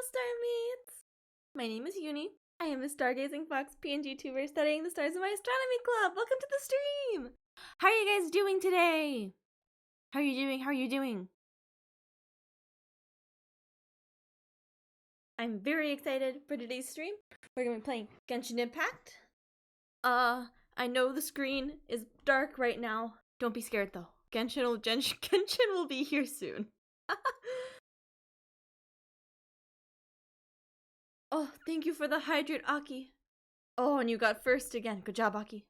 Starmates! My name is Uni. I am a stargazing fox PNG tuber studying the stars in my astronomy club. Welcome to the stream! How are you guys doing today? How are you doing? How are you doing? I'm very excited for today's stream. We're gonna be playing Genshin Impact. I know the screen is dark right now. Don't be scared though. Genshin will be here soon. Oh, thank you for the hydrate, Aki. Oh, and you got first again. Good job, Aki.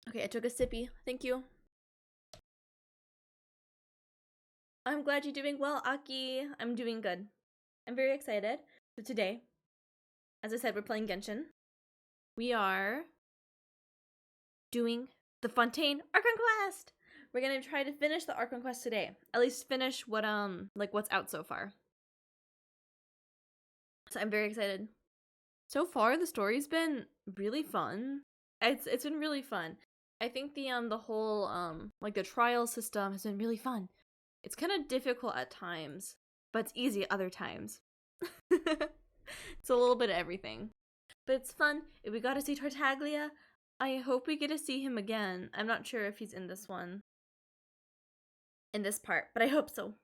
Okay, I took a sippy. Thank you. I'm glad you're doing well, Aki. I'm doing good. I'm very excited. So today, as I said, we're playing Genshin. We are doing the Fontaine Archon Quest. We're gonna try to finish the Archon Quest today. At least finish what what's out so far. So I'm very excited. So far, the story's been really fun. It's been really fun. I think the whole like the trial system has been really fun. It's kind of difficult at times, but it's easy at other times. It's a little bit of everything. But it's fun. We got to see Tartaglia. I hope we get to see him again. I'm not sure if he's in this one. In this part, but I hope so.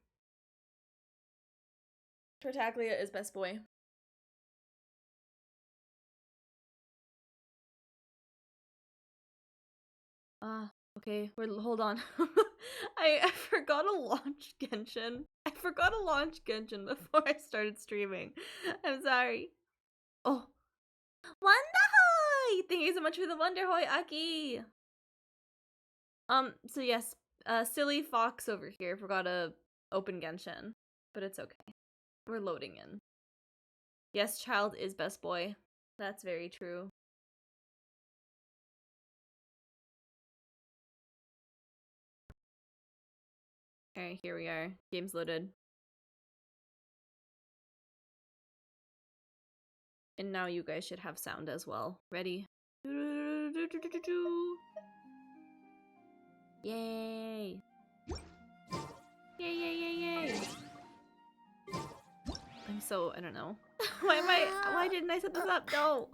Tartaglia is best boy. Okay, hold on. I forgot to launch Genshin. I forgot to launch Genshin before I started streaming. I'm sorry. Oh. Wonderhoy! Thank you so much for the Wonderhoy, Aki! So yes, silly fox over here forgot to open Genshin. But it's okay. We're loading in. Yes, child is best boy. That's very true. Alright, here we are. Game's loaded. And now you guys should have sound as well. Ready? Yay! Yay, yay, yay, yay! I don't know. Why didn't I set this up? No!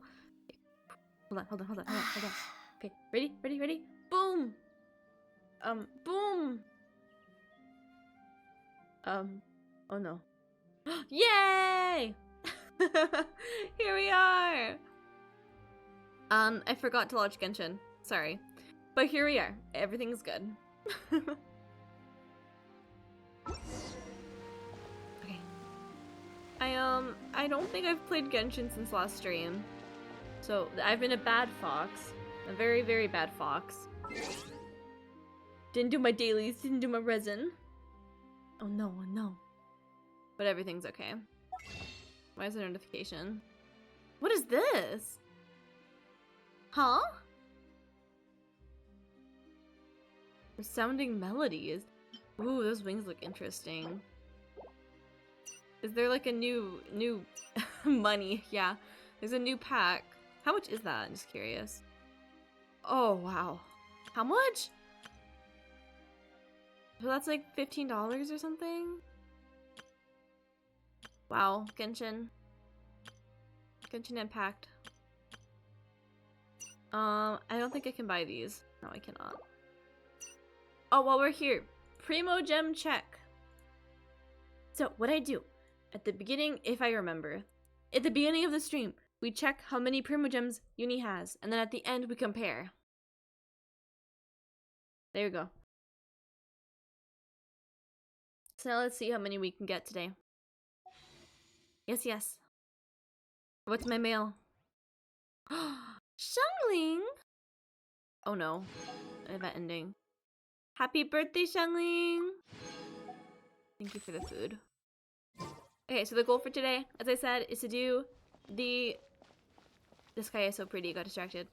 Hold on. Okay, ready? Boom! Boom! Oh no. Yay! Here we are! I forgot to launch Genshin. Sorry. But here we are. Everything's good. Okay. I don't think I've played Genshin since last stream. So, I've been a bad fox. A very, very bad fox. Didn't do my dailies, didn't do my resin. Oh no. But everything's okay. Why is there a notification? What is this? Huh? Resounding melodies. Ooh, those wings look interesting. Is there like a new money? Yeah. There's a new pack. How much is that? I'm just curious. Oh, wow. How much? So that's like $15 or something? Wow, Genshin Impact. I don't think I can buy these. No, I cannot. Oh, while we're here, Primo Gem check. So, what I do at the beginning, if I remember, at the beginning of the stream, we check how many Primo Gems Uni has, and then at the end we compare. There you go. So now let's see how many we can get today. Yes. What's my mail? Xiangling! Oh no. Event ending. Happy birthday, Xiangling! Thank you for the food. Okay, so the goal for today, as I said, is to do the... This guy is so pretty, got distracted.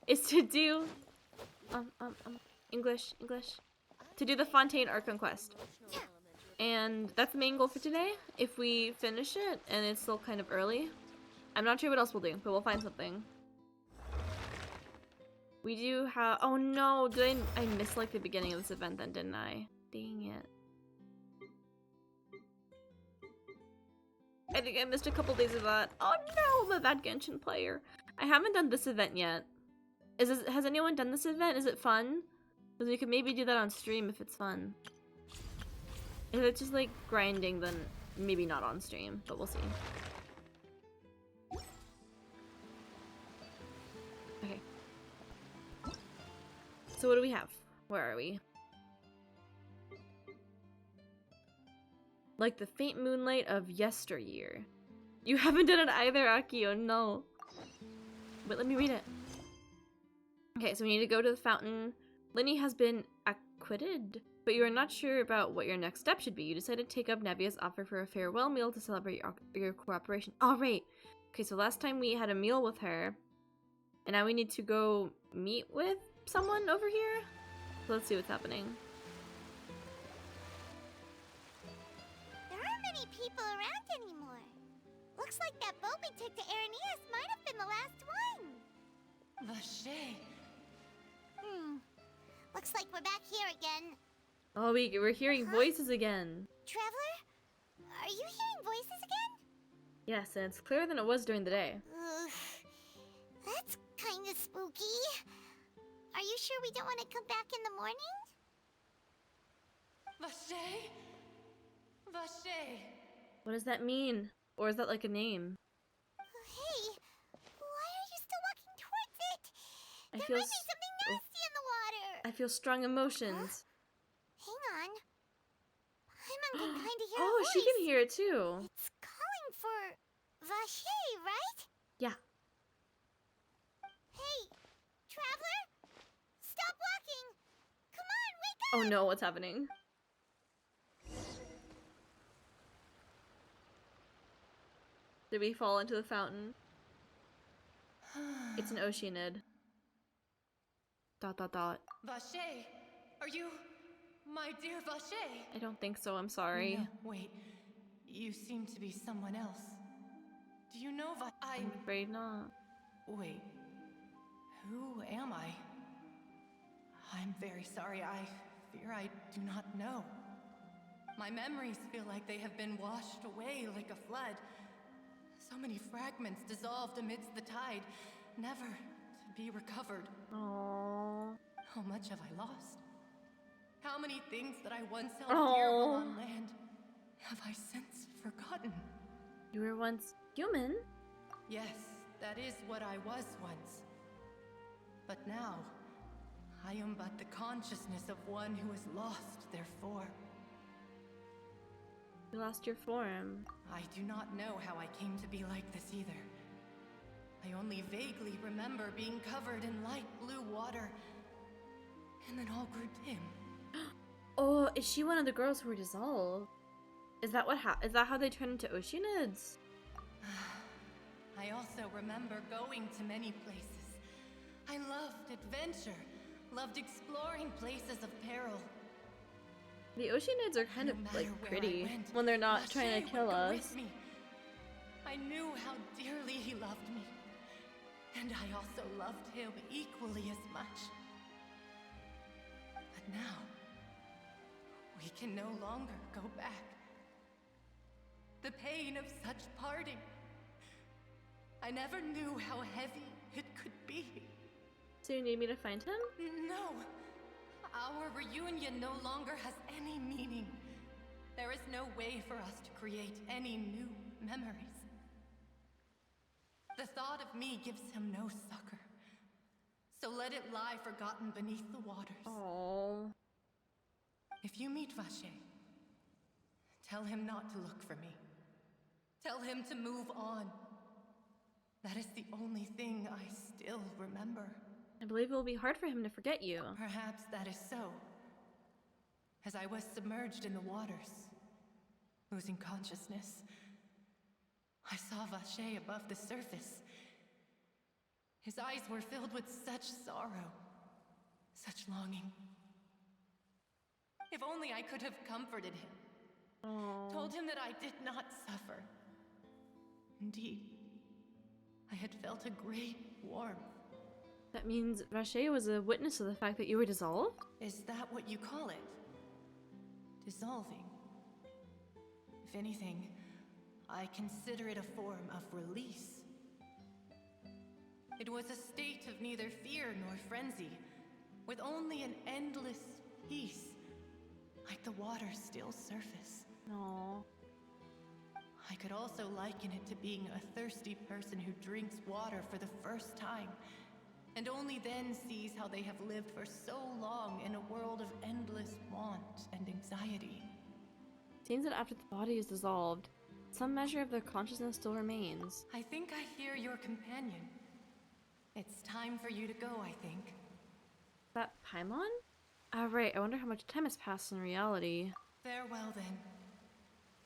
Is to do... English. To do the Fontaine Archon Quest. And that's the main goal for today. If we finish it, and it's still kind of early, I'm not sure what else we'll do, but we'll find something. We do have... Oh no, I missed like the beginning of this event then, didn't I? Dang it. I think I missed a couple days of that. Oh no, I'm a bad Genshin player. I haven't done this event yet. Has anyone done this event? Is it fun? Because we could maybe do that on stream if it's fun. If it's just like grinding, then maybe not on stream, but we'll see. Okay. So what do we have? Where are we? Like the faint moonlight of yesteryear. You haven't done it either, Akio, no. But let me read it. Okay, so we need to go to the fountain. Linny has been acquitted, but you are not sure about what your next step should be. You decided to take up Nevia's offer for a farewell meal to celebrate your cooperation. All right. Okay, so last time we had a meal with her, and now we need to go meet with someone over here. So let's see what's happening. There aren't many people around anymore. Looks like that boat we took to Araneas might have been the last one. Vache. Looks like we're back here again. Oh, we're hearing voices again. Traveler? Are you hearing voices again? Yes, and it's clearer than it was during the day. That's kind of spooky. Are you sure we don't want to come back in the morning? Vache? Vache. What does that mean? Or is that like a name? Hey, why are you still walking towards it? I There feel might be something nasty in the water. I feel strong emotions. Hang on. I'm kind of hear a Oh, voice. she can hear it too. It's calling for Vache, right? Yeah. Hey, traveler! Stop walking! Come on, wake up! Oh no, what's happening? Did we fall into the fountain? It's an Oceanid. ... Vache, are you my dear Vache? I don't think so, I'm sorry. No, wait, you seem to be someone else. Do you know I'm afraid not. Wait, who am I? I'm very sorry, I fear I do not know. My memories feel like they have been washed away like a flood. So many fragments dissolved amidst the tide, never to be recovered. Aww. How much have I lost? How many things that I once held dear while on land have I since forgotten? You were once human? Yes, that is what I was once. But now, I am but the consciousness of one who is lost, therefore. You lost your form. I do not know how I came to be like this either. I only vaguely remember being covered in light blue water, and then all grew dim. Oh, is she one of the girls who were dissolved? Is that is that how they turn into Oceanids? I also remember going to many places. I loved adventure, loved exploring places of peril. The Oceanids are kind of like pretty when they're not trying to kill us. I knew how dearly he loved me, and I also loved him equally as much. But now, we can no longer go back. The pain of such parting, I never knew how heavy it could be. So you need me to find him? No. Our reunion no longer has any meaning. There is no way for us to create any new memories. The thought of me gives him no succor. So let it lie forgotten beneath the waters. Oh. If you meet Vache, tell him not to look for me. Tell him to move on. That is the only thing I still remember. I believe it will be hard for him to forget you. Perhaps that is so. As I was submerged in the waters, losing consciousness, I saw Vache above the surface. His eyes were filled with such sorrow, such longing. If only I could have comforted him. Aww. Told him that I did not suffer. Indeed, I had felt a great warmth. That means Vache was a witness of the fact that you were dissolved? Is that what you call it? Dissolving? If anything, I consider it a form of release. It was a state of neither fear nor frenzy, with only an endless peace, like the water's still surface. Aww. I could also liken it to being a thirsty person who drinks water for the first time, and only then sees how they have lived for so long in a world of endless want and anxiety. Seems that after the body is dissolved, some measure of their consciousness still remains. I think I hear your companion. It's time for you to go, I think. That Paimon? Ah, right. I wonder how much time has passed in reality. Farewell, then.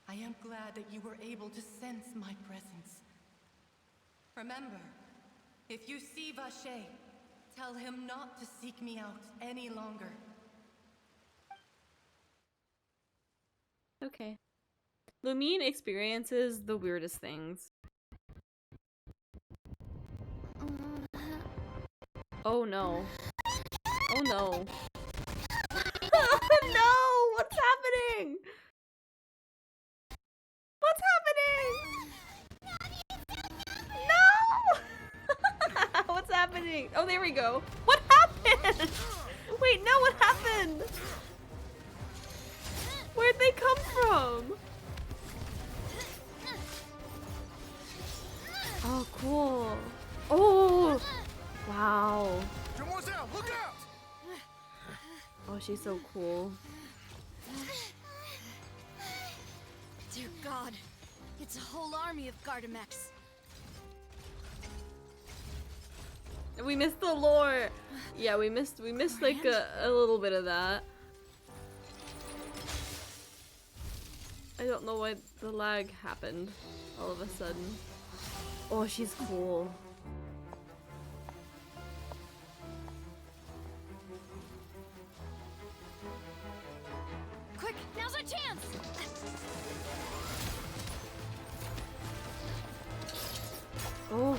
I am glad that you were able to sense my presence. Remember, if you see Vache, tell him not to seek me out any longer. Okay. Lumine experiences the weirdest things. Oh no. Oh no. No! What's happening? What's happening? No! What's happening? Oh, there we go. What happened? Wait, no, what happened? Where'd they come from? Oh, cool. Oh! Wow. Demoiselle, look out! Oh, she's so cool. Dear God, it's a whole army of Gardamex. We missed the lore. Yeah, we missed like a little bit of that. I don't know why the lag happened all of a sudden. Oh, she's cool. Quick, now's our chance! Oh.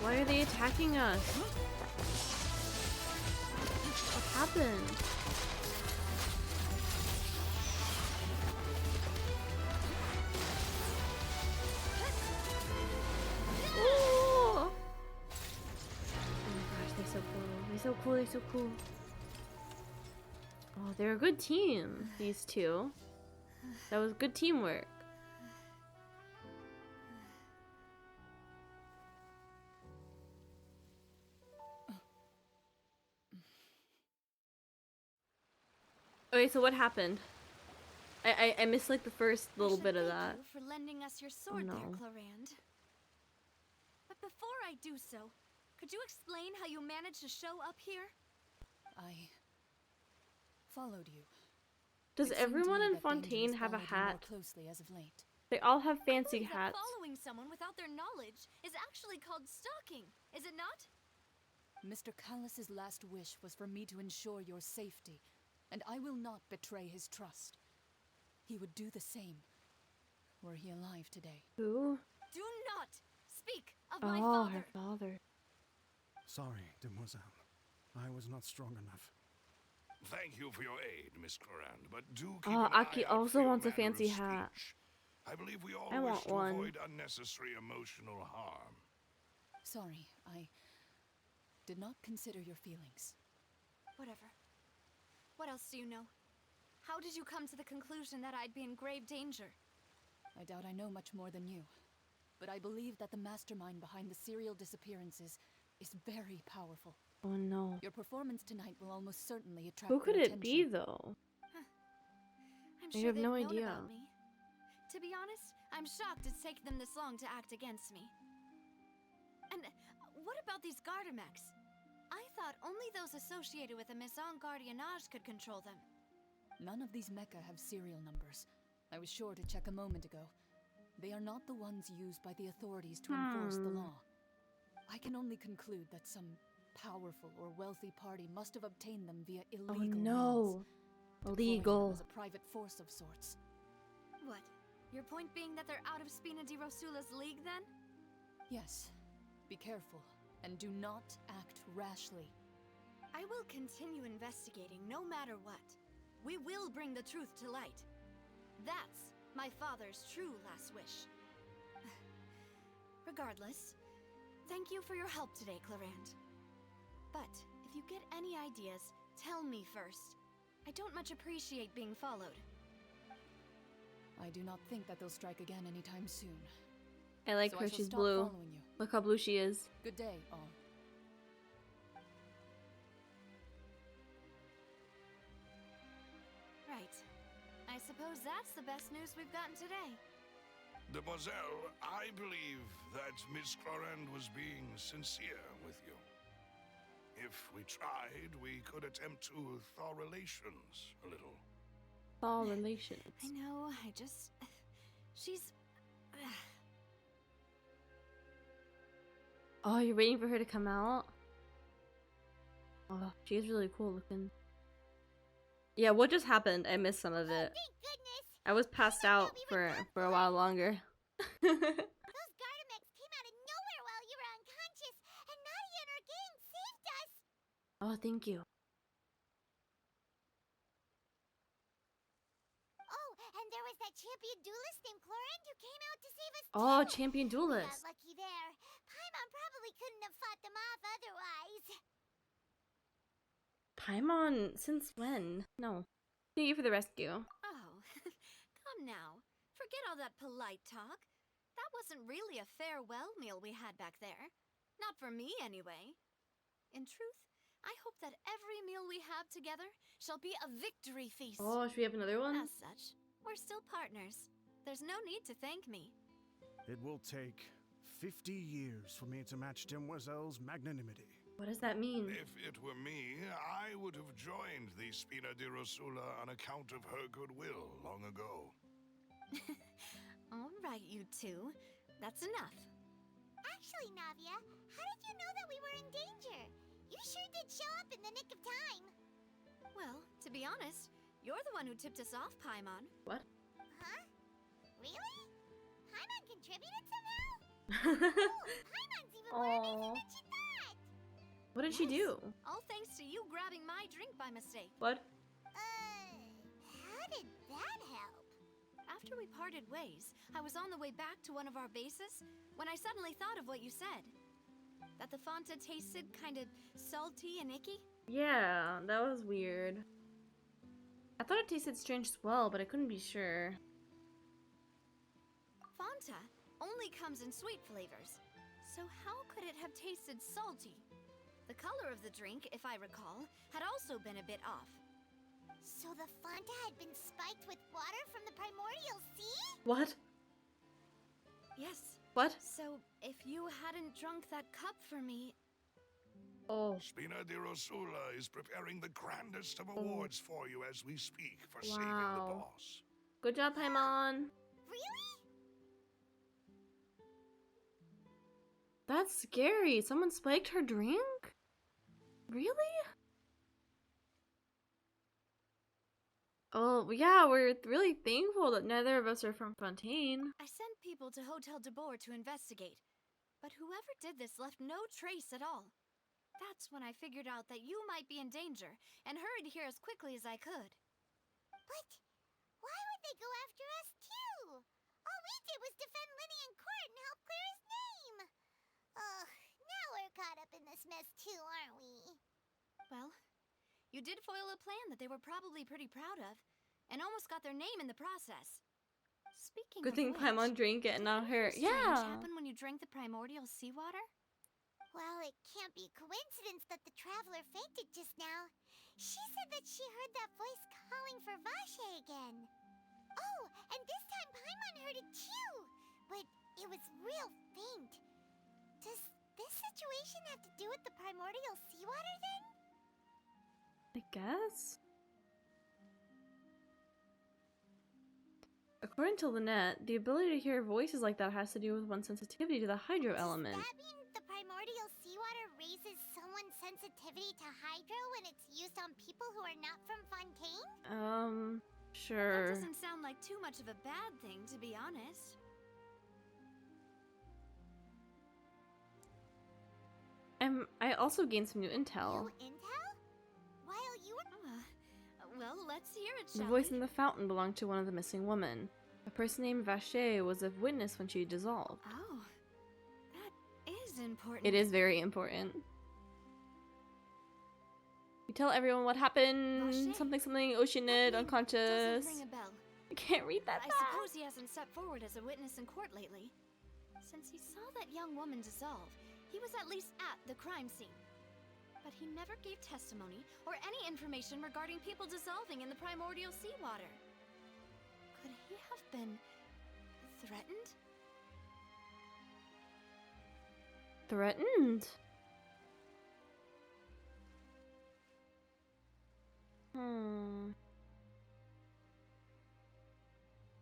Why are they attacking us? What happened? Oh! Oh my gosh, they're so cool. They're so cool, they're so cool. Oh, they're a good team, these two. That was good teamwork. Okay, so what happened? I missed like the first little bit of that. For lending us your sword no. there, Clarand. But before I do so, could you explain how you managed to show up here? I followed you. Does It seemed to everyone me in that danger Fontaine was have a followed you more hat? closely as of late. They all have I fancy believe that hats. following someone without their knowledge is actually called stalking, is it not? Mr. Callus's last wish was for me to ensure your safety, and I will not betray his trust. He would do the same, were he alive today. Who? Do not speak of my Oh, father. her father. Sorry, demoiselle. I was not strong enough. Thank you for your aid, Miss Clarand, but do keep Oh, an eye Aki out for also your wants a manner of fancy hat. speech. I believe we all I wish want to one. avoid unnecessary emotional harm. Sorry, I did not consider your feelings. Whatever. What else do you know? How did you come to the conclusion that I'd be in grave danger? I doubt I know much more than you, but I believe that the mastermind behind the serial disappearances is very powerful. Oh no. Your performance tonight will almost certainly attract Who could their it be attention. though? I'm I sure have they've no known idea. about me. To be honest, I'm shocked it's taken them this long to act against me. And what about these Gardamex? I thought only those associated with the Maison Gardiennage could control them. None of these mecha have serial numbers. I was sure to check a moment ago. They are not the ones used by the authorities to enforce the law. I can only conclude that some powerful or wealthy party must have obtained them via illegal Oh no. means, deploying Illegal. them as a private force of sorts. What? Your point being that they're out of Spina di Rosula's league, then? Yes. Be careful, and do not act rashly. I will continue investigating no matter what. We will bring the truth to light. That's my father's true last wish. Regardless, thank you for your help today, Clarant. But if you get any ideas, tell me first. I don't much appreciate being followed. I do not think that they'll strike again anytime soon. I like So her. I shall She's stop blue. following you. Look how blue she is. Good day, all. Right. I suppose that's the best news we've gotten today. Demoiselle, I believe that Miss Clorand was being sincere with you. If we tried, we could attempt to thaw relations a little. All relations. I know, she's... Oh, you're waiting for her to come out? Oh, she is really cool looking. Yeah, what just happened? I missed some of it. Thank goodness! I was passed out for a while longer. Those Gardamex came out of nowhere while you were unconscious, and Nadia and her gang saved us! Oh, thank you. Oh, and there was that champion duelist named Clorand who came out to save us Oh, too! champion We duelist. got lucky there. Paimon probably couldn't have fought them off otherwise. Paimon, since when? No. Thank you for the rescue. Oh, come now. Forget all that polite talk. That wasn't really a farewell meal we had back there. Not for me, anyway. In truth, I hope that every meal we have together shall be a victory feast. Oh, should we have another one? As such, we're still partners. There's no need to thank me. It will take 50 years for me to match Demoiselle's magnanimity. What does that mean? If it were me, I would have joined the Spina di Rosula on account of her goodwill long ago. All right, you two. That's enough. Actually, Navia, how did you know that we were in danger? You sure did show up in the nick of time. Well, to be honest, you're the one who tipped us off, Paimon. What? Huh? Really? Paimon contributed somehow? Paimon's even more amazing than she thought! What did she do? All thanks to you grabbing my drink by mistake. What? How did that help? After we parted ways, I was on the way back to one of our bases when I suddenly thought of what you said. That the Fanta tasted kind of salty and icky. Yeah, that was weird. I thought it tasted strange as well, but I couldn't be sure. Fanta only comes in sweet flavors, so how could it have tasted salty? The color of the drink, if I recall, had also been a bit off. So the Fanta had been spiked with water from the primordial sea? What? Yes. What? So, if you hadn't drunk that cup for me... Oh. Spina di Rosula is preparing the grandest of awards for you as we speak for saving the Wow. boss. Good job, Paimon. Really? That's scary. Someone spiked her drink? Really? Oh, yeah, we're really thankful that neither of us are from Fontaine. I sent people to Hotel de Boer to investigate, but whoever did this left no trace at all. That's when I figured out that you might be in danger and hurried here as quickly as I could. But why would they go after us too? All we did was defend Linny in court and help clear his name. Ugh, now we're caught up in this mess too, aren't we? Well, you did foil a plan that they were probably pretty proud of, and almost got their name in the process. Speaking Good of thing which, Paimon drank it and not her. anything strange Yeah. happened when you drank the primordial seawater? Well, it can't be coincidence that the traveler fainted just now. She said that she heard that voice calling for Vache again. Oh, and this time Paimon heard it too, but it was real faint. Does this situation have to do with the primordial seawater then? I guess. According to Lynette, the ability to hear voices like that has to do with one's sensitivity to the hydro element. Does that mean the primordial seawater raises someone's sensitivity to hydro when it's used on people who are not from Fontaine? Sure. That doesn't sound like too much of a bad thing, to be honest. I also gained some new intel. New intel? While you were... Well, let's Let's hear it, The shall voice we? in the fountain belonged to one of the missing women. A person named Vache was a witness when she dissolved. Oh, that is important. It is very important. You tell everyone what happened. Vache? Something, oceanid, That name unconscious. Doesn't ring a bell. I can't read that I fast. suppose he hasn't stepped forward as a witness in court lately. Since he saw that young woman dissolve, he was at least at the crime scene. But he never gave testimony or any information regarding people dissolving in the primordial seawater. Could he have been threatened? Threatened?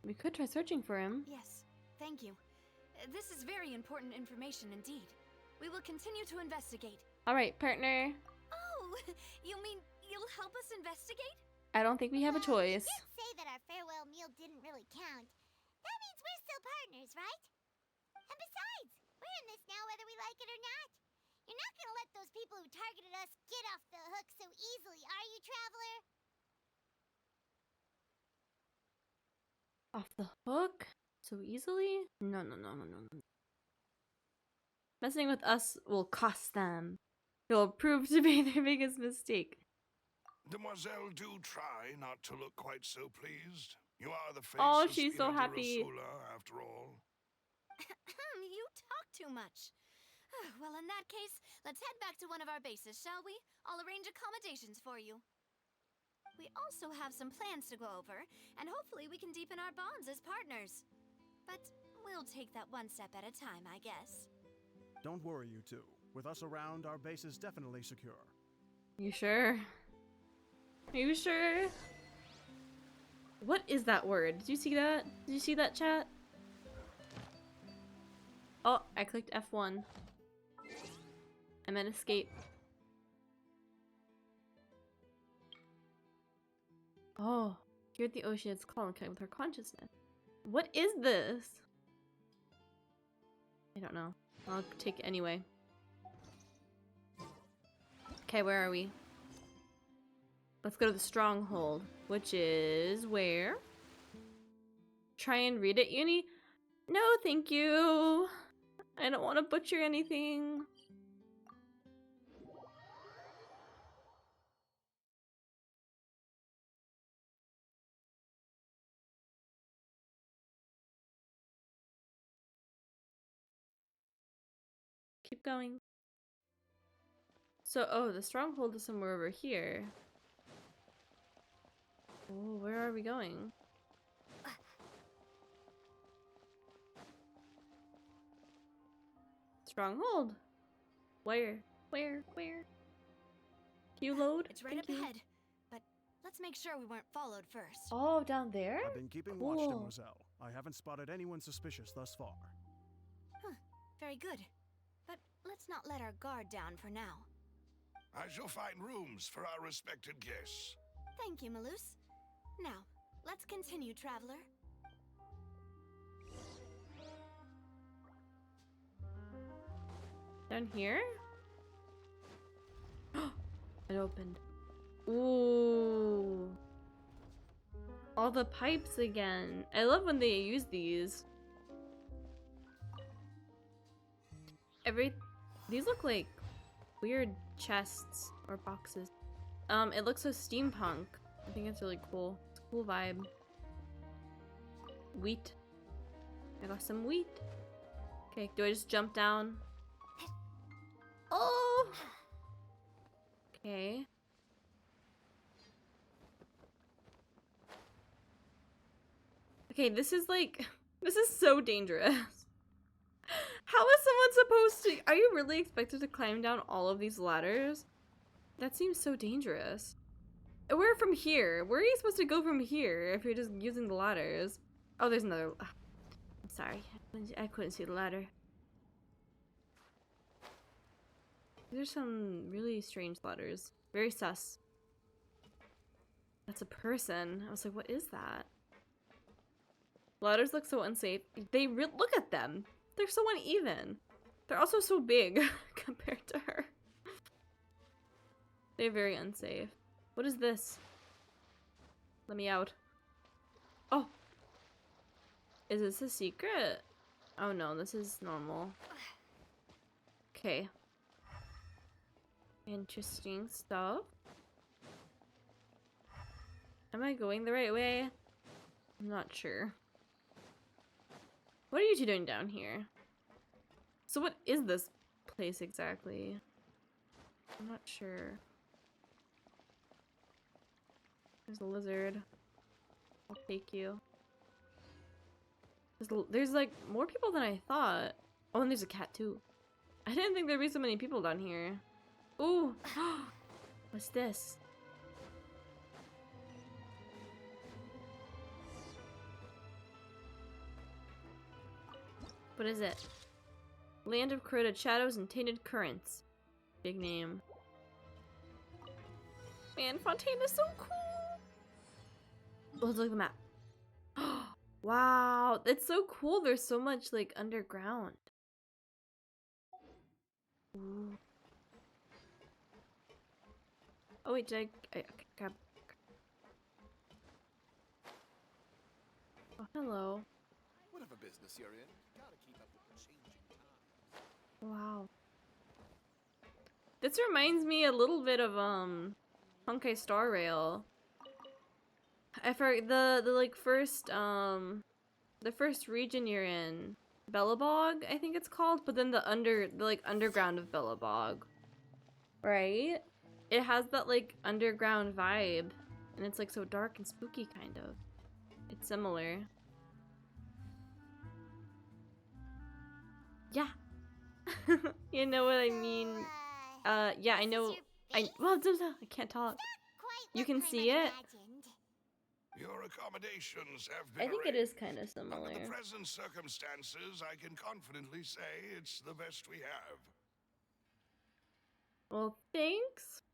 We could try searching for him. Yes, thank you. This is very important information indeed. We will continue to investigate. Alright, partner. Oh, you mean you'll help us investigate? I don't think we have a choice. You did say that our farewell meal didn't really count. That means we're still partners, right? And besides, we're in this now whether we like it or not. You're not gonna let those people who targeted us get off the hook so easily, are you, Traveler? Off the hook? So easily? No. Messing with us will cost them. It will prove to be their biggest mistake. Demoiselle, do try not to look quite so pleased. You are the face Oh, of she's so Spina di happy. Rosula, after all. You talk too much. Well, in that case, let's head back to one of our bases, shall we? I'll arrange accommodations for you. We also have some plans to go over, and hopefully we can deepen our bonds as partners. But we'll take that one step at a time, I guess. Don't worry, you two. With us around, our base is definitely secure. You sure? Are you sure? What is that word? Did you see that? Did you see that, chat? Oh, I clicked F1. I meant escape. Oh, here at the ocean, it's calling, connect with her consciousness. What is this? I don't know. I'll take it anyway. Okay, where are we? Let's go to the stronghold, which is where? Try and read it, Uni? No, thank you. I don't want to butcher anything. Keep going. So, oh, the stronghold is somewhere over here. Oh, where are we going? Stronghold? Where? Where? Can you load? It's right Thank up you. ahead, but let's make sure we weren't followed first. Oh, down there? I've been keeping watch, Cool. Demoiselle. I haven't spotted anyone suspicious thus far. Very good. But let's not let our guard down for now. I shall find rooms for our respected guests. Thank you, Malus. Now, let's continue, Traveler. Down here? It opened. Ooh. All the pipes again. I love when they use these. These look like weird chests or boxes. It looks so steampunk. I think it's really cool. It's a cool vibe. Wheat. I got some wheat. Okay, do I just jump down? Oh! Okay. Okay, this is so dangerous. How is someone supposed to? Are you really expected to climb down all of these ladders? That seems so dangerous. Where from here? Where are you supposed to go from here if you're just using the ladders? Oh, there's another. I'm sorry. I couldn't see the ladder. There's some really strange ladders. Very sus. That's a person. I was like, what is that? Ladders look so unsafe. Look at them. They're so uneven. They're also so big compared to her. They're very unsafe. What is this? Let me out. Oh. Is this a secret? Oh no, this is normal. Okay. Interesting stuff. Am I going the right way? I'm not sure. What are you two doing down here? So what is this place exactly? I'm not sure. There's a lizard. I'll take you. There's like more people than I thought. Oh, and there's a cat too. I didn't think there'd be so many people down here. Ooh. What's this? What is it? Land of corroded shadows and tainted currents. Big name. Man, Fontaine is so cool! Let's look at the map. Wow, it's so cool. There's so much like underground. Ooh. Oh wait, did I grab? Oh, hello. Whatever business you're in, you gotta keep up with the changing times. Wow. This reminds me a little bit of Honkai Star Rail. I forgot the first region you're in, Bellabog, I think it's called, but then the underground of Bellabog. Right? It has that like underground vibe, and it's like so dark and spooky kind of. It's similar. Yeah. You know what I mean? Yeah, I know. I can't talk. You can see it? Your accommodations have been I think it is arranged. kind of similar. Under the present circumstances, I can confidently say it's the best we have. Well, thanks.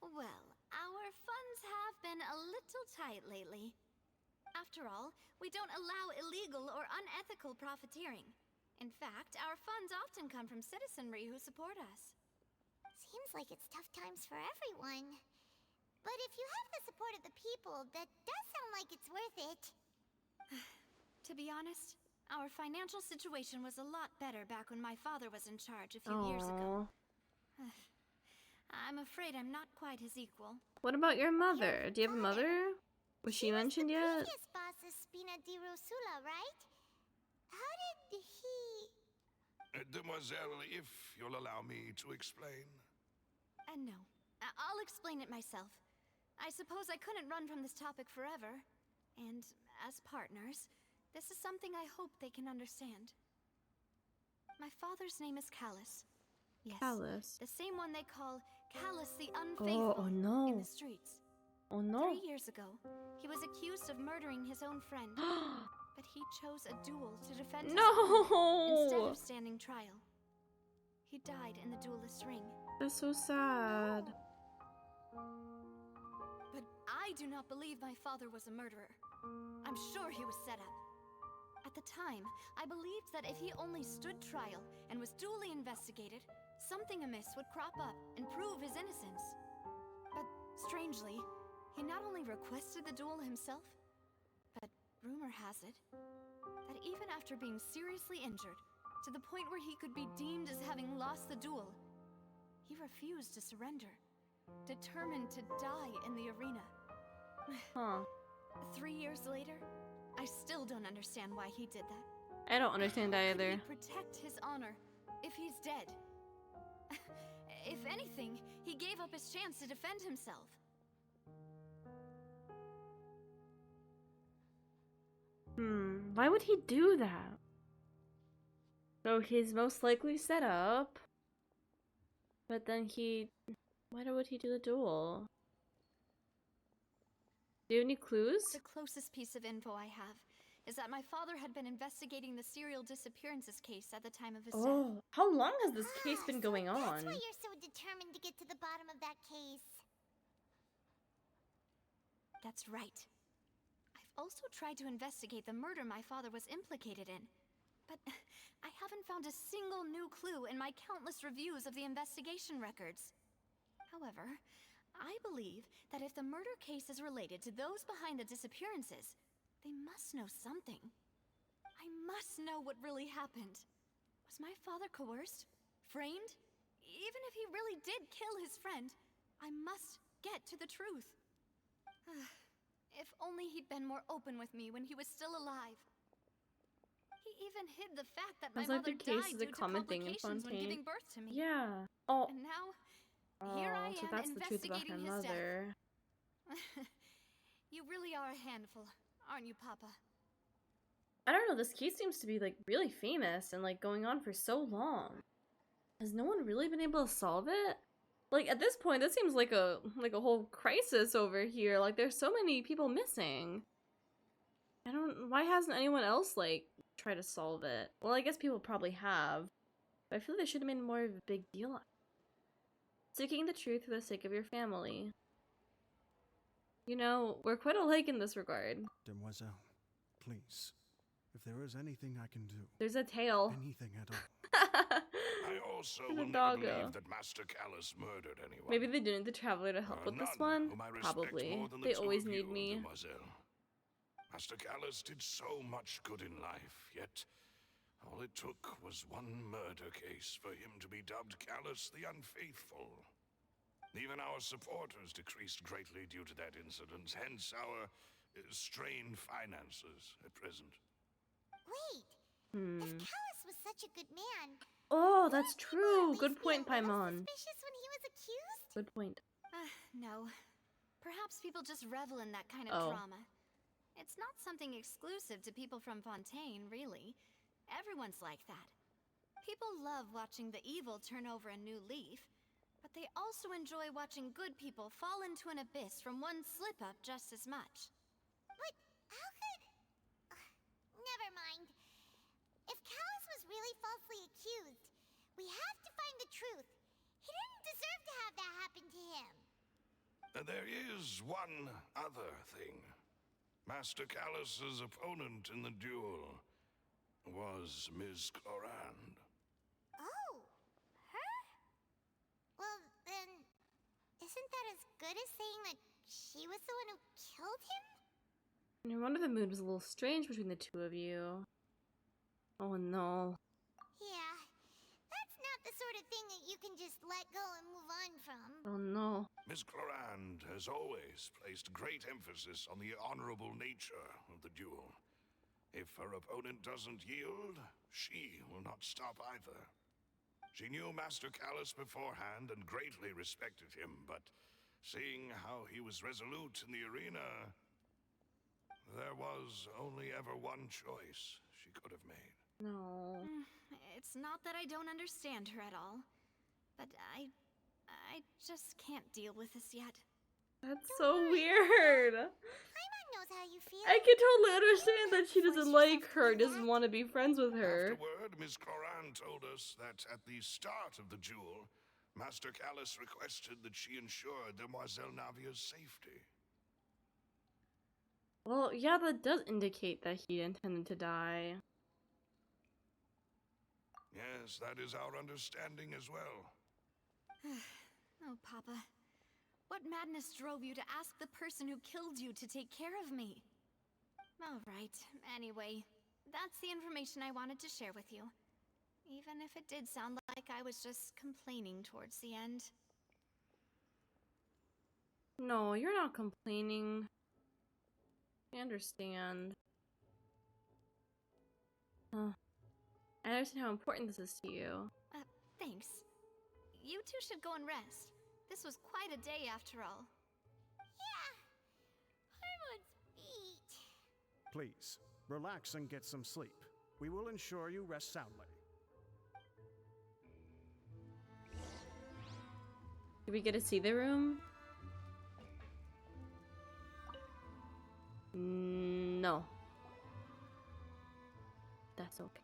Well, our funds have been a little tight lately. After all, we don't allow illegal or unethical profiteering. In fact, our funds often come from citizenry who support us. Seems like it's tough times for everyone. But if you have the support of the people, that does sound like it's worth it. To be honest, our financial situation was a lot better back when my father was in charge a few years ago. I'm afraid I'm not quite his equal. What about your mother? Do you have a mother? Was she mentioned yet? Previous boss of Spina di Rosula, right? How did he... Demoiselle, if you'll allow me to explain. No. I'll explain it myself. I suppose I couldn't run from this topic forever. And as partners, this is something I hope they can understand. My father's name is Callus. Yes, Callus. the same one they call Callus the Unfaithful Oh no. in the streets. Oh no. 3 years ago, he was accused of murdering his own friend. But he chose a duel to defend his own instead of standing trial. He died in the duelist's ring. That's so sad. But I do not believe my father was a murderer. I'm sure he was set up. At the time, I believed that if he only stood trial and was duly investigated, something amiss would crop up and prove his innocence. But strangely, he not only requested the duel himself, but rumor has it that even after being seriously injured, to the point where he could be deemed as having lost the duel, he refused to surrender, determined to die in the arena. Huh. 3 years later, I still don't understand why he did that. I don't understand either. Could he protect his honor if he's dead? If anything, he gave up his chance to defend himself. Why would he do that? So he's most likely set up. But then why would he do the duel? Do you have any clues? The closest piece of info I have is that my father had been investigating the serial disappearances case at the time of his death. Oh, how long has this case been going on? That's why you're so determined to get to the bottom of that case. That's right. I've also tried to investigate the murder my father was implicated in, but I haven't found a single new clue in my countless reviews of the investigation records. However, I believe that if the murder case is related to those behind the disappearances, they must know something. I must know what really happened. Was my father coerced? Framed? Even if he really did kill his friend, I must get to the truth. If only he'd been more open with me when he was still alive. He even hid the fact that my Sounds like mother the case died is a due to common thing in complications when Fontaine. giving birth to me. Yeah. Oh. And now, here I So am that's the truth about her investigating his death. mother. You really are a handful, aren't you, Papa? I don't know, this case seems to be like really famous and like going on for so long. Has no one really been able to solve it? Like at this point, this seems like a whole crisis over here. Like there's so many people missing. Why hasn't anyone else like tried to solve it? Well, I guess people probably have, but I feel they should have made more of a big deal out of it. Seeking the truth for the sake of your family. You know, we're quite alike in this regard. Demoiselle, please. If there is anything I can do. There's a tail. Anything at all. I also The will never doggo. believe that Master Callus murdered anyone. Maybe they didn't the Traveler to help with this None one. whom I respect Probably. more than the They two always of need you, me. Mademoiselle. Master Callus did so much good in life, yet all it took was one murder case for him to be dubbed Callus the Unfaithful. Even our supporters decreased greatly due to that incident, hence our strained finances at present. Wait, if Callus was such a good man, Oh, that's wouldn't people at true. least Good be point, a little Paimon. suspicious when he was accused? Good point. No. Perhaps people just revel in that kind of Oh. drama. It's not something exclusive to people from Fontaine, really. Everyone's like that. People love watching the evil turn over a new leaf, but they also enjoy watching good people fall into an abyss from one slip-up just as much. But how could... never mind. If Callus was really falsely accused, we have to find the truth. He didn't deserve to have that happen to him. There is one other thing. Master Callus's opponent in the duel was Ms. Clorand. Oh, her? Well, then, isn't that as good as saying that she was the one who killed him? No wonder the mood was a little strange between the two of you. Oh no. Yeah, that's not the sort of thing that you can just let go and move on from. Oh no. Ms. Clorand has always placed great emphasis on the honorable nature of the duel. If her opponent doesn't yield, she will not stop either. She knew Master Callus beforehand and greatly respected him, but seeing how he was resolute in the arena, there was only ever one choice she could have made. No. It's not that I don't understand her at all, but I just can't deal with this yet. That's so weird. Paimon knows how you feel. I can totally understand You that she can't doesn't force like yourself to her, do doesn't that. want to be friends with her. Afterward, Ms. Clorand told us that at the start of the duel, Master Callus requested that she ensure Demoiselle Navia's safety. Well, yeah, that does indicate that he intended to die. Yes, that is our understanding as well. Oh, Papa. What madness drove you to ask the person who killed you to take care of me? All right. Anyway, that's the information I wanted to share with you. Even if it did sound like I was just complaining towards the end. No, you're not complaining. I understand. I understand how important this is to you. Thanks. You two should go and rest. This was quite a day after all. Yeah, Paimon's beat. Please, relax and get some sleep. We will ensure you rest soundly. Did we get to see the room? No. That's okay.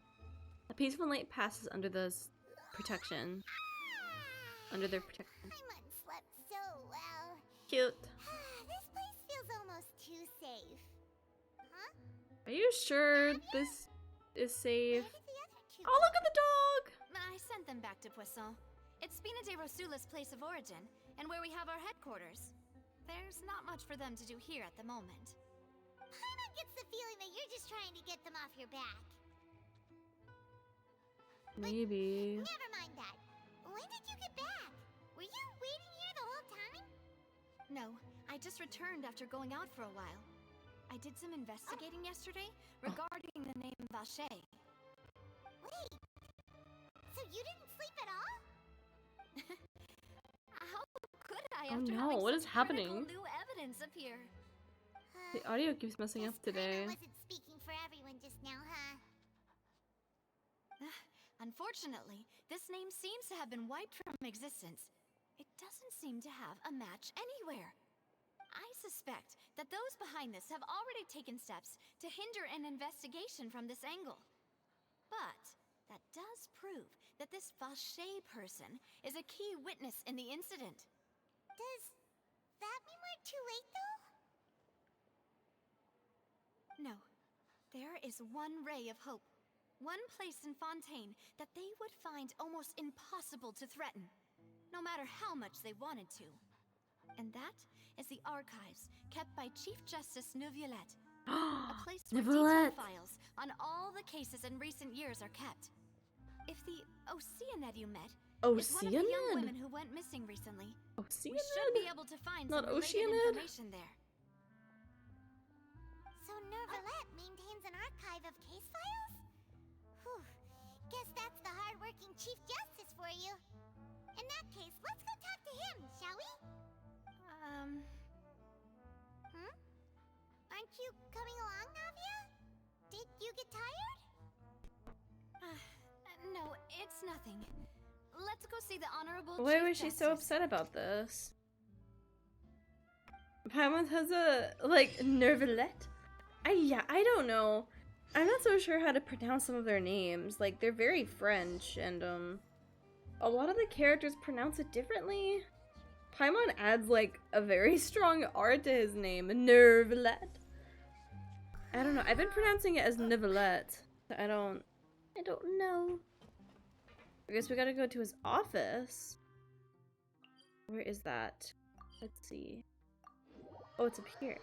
A peaceful night passes under protection. Under their protection. Paimon slept so well. Cute. This place feels almost too safe. Huh? Are you sure this is safe? Where did the other two Oh, look at the dog! I sent them back to Poisson. It's Spina de Rosula's place of origin, and where we have our headquarters. There's not much for them to do here at the moment. Paimon gets the feeling that you're just trying to get them off your back. Maybe. Never mind that. When did you get back? Were you waiting here the whole time? No, I just returned after going out for a while. I did some investigating yesterday regarding the name Vache. Wait. So you didn't sleep at all? How could I Oh after no, having what such is happening? critical new evidence appear? The audio keeps messing up Guess today. Paimon wasn't speaking for everyone just now, huh? Unfortunately, this name seems to have been wiped from existence. It doesn't seem to have a match anywhere. I suspect that those behind this have already taken steps to hinder an investigation from this angle. But that does prove that this Vache person is a key witness in the incident. Does that mean we're too late, though? No, there is one ray of hope. One place in Fontaine that they would find almost impossible to threaten, no matter how much they wanted to. And that is the archives kept by Chief Justice Neuvillette. A place where detailed files on all the cases in recent years are kept. If the Oceanid you met is one of the young Oceanid? women who went missing recently, we should Oceanid? be able to find Not some related Oceanid? information there. So Neuvillette maintains an archive of case files? Whew. Guess that's the hard-working Chief Justice for you. In that case, let's go talk to him, shall we? Aren't you coming along, Navia? Did you get tired? No, it's nothing. Let's go see the Honorable Why Chief was she so Justice. upset about this? Paimon has a, like, Neuvillette? I don't know. I'm not so sure how to pronounce some of their names. Like, they're very French, and, a lot of the characters pronounce it differently. Paimon adds, like, a very strong R to his name, Neuvillette. I don't know. I've been pronouncing it as Neuvillette. I don't know. I guess we gotta go to his office. Where is that? Let's see. Oh, it's up here.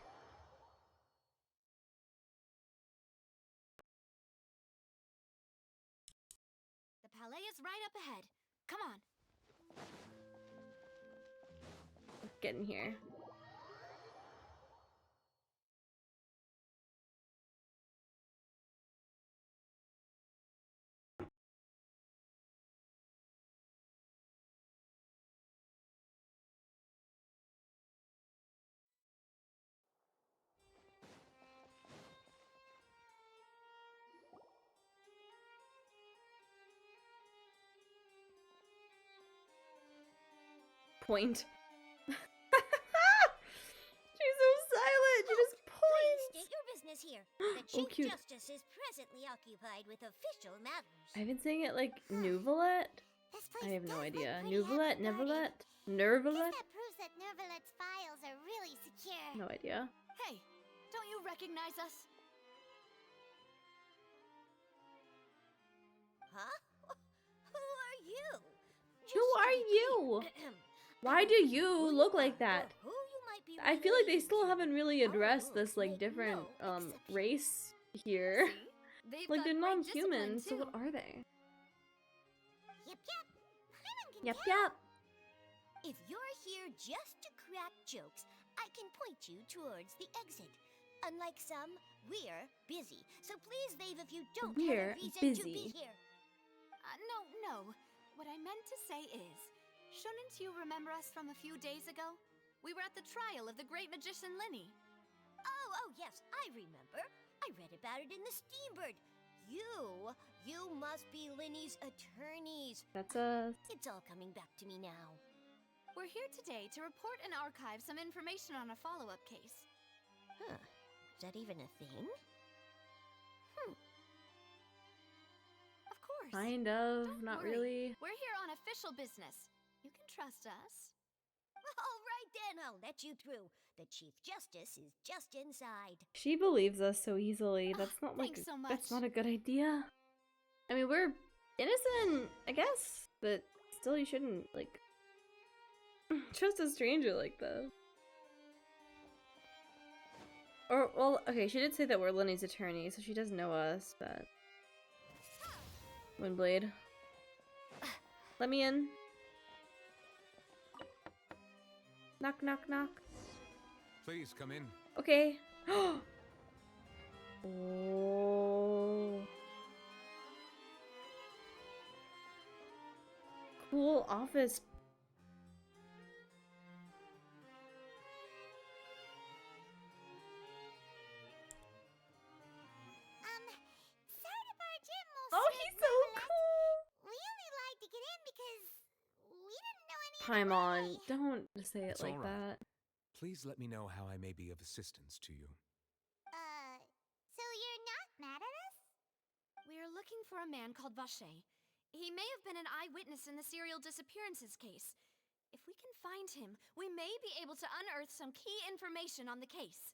The palais is right up ahead. Come on. Get in here. Point. She's so silent. She just Please points. state your business here. The Chief cute. Justice is presently occupied with official matters. I've been saying it like Neuvillette. This I place have no does look idea. pretty Neuvillette, heavily guarded. Neuvillette, Guess Nervillette. that proves that Neuvillette's files are really secure. No idea. Hey, don't you recognize us? Huh? Who are you? Who are you? Why do you look like that? Who you might be I feel like they related still to. haven't really addressed this like Make different no exception. race here. See? They've Like got they're great non-human, discipline, so what too. are they? Yep, yep. Paimon can Yep, tell. yep. If you're here just to crack jokes, I can point you towards the exit. Unlike some, we're busy. So please leave if you don't We're have a reason to busy. be here. No. What I meant to say is, shouldn't you remember us from a few days ago? We were at the trial of the great magician Linny. Oh, yes, I remember. I read about it in the Steambird. You must be Linny's attorneys. That's us. It's all coming back to me now. We're here today to report and archive some information on a follow-up case. Huh. Is that even a thing? Of course. Kind of, Don't not worry. really. We're here on official business. You can trust us. All right then, I'll let you through. The Chief Justice is just inside. She believes us so easily. That's not like thanks so that's much. not a good idea. I mean, we're innocent, I guess, but still, you shouldn't like Trust a stranger like that. Or, well, okay, she did say that we're Lenny's attorney, so she does know us, but... Windblade. Let me in. Knock, knock, knock. Please come in. Okay. Oh. Cool office. Sorry to barge in, Monsieur Oh, he's so Neuvillette. cool. We only lied to get in because we didn't know any other Paimon, way. don't say it It's like all right. that. Please let me know how I may be of assistance to you. So you're not mad at us? We're looking for a man called Vache. He may have been an eyewitness in the serial disappearances case. If we can find him, we may be able to unearth some key information on the case.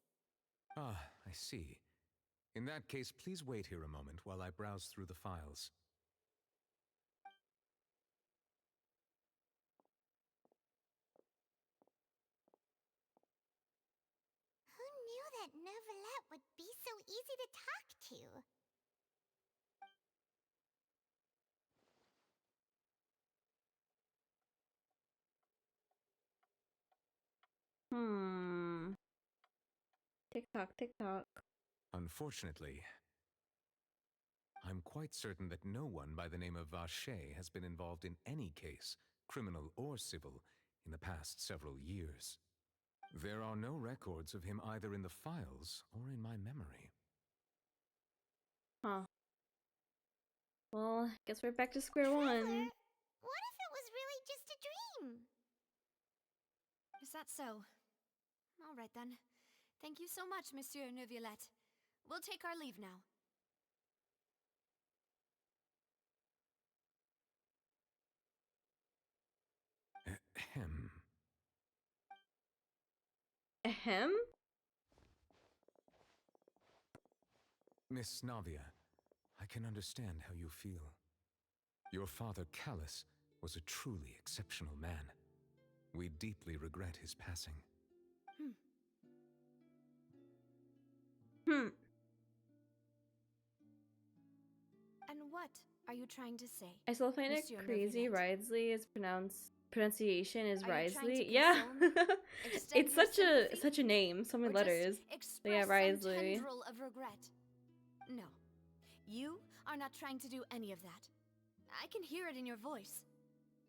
Ah, I see. In that case, please wait here a moment while I browse through the files. Who knew that Neuvillette would be so easy to talk to? Tick tock, tick tock. Unfortunately, I'm quite certain that no one by the name of Vache has been involved in any case, criminal or civil, in the past several years. There are no records of him either in the files or in my memory. Huh. Well, guess we're back to square Traveler, one. what if it was really just a dream? Is that so? All right then. Thank you so much, Monsieur Neuvillette. We'll take our leave now. Ahem. Ahem? Miss Navia, I can understand how you feel. Your father, Callus, was a truly exceptional man. We deeply regret his passing. And what are you trying to say? I still find Monsieur it crazy Neuvillette. Risley's pronunciation is Are you trying to Risley. Yeah. console me? Extend It's your such sympathy? a name, so many Or just letters. express Yeah, some Risley. tendril of regret? No. You are not trying to do any of that. I can hear it in your voice.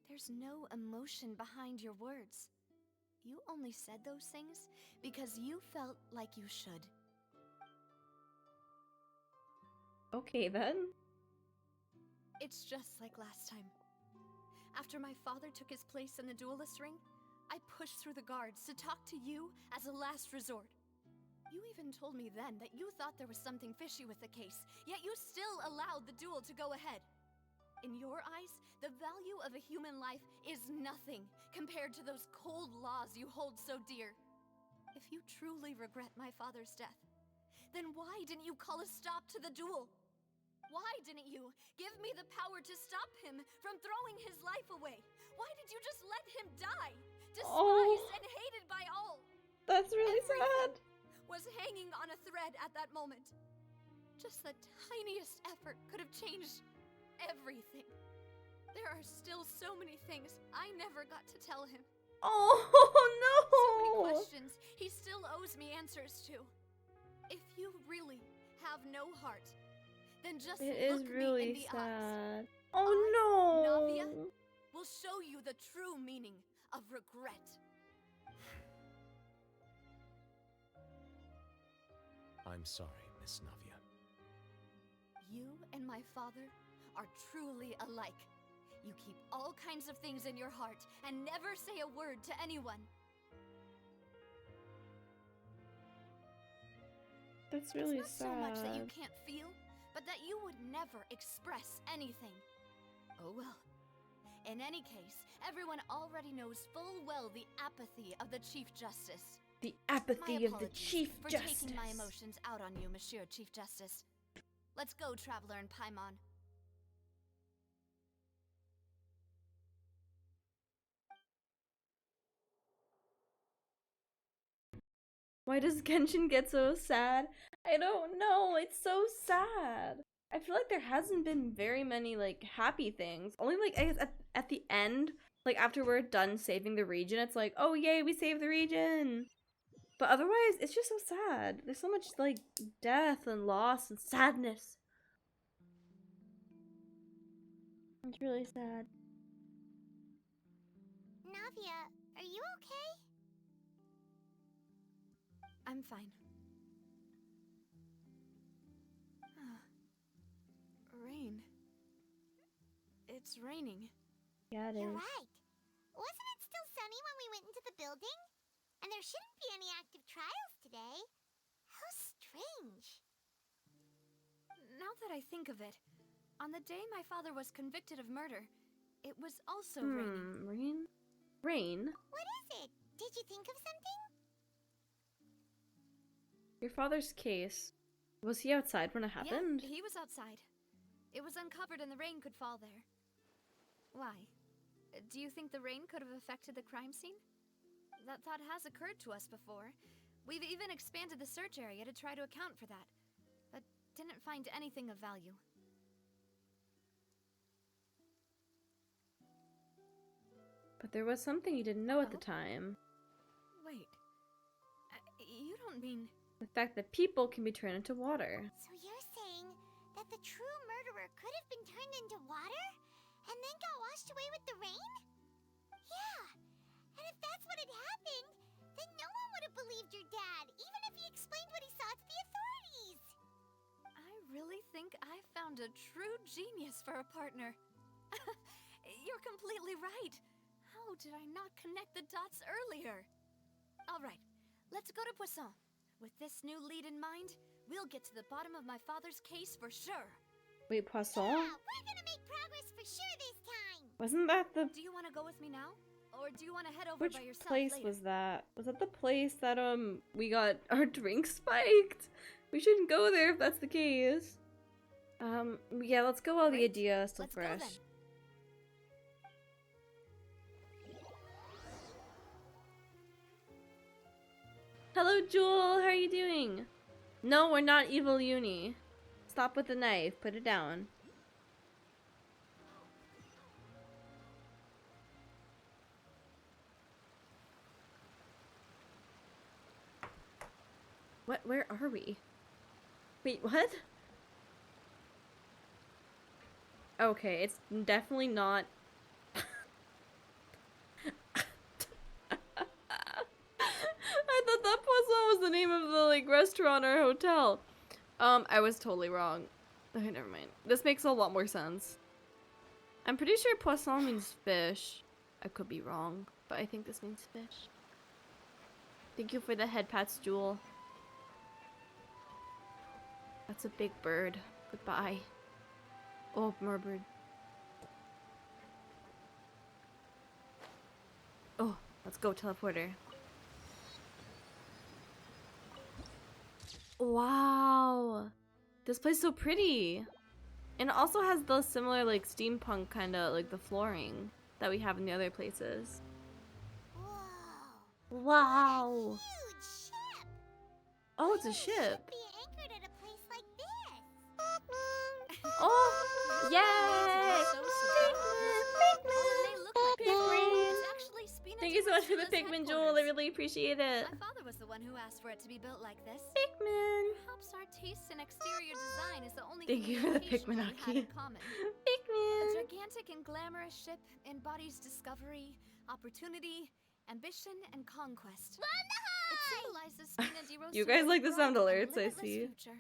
There's no emotion behind your words. You only said those things because you felt like you should. Okay then. It's just like last time. After my father took his place in the duelist ring, I pushed through the guards to talk to you as a last resort. You even told me then that you thought there was something fishy with the case, yet you still allowed the duel to go ahead. In your eyes, the value of a human life is nothing compared to those cold laws you hold so dear. If you truly regret my father's death, then why didn't you call a stop to the duel? Why didn't you give me the power to stop him from throwing his life away? Why did you just let him die? Despised and hated by all. That's really Everything sad. was hanging on a thread at that moment. Just the tiniest effort could have changed everything. There are still so many things I never got to tell him. Oh So many no! questions he still owes me answers to. If you really have no heart, then just It is look me in really the eyes. sad. Oh Navia, no! will show you the true meaning of regret. I'm sorry, Miss Navia. You and my father are truly alike. You keep all kinds of things in your heart and never say a word to anyone. That's really It's not sad. so much that you can't feel, but that you would never express anything. Oh well. In any case, everyone already knows full well the apathy of the Chief Justice. The My apathy of the apologies Chief for Justice. taking my emotions out on you, Monsieur Chief Justice. Let's go, Traveler and Paimon. Why does Genshin get so sad? I don't know. It's so sad. I feel like there hasn't been very many like happy things. Only like I guess at the end, like after we're done saving the region, it's like, oh yay, we saved the region. But otherwise, it's just so sad. There's so much like death and loss and sadness. It's really sad. Navia, are you okay? I'm fine. Rain. It's raining. Yeah, it You're is. right. Wasn't it still sunny when we went into the building? And there shouldn't be any active trials today. How strange. Now that I think of it, on the day my father was convicted of murder, it was also raining. Rain? Rain? What is it? Did you think of something? Your father's case. Was he outside when it happened? Yeah, he was outside. It was uncovered and the rain could fall there. Why? Do you think the rain could have affected the crime scene? That thought has occurred to us before. We've even expanded the search area to try to account for that, but didn't find anything of value. But there was something you didn't know at the time. Wait. You don't mean... The fact that people can be turned into water. So you're saying that the true murderer could have been turned into water? And then got washed away with the rain? Yeah. And if that's what had happened, then no one would have believed your dad, even if he explained what he saw to the authorities. I really think I found a true genius for a partner. You're completely right. How did I not connect the dots earlier? All right, let's go to Poisson. With this new lead in mind, we'll get to the bottom of my father's case for sure. Wait, Poisson? Yeah, we're gonna make progress for sure this time. Wasn't that the... Do you want to go with me now? Or do you want to head over Which by yourself place later? was that? Was that the place that, we got our drinks spiked? We shouldn't go there if that's the case. Yeah, let's go while the Great. idea is still Let's go fresh. then. Hello, Jewel. How are you doing? No, we're not evil uni. Stop with the knife. Put it down. What? Where are we? Wait, what? Okay, it's definitely not... I thought that Poisson was the name of the, like, restaurant or hotel. I was totally wrong. Okay, never mind. This makes a lot more sense. I'm pretty sure Poisson means fish. I could be wrong, but I think this means fish. Thank you for the head pats, Jewel. That's a big bird. Goodbye. Oh, more bird. Oh, let's go, teleporter. Wow. This place is so pretty. And it also has the similar, like, steampunk kind of, like, the flooring that we have in the other places. Whoa. Wow. What a huge ship. Oh, it's a It ship. should be anchored at a place like this. Oh, yay! So they look like Pikmin. It's actually Spina Thank you so much for the Diversita's Pikmin, Jewel. I headquarters. really appreciate it. My father was the one who asked for it to be built like this. Pikmin. Perhaps our taste in exterior design is the only Thank thing you for the we occasionally Pikmin-aki. had in common. A Pikmin. gigantic and glamorous ship embodies discovery, opportunity, ambition, and conquest. It symbolizes Spina di You guys like the sound bright and alerts, I limitless see. future.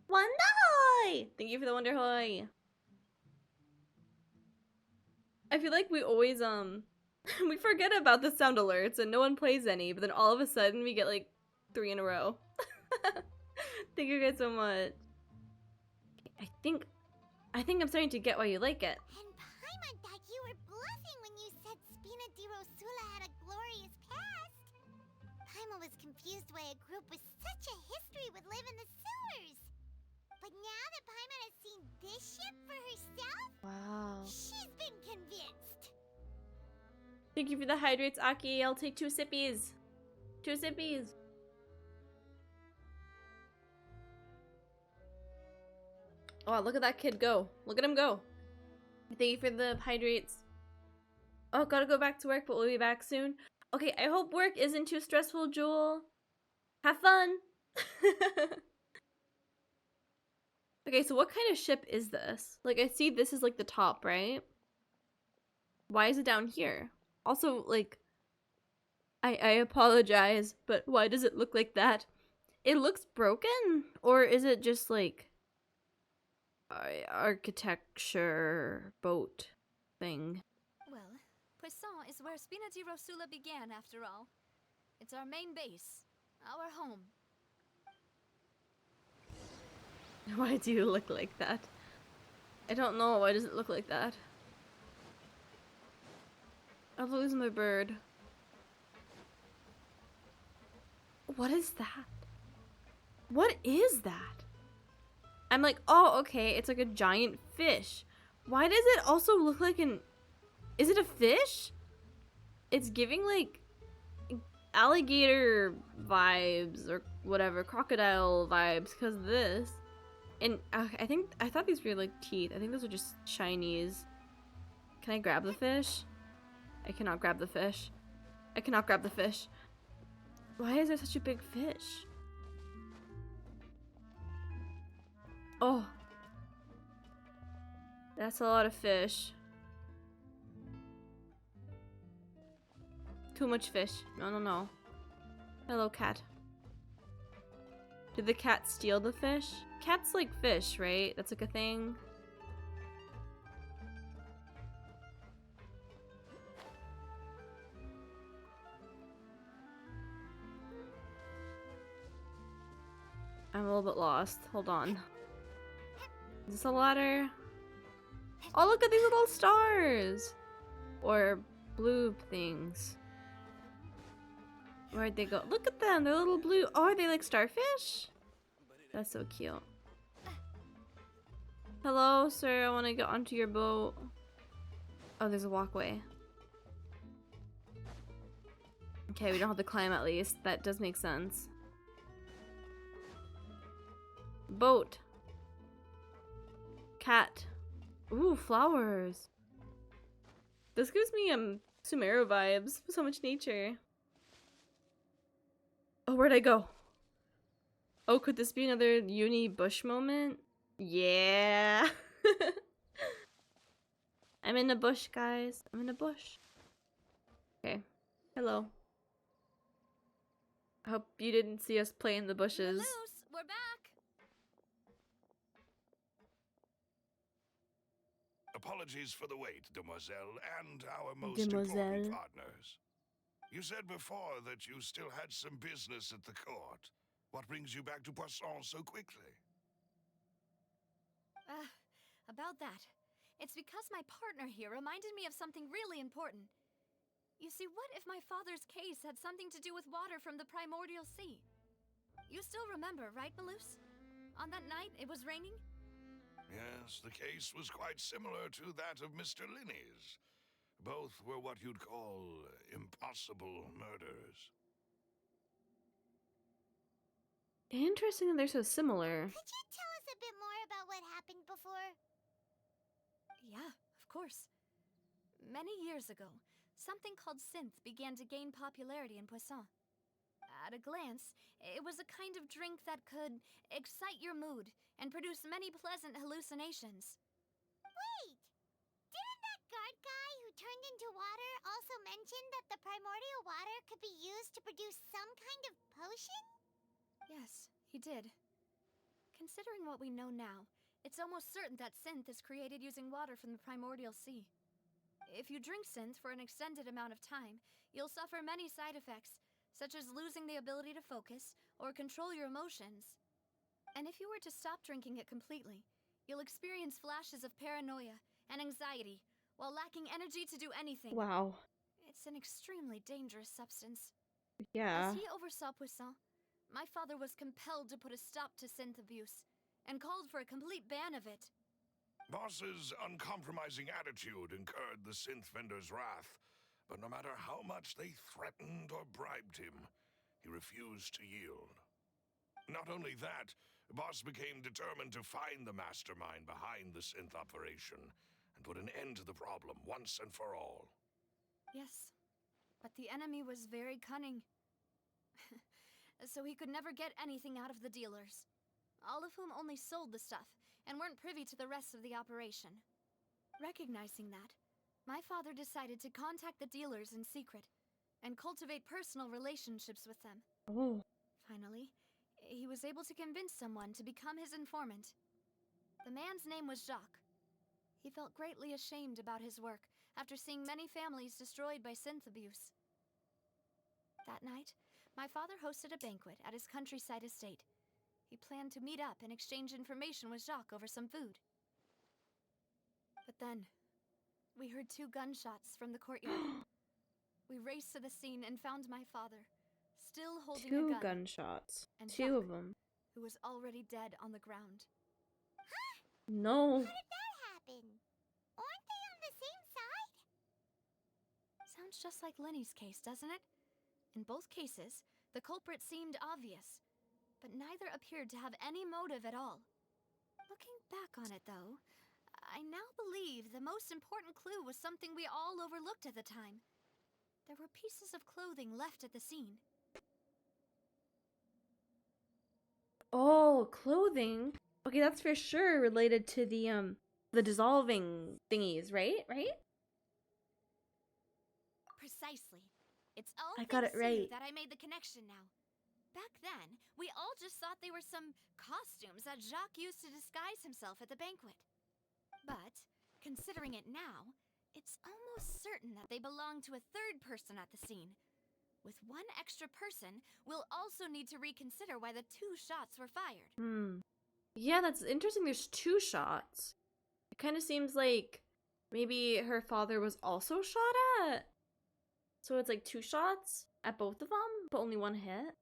Wonderhoy! Thank you for the Wonderhoy. I feel like we always, we forget about the sound alerts and no one plays any, but then all of a sudden we get like 3 in a row. Thank you guys so much. I think I'm starting to get why you like it. And Paimon thought you were bluffing when you said Spina di Rosula had a glorious past. Paimon was confused why a group with such a history would live in the sewers. But now that Paimon has seen this ship for herself, Wow. she's been convinced. Thank you for the hydrates, Aki. I'll take 2 sippies. 2 sippies. Oh, look at that kid go. Look at him go. Thank you for the hydrates. Oh, gotta go back to work, but we'll be back soon. Okay, I hope work isn't too stressful, Jewel. Have fun. Okay, so what kind of ship is this? Like, I see this is like the top, right? Why is it down here? Also, like, I apologize, but why does it look like that? It looks broken? Or is it just like architecture boat thing? Well, Poisson is where Spina di Rosula began, after all. It's our main base, our home. Why do you look like that? I don't know. Why does it look like that? I'll lose my bird. What is that? What is that? I'm like, oh, okay. It's like a giant fish. Why does it also look like an... Is it a fish? It's giving like alligator vibes or whatever, crocodile vibes because of this. And I thought these were like teeth. I think those are just shinies. Can I grab the fish? I cannot grab the fish. I cannot grab the fish. Why is there such a big fish? Oh. That's a lot of fish. Too much fish. No, no, no. Hello, cat. Did the cat steal the fish? Cats like fish, right? That's like a thing. I'm a little bit lost. Hold on. Is this a ladder? Oh, look at these little stars! Or blue things. Where'd they go? Look at them! They're little blue. Oh, are they like starfish? That's so cute. Hello, sir. I want to get onto your boat. Oh, there's a walkway. Okay, we don't have to climb at least. That does make sense. Boat. Cat. Ooh, flowers. This gives me Sumeru vibes. So much nature. Oh, where'd I go? Oh, could this be another uni bush moment? Yeah. I'm in a bush, guys. I'm in a bush. Okay. Hello. I hope you didn't see us play in the bushes. Loose, we're back. Apologies for the wait, demoiselle, and our most Demoiselle. important partners. You said before that you still had some business at the court. What brings you back to Poisson so quickly? About that. It's because my partner here reminded me of something really important. You see, what if my father's case had something to do with water from the primordial sea? You still remember, right, Malus? On that night, it was raining? Yes, the case was quite similar to that of Mr. Linney's. Both were what you'd call impossible murders. Interesting that they're so similar. Could you tell us a bit more about what happened before? Yeah, of course. Many years ago, something called synth began to gain popularity in Poisson. At a glance, it was a kind of drink that could excite your mood and produce many pleasant hallucinations. Wait! Didn't that guard guy who turned into water also mention that the primordial water could be used to produce some kind of potion? Yes, he did. Considering what we know now, it's almost certain that synth is created using water from the primordial sea. If you drink synth for an extended amount of time, you'll suffer many side effects, such as losing the ability to focus or control your emotions. And if you were to stop drinking it completely, you'll experience flashes of paranoia and anxiety while lacking energy to do anything. Wow. It's an extremely dangerous substance. Yeah. As he oversaw Poisson, my father was compelled to put a stop to synth abuse and called for a complete ban of it. Boss's uncompromising attitude incurred the synth vendor's wrath, but no matter how much they threatened or bribed him, he refused to yield. Not only that, Boss became determined to find the mastermind behind the synth operation and put an end to the problem once and for all. Yes, but the enemy was very cunning. So he could never get anything out of the dealers, all of whom only sold the stuff and weren't privy to the rest of the operation. Recognizing that, my father decided to contact the dealers in secret and cultivate personal relationships with them. Oh. Finally, he was able to convince someone to become his informant. The man's name was Jacques. He felt greatly ashamed about his work after seeing many families destroyed by synth abuse. That night, my father hosted a banquet at his countryside estate. He planned to meet up and exchange information with Jacques over some food. But then, we heard 2 gunshots from the courtyard. We raced to the scene and found my father, still holding a 2 gun, gunshots. and 2 Jacques, of them. who was already dead on the ground. No. How did that happen? Aren't they on the same side? Sounds just like Lenny's case, doesn't it? In both cases, the culprit seemed obvious, but neither appeared to have any motive at all. Looking back on it, though, I now believe the most important clue was something we all overlooked at the time. There were pieces of clothing left at the scene. Oh, clothing. Okay, that's for sure related to the dissolving thingies, right? Right? Precisely. It's all I got thanks it to you right. that I made the connection now. Back then, we all just thought they were some costumes that Jacques used to disguise himself at the banquet. But, considering it now, it's almost certain that they belong to a third person at the scene. With one extra person, we'll also need to reconsider why the 2 shots were fired. Yeah, that's interesting. There's 2 shots. It kind of seems like maybe her father was also shot at. So it's like 2 shots at both of them, but only 1 hit.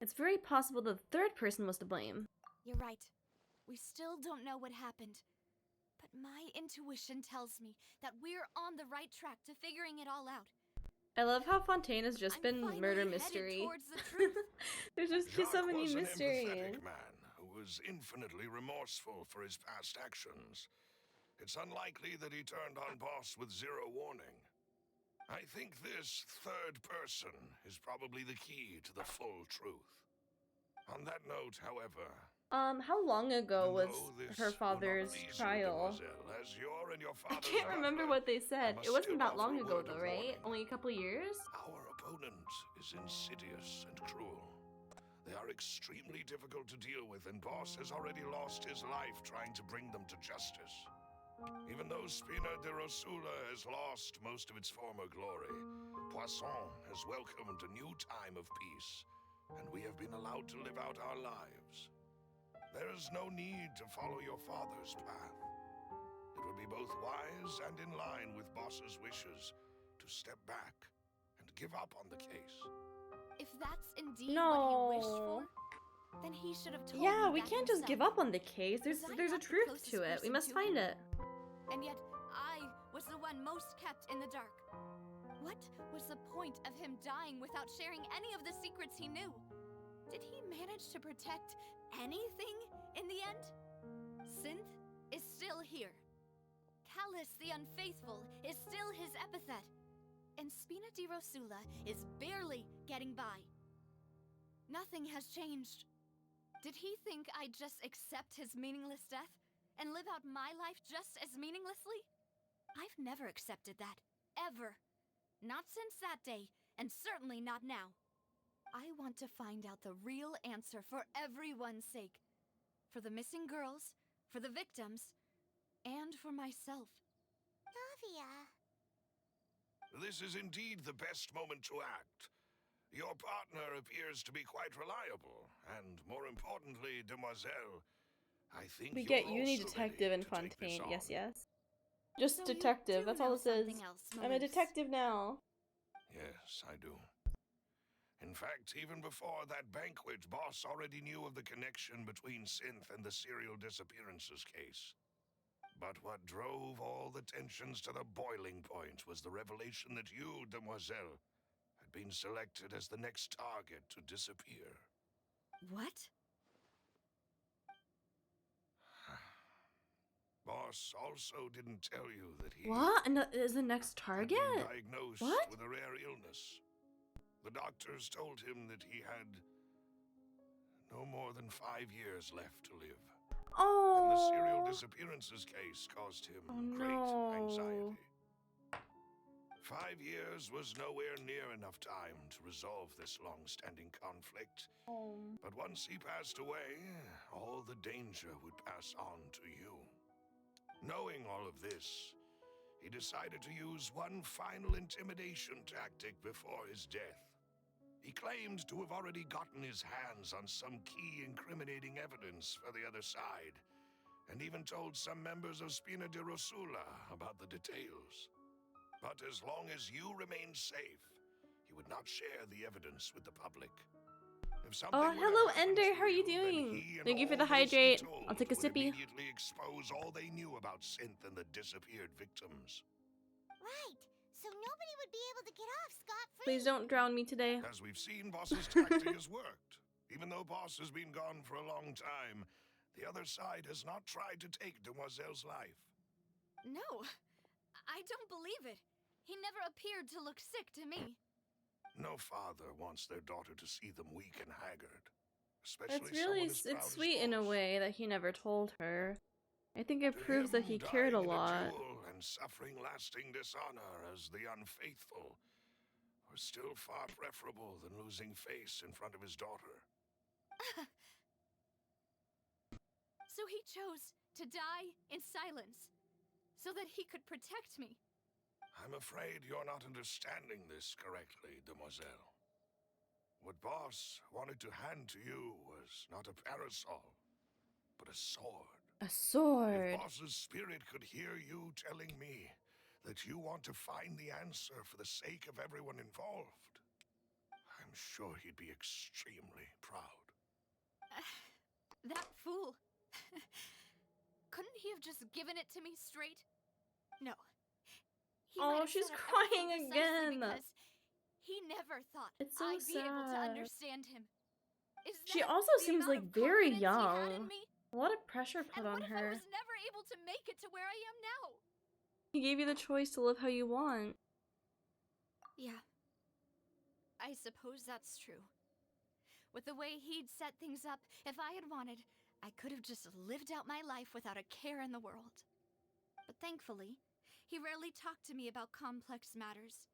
It's very possible the third person was to blame. You're right. We still don't know what happened. But my intuition tells me that we're on the right track to figuring it all out. I love how Fontaine has just I'm been finally murder headed mystery. towards the truth. There's just so Jacques many was an mysteries. empathetic man who was infinitely remorseful for his past actions. It's unlikely that he turned on Boss with 0 warning. I think this third person is probably the key to the full truth. On that note, however, How long ago even was though this her will not father's please you, trial? Demoiselle, as your and your I father's can't remember butler, what they said. I It must wasn't still that long offer a ago word though, of right? warning. Only a couple years? Our opponent is insidious and cruel. They are extremely difficult to deal with, and Boss has already lost his life trying to bring them to justice. Even though Spina de Rosula has lost most of its former glory, Poisson has welcomed a new time of peace, and we have been allowed to live out our lives. There is no need to follow your father's path. It would be both wise and in line with Boss's wishes to step back and give up on the case. If that's indeed what he wished No. for, then he should have told Yeah, me we that can't just give himself. up on the case. There's Was I a not the truth closest to it. We person must to find him? it. And yet, I was the one most kept in the dark. What was the point of him dying without sharing any of the secrets he knew? Did he manage to protect anything in the end? Synth is still here. Callus the Unfaithful is still his epithet. And Spina di Rosula is barely getting by. Nothing has changed. Did he think I'd just accept his meaningless death and live out my life just as meaninglessly? I've never accepted that. Ever. Not since that day, and certainly not now. I want to find out the real answer for everyone's sake. For the missing girls, for the victims, and for myself. Navia. This is indeed the best moment to act. Your partner appears to be quite reliable, and more importantly, Demoiselle, I think We you're get Uni also Detective ready and to take this Fontaine. Yes, on. yes. Just So you detective. do That's all know this is. something else, I'm a Melise. detective now. Yes, I do. In fact, even before that banquet, Boss already knew of the connection between Synth and the serial disappearances case. But what drove all the tensions to the boiling point was the revelation that you, Demoiselle, had been selected as the next target to disappear. What? boss also didn't tell you that he What? And is the next had target? been diagnosed What? with a rare illness. The doctors told him that he had no more than 5 years left to live. And the serial Oh. disappearances case caused him Oh great no. anxiety. 5 years was nowhere near enough time to resolve this long-standing conflict. Oh. But once he passed away, all the danger would pass on to you. Knowing all of this, he decided to use one final intimidation tactic before his death. He claimed to have already gotten his hands on some key incriminating evidence for the other side, and even told some members of Spina di Rosula about the details. But as long as you remained safe, he would not share the evidence with the public. If something Oh, were to hello, happen Ender. to How are you then doing? he and Thank you for the all those he hydrate. told I'll take a would sippy. immediately expose all they knew about Synth and the disappeared victims. Right. So nobody would be able to get off scot-free. Please don't drown me today. As we've seen, Boss's tactic has worked. Even though Boss has been gone for a long time, the other side has not tried to take Demoiselle's life. No, I don't believe it. He never appeared to look sick to me. No father wants their daughter to see them weak and haggard. It's Especially really, someone as proud it's as sweet in a Boss. way that he never told her. I think it To proves that him, he cared a dying in lot. duel and suffering lasting dishonor as the unfaithful was still far preferable than losing face in front of his daughter. So he chose to die in silence, so that he could protect me. I'm afraid you're not understanding this correctly, Demoiselle. What Boss wanted to hand to you was not a parasol, but a sword. A sword. If Boss's spirit could hear you telling me that you want to find the answer for the sake of everyone involved, I'm sure he'd be extremely proud. That fool. Couldn't he have just given it to me straight? No. He might Oh, have she's set up crying everything precisely again. because he never thought It's so I'd be able to sad. understand him. Is She that also the seems amount like of very confidence he had in young. me? A lot of pressure put And on what if I her. was never able to make it to where I am now? He gave you the choice to live how you want. Yeah. I suppose that's true. With the way he'd set things up, if I had wanted, I could have just lived out my life without a care in the world. But thankfully, he rarely talked to me about complex matters,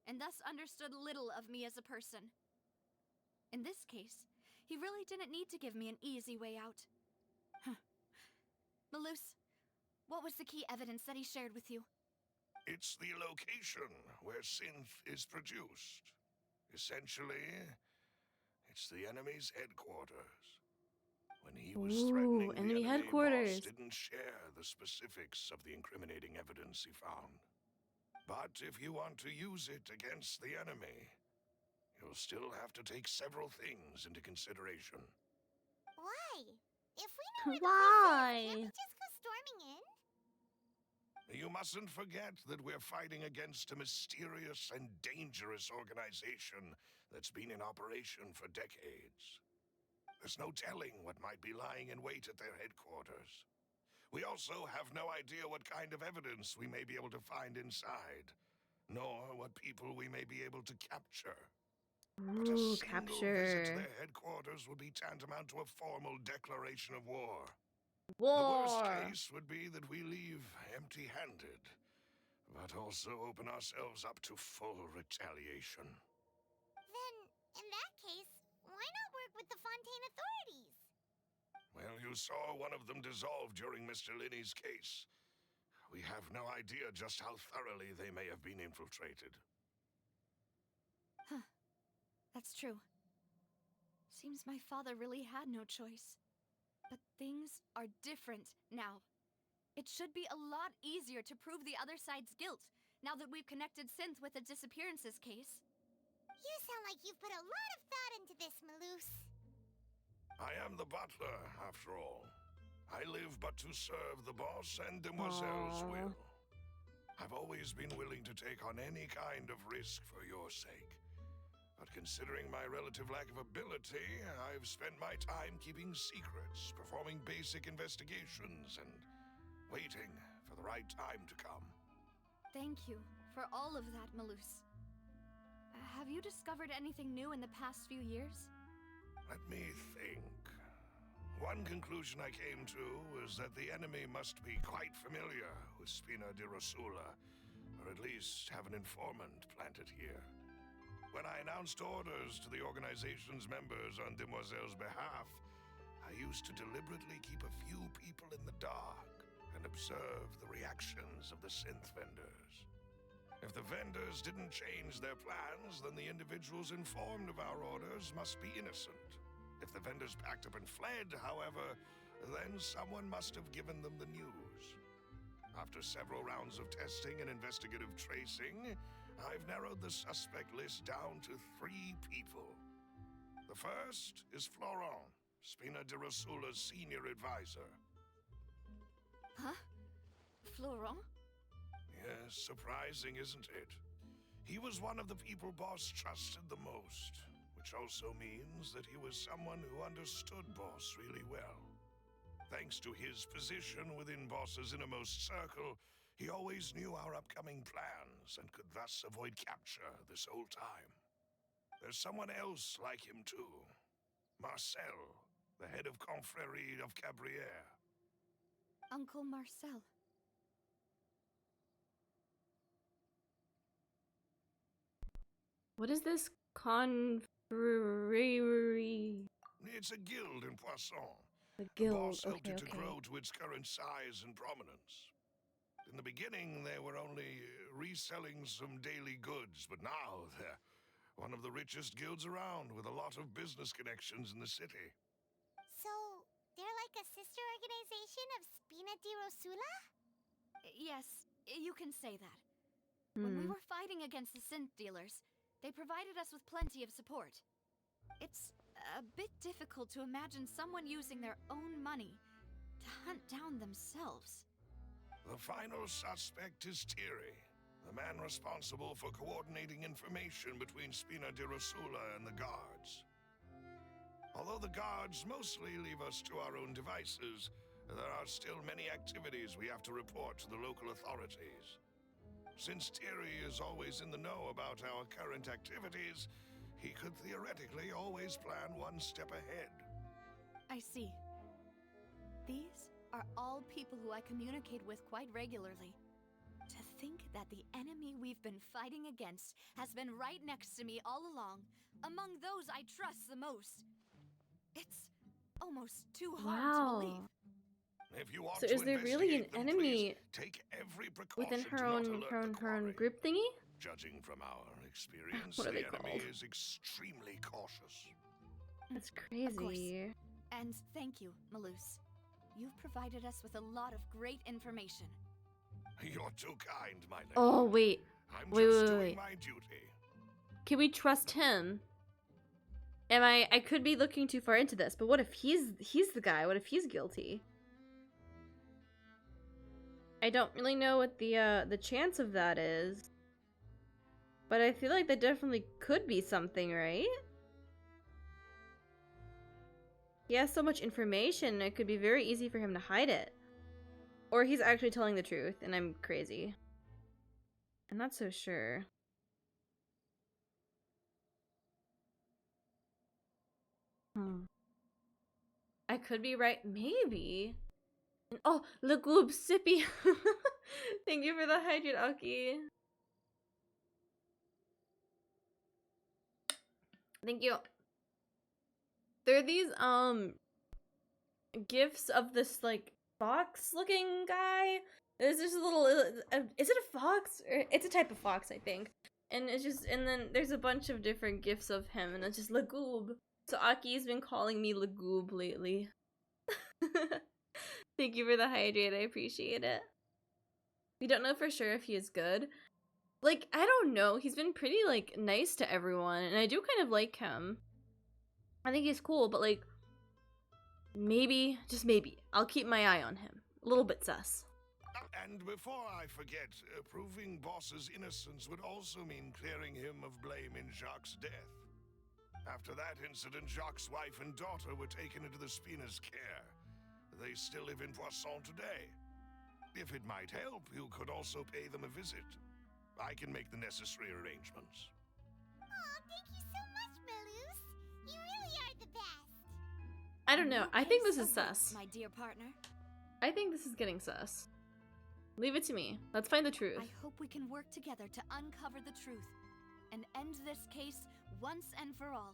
and thus understood little of me as a person. In this case, he really didn't need to give me an easy way out. Malus, what was the key evidence that he shared with you? It's the location where synth is produced. Essentially, it's the enemy's headquarters. When he was threatening the enemy enemy, headquarters. Boss didn't share the specifics of the incriminating evidence he found. But if you want to use it against the enemy, you'll still have to take several things into consideration. Why? If we know where the place is, Why? can't we just go storming in? You mustn't forget that we're fighting against a mysterious and dangerous organization that's been in operation for decades. There's no telling what might be lying in wait at their headquarters. We also have no idea what kind of evidence we may be able to find inside, nor what people we may be able to capture. But a Ooh, single visit to capture. their headquarters would be tantamount to a formal declaration of war. The War. worst case would be that we leave empty-handed, but also open ourselves up to full retaliation. Then, in that case, why not work with the Fontaine authorities? Well, you saw one of them dissolve during Mr. Linney's case. We have no idea just how thoroughly they may have been infiltrated. Huh. That's true. Seems my father really had no choice. But things are different now. It should be a lot easier to prove the other side's guilt, now that we've connected Synth with the disappearances case. You sound like you've put a lot of thought into this, Malus. I am the butler, after all. I live but to serve the boss and Demoiselle's Aww. will. I've always been willing to take on any kind of risk for your sake. But considering my relative lack of ability, I've spent my time keeping secrets, performing basic investigations, and waiting for the right time to come. Thank you for all of that, Malus. Have you discovered anything new in the past few years? Let me think. One conclusion I came to was that the enemy must be quite familiar with Spina di Rosula, or at least have an informant planted here. When I announced orders to the organization's members on Demoiselle's behalf, I used to deliberately keep a few people in the dark and observe the reactions of the synth vendors. If the vendors didn't change their plans, then the individuals informed of our orders must be innocent. If the vendors packed up and fled, however, then someone must have given them the news. After several rounds of testing and investigative tracing, I've narrowed the suspect list down to 3 people. The first is Florent, Spina di Rosula's senior advisor. Huh? Florent? Yes, surprising, isn't it? He was one of the people Boss trusted the most, which also means that he was someone who understood Boss really well. Thanks to his position within Boss's innermost circle, he always knew our upcoming plans and could thus avoid capture this whole time. There's someone else like him too. Marcel, the head of Confrérie of Cabrières. Uncle Marcel. What is this confrérie? It's a guild in Poisson. The The guild. boss helped Okay, it to okay. grow to its current size and prominence. In the beginning, they were only reselling some daily goods, but now they're one of the richest guilds around with a lot of business connections in the city. So, they're like a sister organization of Spina di Rosula? Yes, you can say that. When we Hmm. were fighting against the synth dealers, they provided us with plenty of support. It's a bit difficult to imagine someone using their own money to hunt down themselves. The final suspect is Thierry, the man responsible for coordinating information between Spina di Rosula and the guards. Although the guards mostly leave us to our own devices, there are still many activities we have to report to the local authorities. Since Thierry is always in the know about our current activities, he could theoretically always plan one step ahead. I see. These are all people who I communicate with quite regularly. To think that the enemy we've been fighting against has been right next to me all along, among those I trust the most. It's almost too hard to believe. Wow. If you want So to is there really an investigate them, enemy please take every precaution within to her not own alert her the own her own quarry. group thingy? Judging from our experience, What are the they enemy called? is extremely cautious. That's Of course. crazy. And thank you, Malus. You've provided us with a lot of great information. You're too kind, my lady. Oh wait. I'm wait, just wait, doing wait. my duty. Can we trust him? I could be looking too far into this, but what if he's the guy? What if he's guilty? I don't really know what the chance of that is. But I feel like that definitely could be something, right? He has so much information, it could be very easy for him to hide it. Or he's actually telling the truth, and I'm crazy. I'm not so sure. I could be right, maybe. Oh, Lagoob Sippy! Thank you for the hydrate, Aki. Thank you. There are these gifs of this like fox looking guy. There's this little is it a fox? Or it's a type of fox, I think. And it's just, and then there's a bunch of different gifs of him, and it's just Lagoob. So Aki's been calling me Lagoob lately. Thank you for the hydrate, I appreciate it. We don't know for sure if he is good. Like, I don't know, he's been pretty, like, nice to everyone, and I do kind of like him. I think he's cool, but, like, maybe, just maybe, I'll keep my eye on him. A little bit sus. And before I forget, proving Boss's innocence would also mean clearing him of blame in Jacques' death. After that incident, Jacques' wife and daughter were taken into the Spina's care. They still live in Poisson today. If it might help, you could also pay them a visit. I can make the necessary arrangements. Aw, thank you so much, Melus. You really are the best. I don't know. I think this is So wait, sus. my dear partner. I think this is getting sus. Leave it to me. Let's find the truth. I hope we can work together to uncover the truth and end this case once and for all.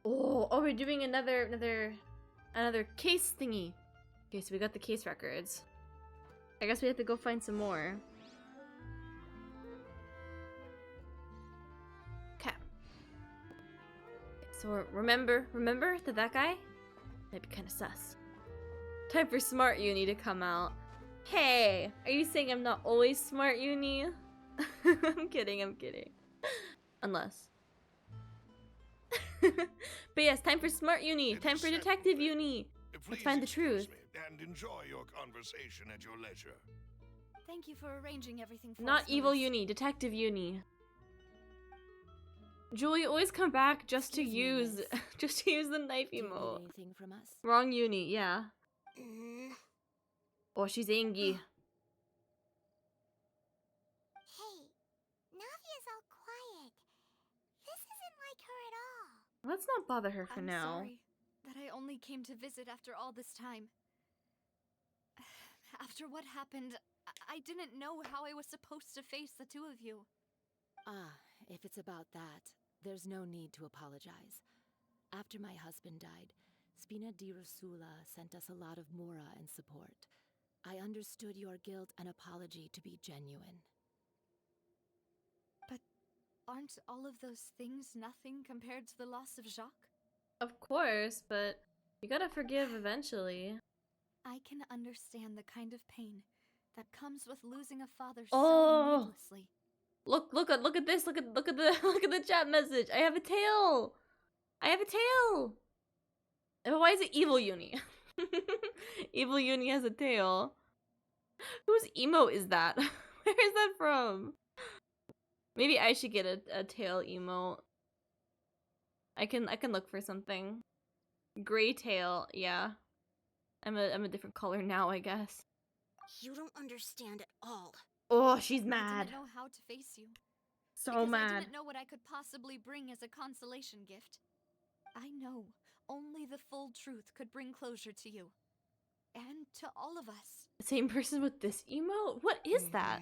Oh, we're doing another case thingy. Okay, so we got the case records. I guess we have to go find some more. Okay. So remember that guy might be kind of sus. Time for Smart Uni to come out. Hey, are you saying I'm not always Smart Uni? I'm kidding. Unless. But yes, time for Smart Uni. Time for Detective Uni. Let's find the truth. And enjoy your conversation at your leisure. Thank you for arranging everything for Not us, Evil Melus. Uni, Detective Uni. Julie, always come back just to Excuse me, use the knife Do you need emote. anything from us? Wrong Uni, yeah. Oh, she's angry. Hey, Navia's all quiet. This isn't like her at all. Let's not bother her for I'm now. sorry that I only came to visit after all this time. After what happened, I didn't know how I was supposed to face the two of you. Ah, if it's about that, there's no need to apologize. After my husband died, Spina di Rosula sent us a lot of mora and support. I understood your guilt and apology to be genuine. But aren't all of those things nothing compared to the loss of Jacques? Of course, but you gotta forgive eventually. I can understand the kind of pain that comes with losing a father Oh. so needlessly. Look at this. Look at the look at the chat message. I have a tail. Oh, why is it Evil Uni? Evil Uni has a tail. Whose emo is that? Where is that from? Maybe I should get a tail emote. I can look for something. Gray tail, yeah. I'm a different color now, I guess. You don't understand at all. Oh, she's I mad. didn't know how to face you. So because I mad. didn't know what I could possibly bring as a consolation gift. I know only the full truth could bring closure to you. And to all of us. Same person with this emote? What is that?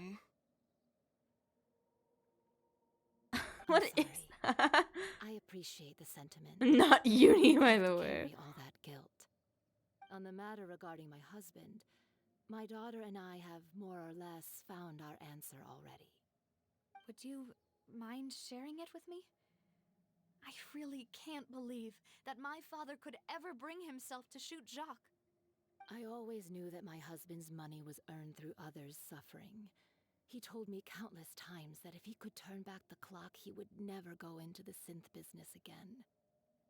What is that? I appreciate the sentiment. Not Uni, by Have the to way. carry all that guilt. On the matter regarding my husband, my daughter and I have more or less found our answer already. Would you mind sharing it with me? I really can't believe that my father could ever bring himself to shoot Jacques. I always knew that my husband's money was earned through others' suffering. He told me countless times that if he could turn back the clock, he would never go into the synth business again.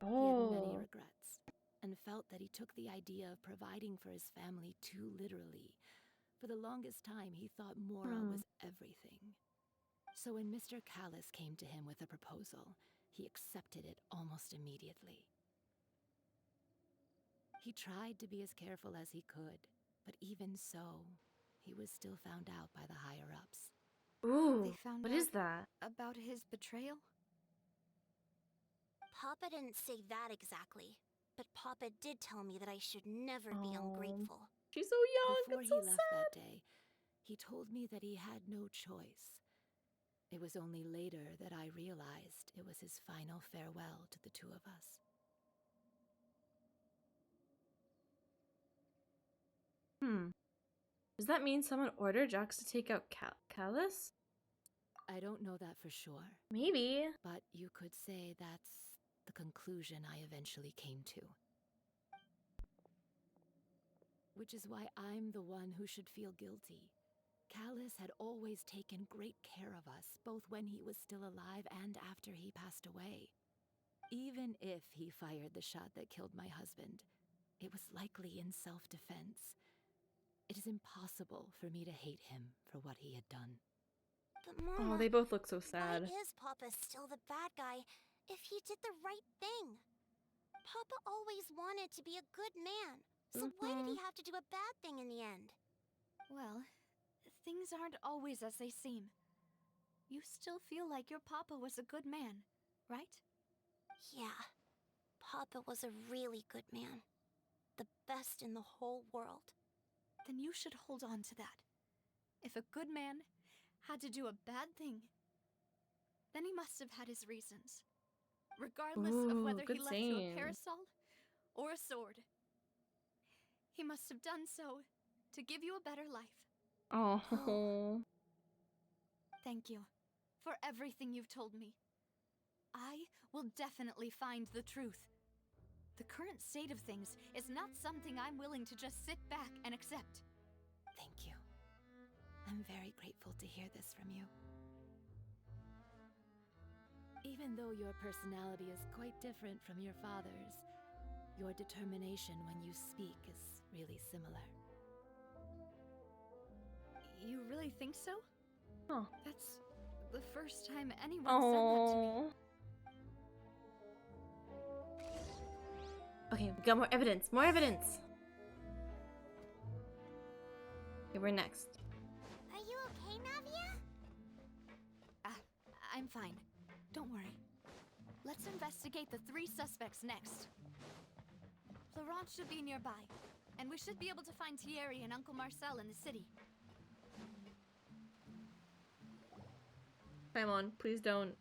He had many regrets, and felt that he took the idea of providing for his family too literally. For the longest time, he thought Mora was everything. So when Mr. Callis came to him with a proposal, he accepted it almost immediately. He tried to be as careful as he could, but even so, he was still found out by the higher-ups. Ooh, They found what out is that? about his betrayal? Papa didn't say that exactly, but Papa did tell me that I should never be ungrateful. She's so young. Before It's he so left sad. that day, he told me that he had no choice. It was only later that I realized it was his final farewell to the two of us. Does that mean someone ordered Jax to take out Callus? I don't know that for sure, Maybe. but you could say that's the conclusion I eventually came to. Which is why I'm the one who should feel guilty. Callus had always taken great care of us, both when he was still alive and after he passed away. Even if he fired the shot that killed my husband, it was likely in self-defense. It is impossible for me to hate him for what he had done. But Mama, Oh, they both look so why sad. is Papa still the bad guy if he did the right thing? Papa always wanted to be a good man, So why did he have to do a bad thing in the end? Well, things aren't always as they seem. You still feel like your papa was a good man, right? Yeah. Papa was a really good man. The best in the whole world. Then you should hold on to that. If a good man had to do a bad thing, then he must have had his reasons. Regardless of Ooh, whether he good left you a saying. parasol or a sword. He must have done so to give you a better life. Oh. Thank you for everything you've told me. I will definitely find the truth. The current state of things is not something I'm willing to just sit back and accept. Thank you. I'm very grateful to hear this from you. Even though your personality is quite different from your father's, your determination when you speak is really similar. You really think so? Oh. That's the first time anyone said that to me. Okay, we got more evidence. More evidence. Okay, we're next. Are you okay, Navia? I'm fine. Don't worry. Let's investigate the 3 suspects next. Laurent should be nearby, and we should be able to find Thierry and Uncle Marcel in the city. Paimon, please don't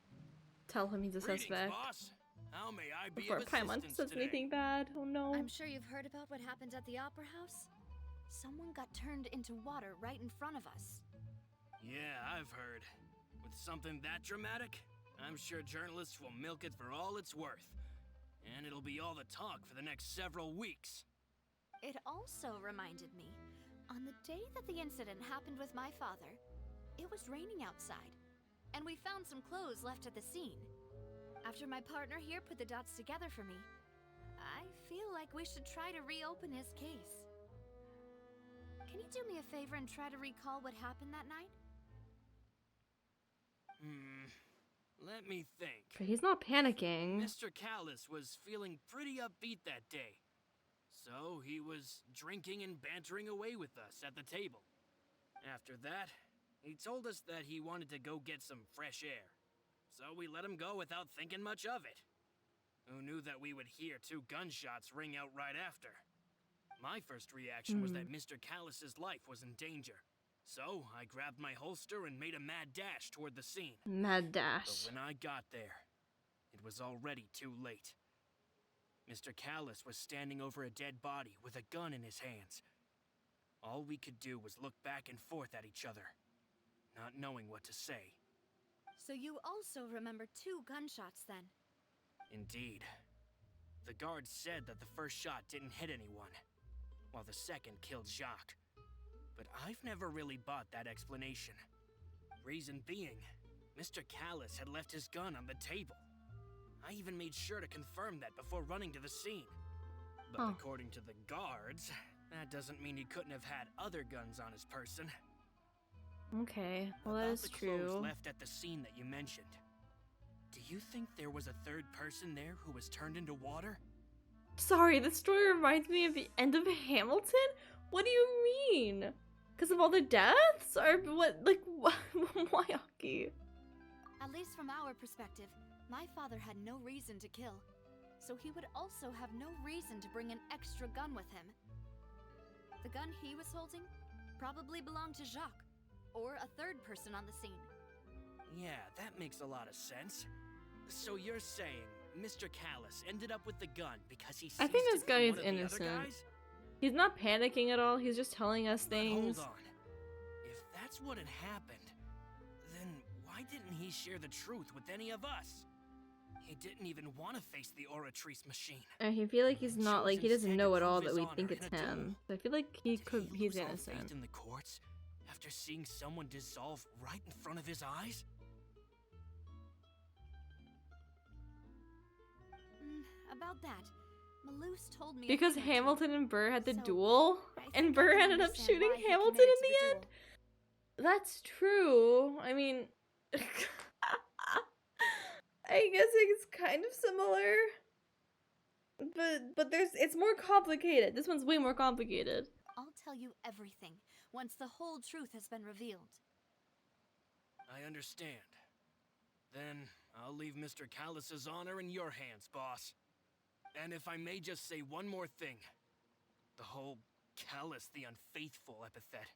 tell him he's a suspect. Boss. How may I be Before of Paimon assistance says today? anything bad. Oh no. I'm sure you've heard about what happened at the Opera House. Someone got turned into water right in front of us. Yeah, I've heard. With something that dramatic, I'm sure journalists will milk it for all it's worth. And it'll be all the talk for the next several weeks. It also reminded me, on the day that the incident happened with my father, it was raining outside, and we found some clothes left at the scene. After my partner here put the dots together for me, I feel like we should try to reopen his case. Can you do me a favor and try to recall what happened that night? Let me think. But he's not panicking. Mr. Callis was feeling pretty upbeat that day. So he was drinking and bantering away with us at the table. After that, he told us that he wanted to go get some fresh air. So we let him go without thinking much of it. Who knew that we would hear 2 gunshots ring out right after? My first reaction was that Mr. Callis's life was in danger. So I grabbed my holster and made a mad dash toward the scene. Mad dash. But when I got there, it was already too late. Mr. Callis was standing over a dead body with a gun in his hands. All we could do was look back and forth at each other, not knowing what to say. So you also remember 2 gunshots then? Indeed. The guard said that the first shot didn't hit anyone, while the second killed Jacques. But I've never really bought that explanation. Reason being, Mr. Callis had left his gun on the table. I even made sure to confirm that before running to the scene. But according to the guards, that doesn't mean he couldn't have had other guns on his person. Okay, well that About is the clothes true. left at the scene that you mentioned. Do you think there was a 3rd person there who was turned into water? Sorry, this story reminds me of the end of Hamilton? What do you mean? Because of all the deaths? Or what, like, why, Aki? At least from our perspective, my father had no reason to kill. So he would also have no reason to bring an extra gun with him. The gun he was holding probably belonged to Jacques, or a 3rd person on the scene. Yeah, that makes a lot of sense. So you're saying Mr. Callis ended up with the gun because he I think this seized it guy from is one of the other innocent. guys? He's not panicking at all, he's just telling us But things. hold on. If that's what had happened, then why didn't he share the truth with any of us? He didn't even want to face the Oratrice machine. I feel like he's not, like, he Chose doesn't instead know to at all prove that his we think honor it's in a duel. him. So I feel like he's Did he he's lose all innocent. faith in the courts after seeing someone dissolve right in front of his eyes? About that, Malus told me a Because thing or two. Hamilton and Burr had the So, duel, I think and I Burr can ended up understand shooting why he Hamilton committed in to the end? That's true. I mean, I guess it's kind of similar. but it's more complicated. This one's way more complicated. I'll tell you everything once the whole truth has been revealed. I understand. Then I'll leave Mr. Callus's honor in your hands, boss. And if I may just say one more thing. The whole Callus the Unfaithful epithet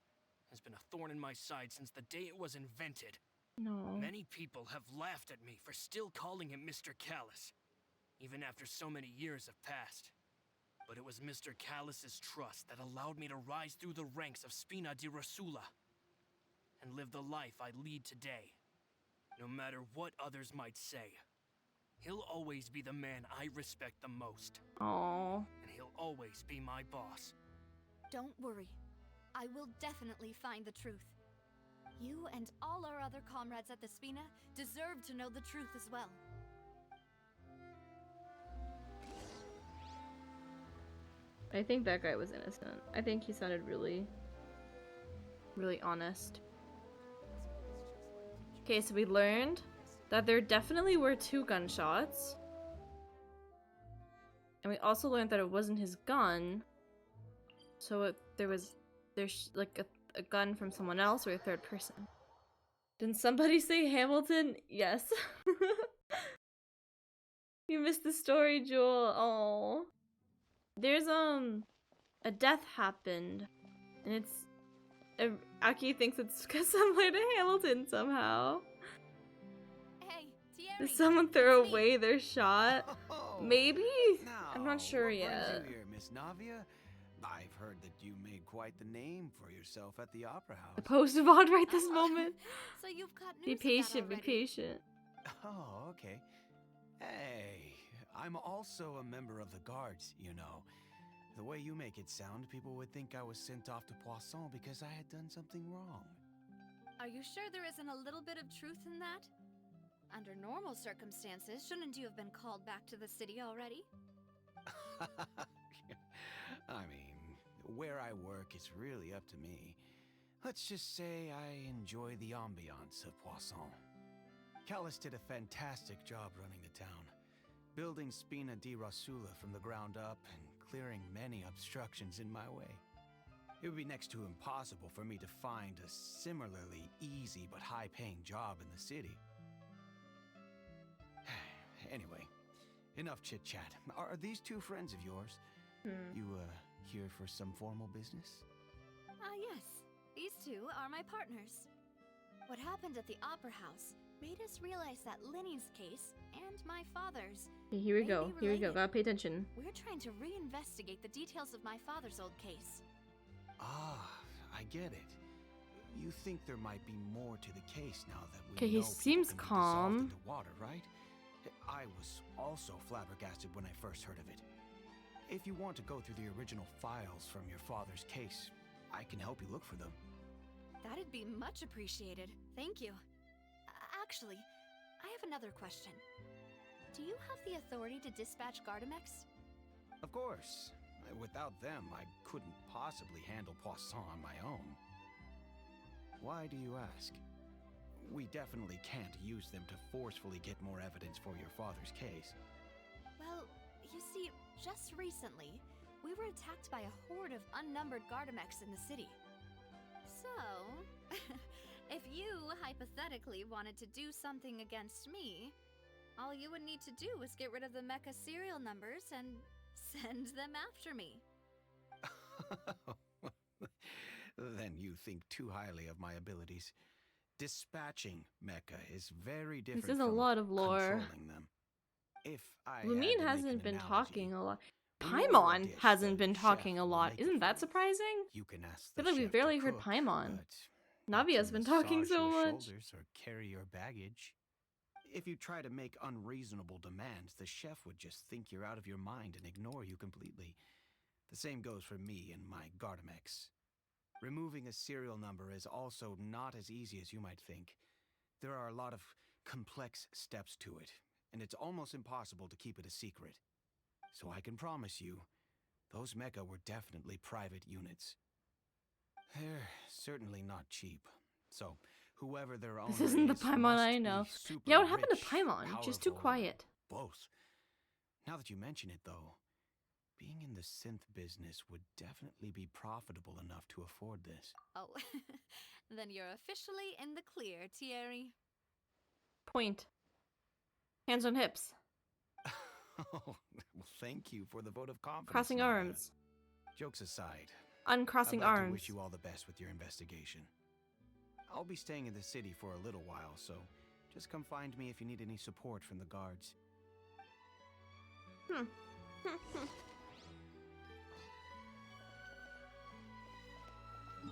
has been a thorn in my side since the day it was invented. No. Many people have laughed at me for still calling him Mr. Callus, even after so many years have passed. But it was Mr. Callus's trust that allowed me to rise through the ranks of Spina di Rosula and live the life I lead today. No matter what others might say, he'll always be the man I respect the most. Aww. And he'll always be my boss. Don't worry. I will definitely find the truth. You and all our other comrades at the Spina deserve to know the truth as well. I think that guy was innocent. I think he sounded really, really honest. Okay, so we learned that there definitely were 2 gunshots. And we also learned that it wasn't his gun. So there's like a gun from someone else or a third person. Didn't somebody say Hamilton? Yes. You missed the story, Jewel. Oh. There's a death happened, and it's Aki thinks it's similar to Hamilton somehow. Hey, Thierry, Did someone throw it's me. away their shot? Oh, Maybe? now, I'm not sure what yet. brings you here, Miss Navia? I've heard that you made quite the name for yourself at the Opera The House. post of on right this moment. So you've got news Be of that patient, be already. patient. Oh, okay. Hey, I'm also a member of the Guards, you know. The way you make it sound, people would think I was sent off to Poisson because I had done something wrong. Are you sure there isn't a little bit of truth in that? Under normal circumstances, shouldn't you have been called back to the city already? I mean, where I work is really up to me. Let's just say I enjoy the ambiance of Poisson. Callus did a fantastic job running the town, building Spina di Rosula from the ground up and clearing many obstructions in my way. It would be next to impossible for me to find a similarly easy but high-paying job in the city. Anyway, enough chit-chat. Are these 2 friends of yours? You, here for some formal business? Yes. These 2 are my partners. What happened at the Opera House made us realize that Linny's case and my father's. Okay, here we may go. be Here we go. related. Gotta pay attention. We're trying to reinvestigate the details of my father's old case. Ah, I get it. You think there might be more to the case now that we Okay, he know people seems can be calm. dissolved into water, right? I was also flabbergasted when I first heard of it. If you want to go through the original files from your father's case, I can help you look for them. That'd be much appreciated. Thank you. Actually, I have another question. Do you have the authority to dispatch Gardamex? Of course. Without them, I couldn't possibly handle Poisson on my own. Why do you ask? We definitely can't use them to forcefully get more evidence for your father's case. Well, you see, just recently, we were attacked by a horde of unnumbered Gardamex in the city. So, if you hypothetically wanted to do something against me, all you would need to do is get rid of the mecha serial numbers and send them after me. Then you think too highly of my abilities. Dispatching mecha is very different This is a from lot of lore. controlling them. If I had Lumine to make hasn't an been analogy, talking a lot. when you order a Paimon dish, hasn't the been chef talking a will lot. make it Isn't for that you. surprising? You can ask I the feel like we've chef to barely heard cook, Paimon. but not Navia's to been talking massage so your much. shoulders or carry your baggage. If you try to make unreasonable demands, the chef would just think you're out of your mind and ignore you completely. The same goes for me and my Gardamex. Removing a serial number is also not as easy as you might think. There are a lot of complex steps to it, and it's almost impossible to keep it a secret. So I can promise you, those mecha were definitely private units. They're certainly not cheap. So, whoever their owner This isn't the is Paimon must I be know. super Yeah, what happened to rich, Paimon? She's too powerful, quiet. both. Now that you mention it, though, being in the synth business would definitely be profitable enough to afford this. Oh, then you're officially in the clear, Thierry. Point. Hands on hips. Oh, well, thank you for the vote of confidence. Crossing Navia. arms. Jokes aside, Uncrossing I'd like arms. to wish you all the best with your investigation. I'll be staying in the city for a little while, so just come find me if you need any support from the guards.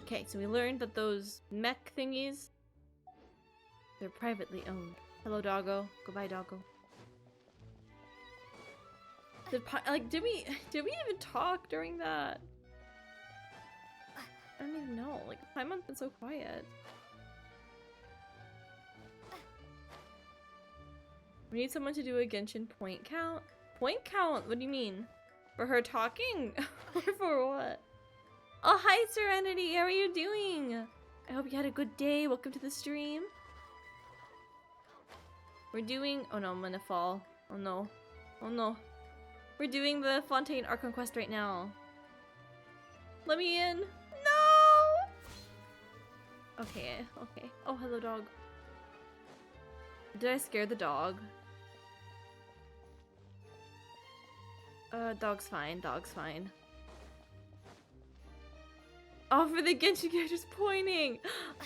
Okay, so we learned that those mech thingies, they're privately owned. Hello, doggo. Goodbye, doggo. Did we even talk during that? I don't even know. Like, Paimon's been so quiet. We need someone to do a Genshin point count. Point count? What do you mean? For her talking? Or for what? Oh, hi, Serenity. How are you doing? I hope you had a good day. Welcome to the stream. We're doing... Oh no, I'm gonna fall. Oh no. Oh no. We're doing the Fontaine Archon quest right now. Let me in. No! Okay, okay. Oh, hello, dog. Did I scare the dog? Dog's fine. Dog's fine. Oh, for the Genshin characters pointing!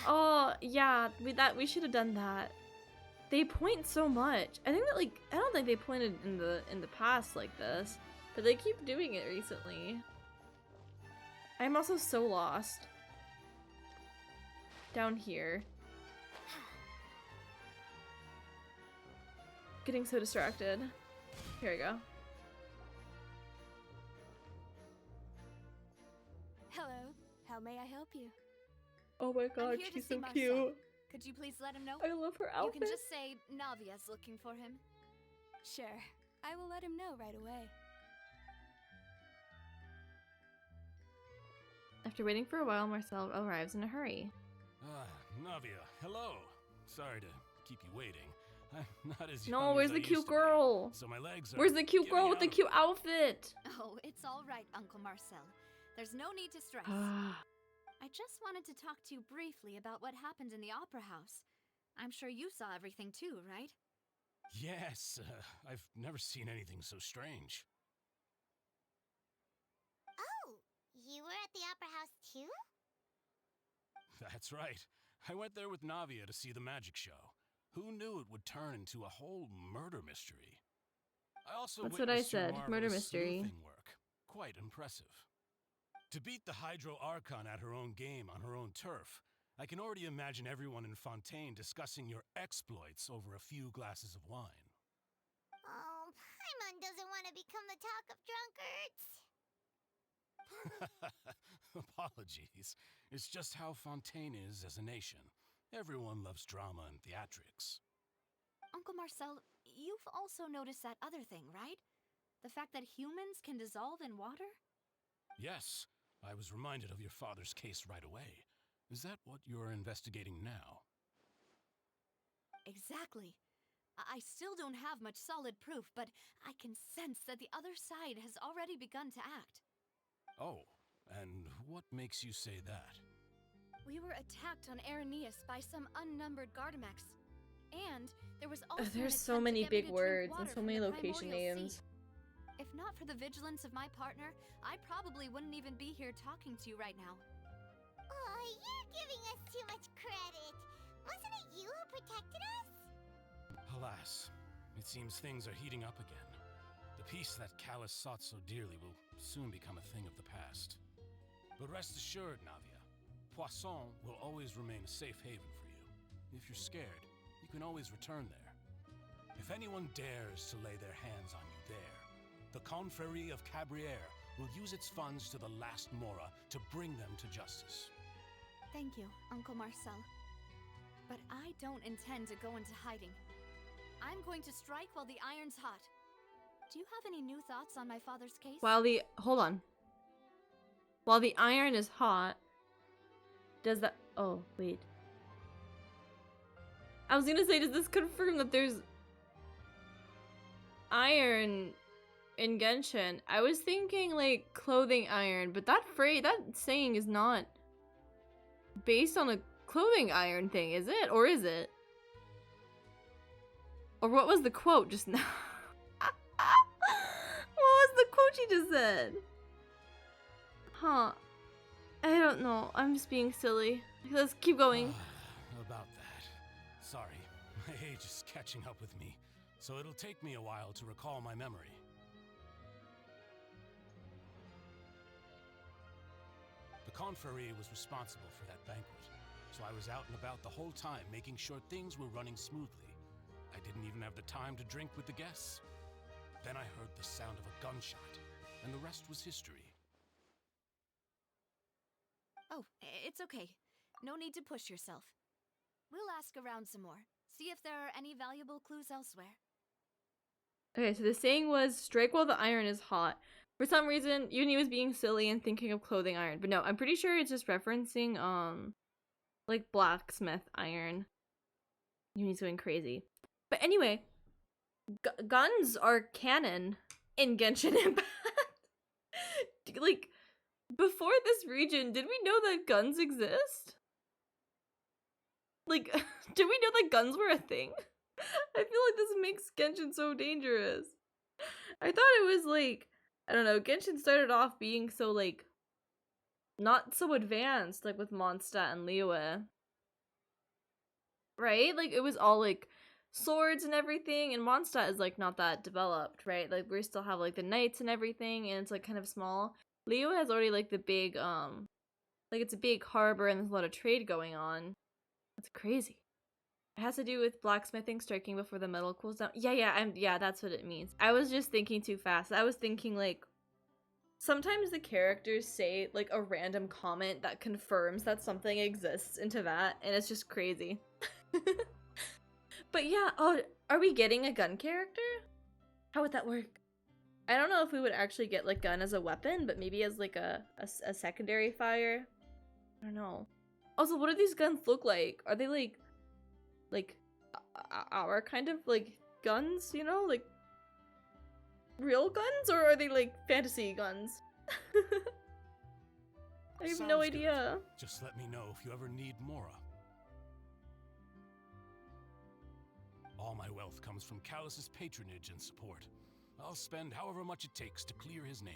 Oh, yeah. We should have done that. They point so much. I think that, like, I don't think they pointed in the past like this, but they keep doing it recently. I'm also so lost. Down here. Getting so distracted. Here we go. Hello. How may I help you? Oh my god, I'm here she's to see so Marcel. cute. Could you please let him know? I love her outfit. You can just say Navia's looking for him. Sure. I will let him know right away. After waiting for a while, Marcel arrives in a hurry. Navia, hello. Sorry to keep you waiting. I'm not as No, young where's as the I cute used to be, girl? so my legs are Where's the cute girl giving with the out. cute outfit? Oh, it's all right, Uncle Marcel. There's no need to stress. Ah. I just wanted to talk to you briefly about what happened in the Opera House. I'm sure you saw everything too, right? Yes, I've never seen anything so strange. Oh, you were at the Opera House too? That's right. I went there with Navia to see the magic show. Who knew it would turn into a whole murder mystery? I also That's what I witnessed your said, murder marvelous mystery. sleuthing work. Quite impressive. To beat the Hydro Archon at her own game on her own turf, I can already imagine everyone in Fontaine discussing your exploits over a few glasses of wine. Oh, Paimon doesn't want to become the talk of drunkards. Apologies. It's just how Fontaine is as a nation. Everyone loves drama and theatrics. Uncle Marcel, you've also noticed that other thing, right? The fact that humans can dissolve in water? Yes, I was reminded of your father's case right away. Is that what you're investigating now? Exactly. I still don't have much solid proof, but I can sense that the other side has already begun to act. Oh, and what makes you say that? We were attacked on Araneus by some unnumbered Gardamex. And there was also There's an so attempt to many get me big to drink words and water so from many the location primordial names. sea. If not for the vigilance of my partner, I probably wouldn't even be here talking to you right now. Oh, you're giving us too much credit. Wasn't it you who protected us? Alas, it seems things are heating up again. The peace that Callus sought so dearly will soon become a thing of the past. But rest assured, Navia, Poisson will always remain a safe haven for you. If you're scared, you can always return there. If anyone dares to lay their hands on you there, the Confrérie of Cabriere will use its funds to the last Mora to bring them to justice. Thank you, Uncle Marcel. But I don't intend to go into hiding. I'm going to strike while the iron's hot. Do you have any new thoughts on my father's case? Hold on. While the iron is hot, does that... Oh, wait. I was gonna say, does this confirm that there's iron in Genshin, I was thinking like clothing iron, but that saying is not based on a clothing iron thing, is it? Or is it? Or what was the quote just now? What was the quote she just said? Huh. I don't know. I'm just being silly. Let's keep going. About that. Sorry, my age is catching up with me, so it'll take me a while to recall my memory. The Confrérie was responsible for that banquet, so I was out and about the whole time making sure things were running smoothly. I didn't even have the time to drink with the guests. Then I heard the sound of a gunshot, and the rest was history. Oh, it's okay. No need to push yourself. We'll ask around some more. See if there are any valuable clues elsewhere. Okay, so the saying was, strike while the iron is hot. For some reason, Uni was being silly and thinking of clothing iron. But no, I'm pretty sure it's just referencing, like blacksmith iron. Uni's going crazy. But anyway, guns are canon in Genshin Impact. Like, before this region, did we know that guns exist? Like, did we know that guns were a thing? I feel like this makes Genshin so dangerous. I thought it was like, I don't know, Genshin started off being so like, not so advanced, like with Mondstadt and Liyue. Right? Like, it was all like swords and everything, and Mondstadt is like not that developed, right? Like, we still have like the knights and everything, and it's like kind of small. Liyue has already like the big, like it's a big harbor and there's a lot of trade going on. That's crazy. It has to do with blacksmithing, striking before the metal cools down. Yeah, that's what it means. I was just thinking too fast. I was thinking like, sometimes the characters say like a random comment that confirms that something exists into that, and it's just crazy. But yeah, oh, are we getting a gun character? How would that work? I don't know if we would actually get like gun as a weapon, but maybe as like a secondary fire. I don't know. Also, what do these guns look like? Are they like our kind of like guns, you know, like real guns, or are they like fantasy guns? I have no idea. Just let me know if you ever need Mora. All my wealth comes from Callus's patronage and support. I'll spend however much it takes to clear his name.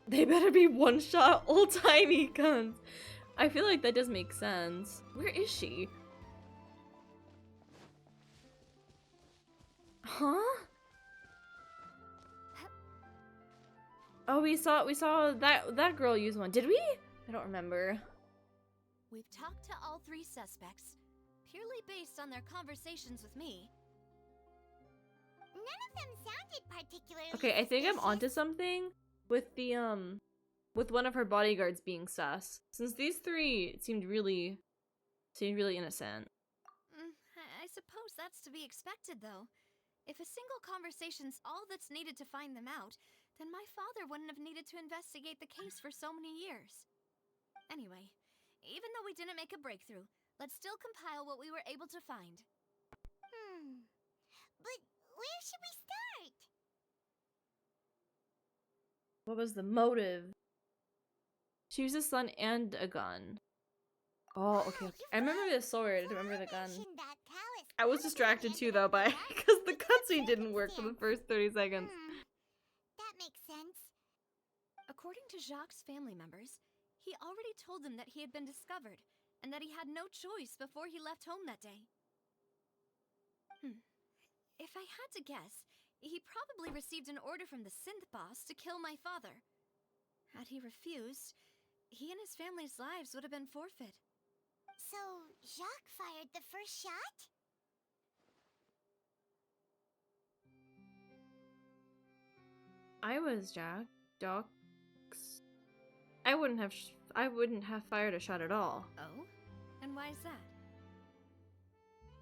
They better be one-shot, old-timey guns. I feel like that does make sense. Where is she? Huh? Oh, we saw that girl use one. Did we? I don't remember. We've talked to all three suspects, purely based on their conversations with me. None of them sounded particularly Okay, I think I'm suspicious. onto something with the with one of her bodyguards being sus. Since these three seemed really innocent. I suppose that's to be expected, though. If a single conversation's all that's needed to find them out, then my father wouldn't have needed to investigate the case for so many years. Anyway, even though we didn't make a breakthrough, let's still compile what we were able to find. But where should we start? What was the motive? She used a sun and a gun. Oh, okay. I remember the sword. I don't remember the gun. I was distracted too, though, by because the cutscene didn't work for the first 30 seconds. That makes sense. According to Jacques' family members, he already told them that he had been discovered, and that he had no choice before he left home that day. If I had to guess, he probably received an order from the synth boss to kill my father. Had he refused, he and his family's lives would have been forfeit. So, Jacques fired the first shot? I was Jacques. I wouldn't have fired a shot at all. Oh? And why is that?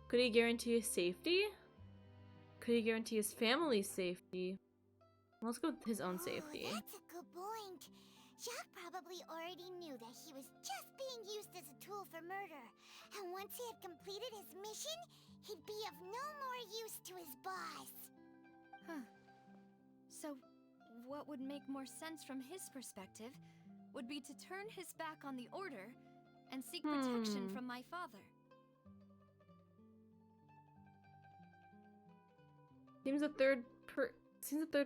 Could he guarantee his safety? Could he guarantee his family's safety? Let's go with his own Oh, safety. that's a good point. Jacques probably already knew that he was just being used as a tool for murder. And once he had completed his mission, he'd be of no more use to his boss. Huh. So, what would make more sense from his perspective would be to turn his back on the Order and seek protection from my father. Seems the third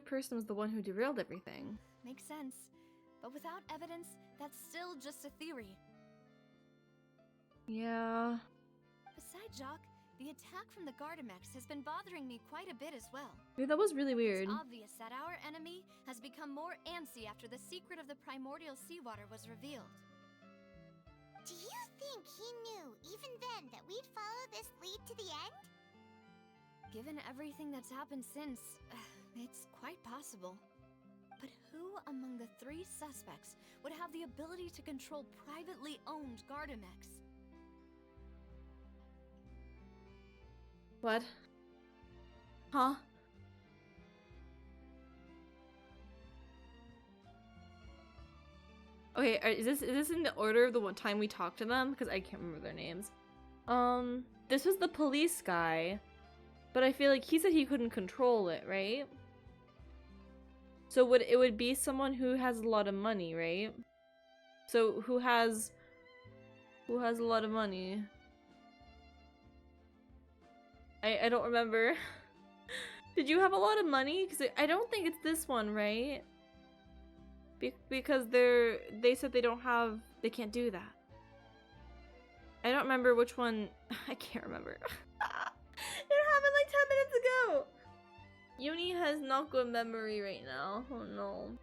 person was the one who derailed everything. Makes sense. But without evidence, that's still just a theory. Yeah. Besides Jacques, the attack from the Gardamex has been bothering me quite a bit as well. Dude, that was really weird. It's obvious that our enemy has become more antsy after the secret of the primordial seawater was revealed. Do you think he knew, even then, that we'd follow this lead to the end? Given everything that's happened since, it's quite possible. But who among the 3 suspects would have the ability to control privately owned Gardamex? What? Huh? Okay, is this in the order of the one time we talked to them? Because I can't remember their names. This was the police guy, but I feel like he said he couldn't control it, right? So it would be someone who has a lot of money, right? So who has a lot of money? I don't remember. Did you have a lot of money? Because I don't think it's this one, right? Because they said they can't do that. I don't remember which one. I can't remember. It happened like 10 minutes ago. Uni has not good memory right now. Oh no.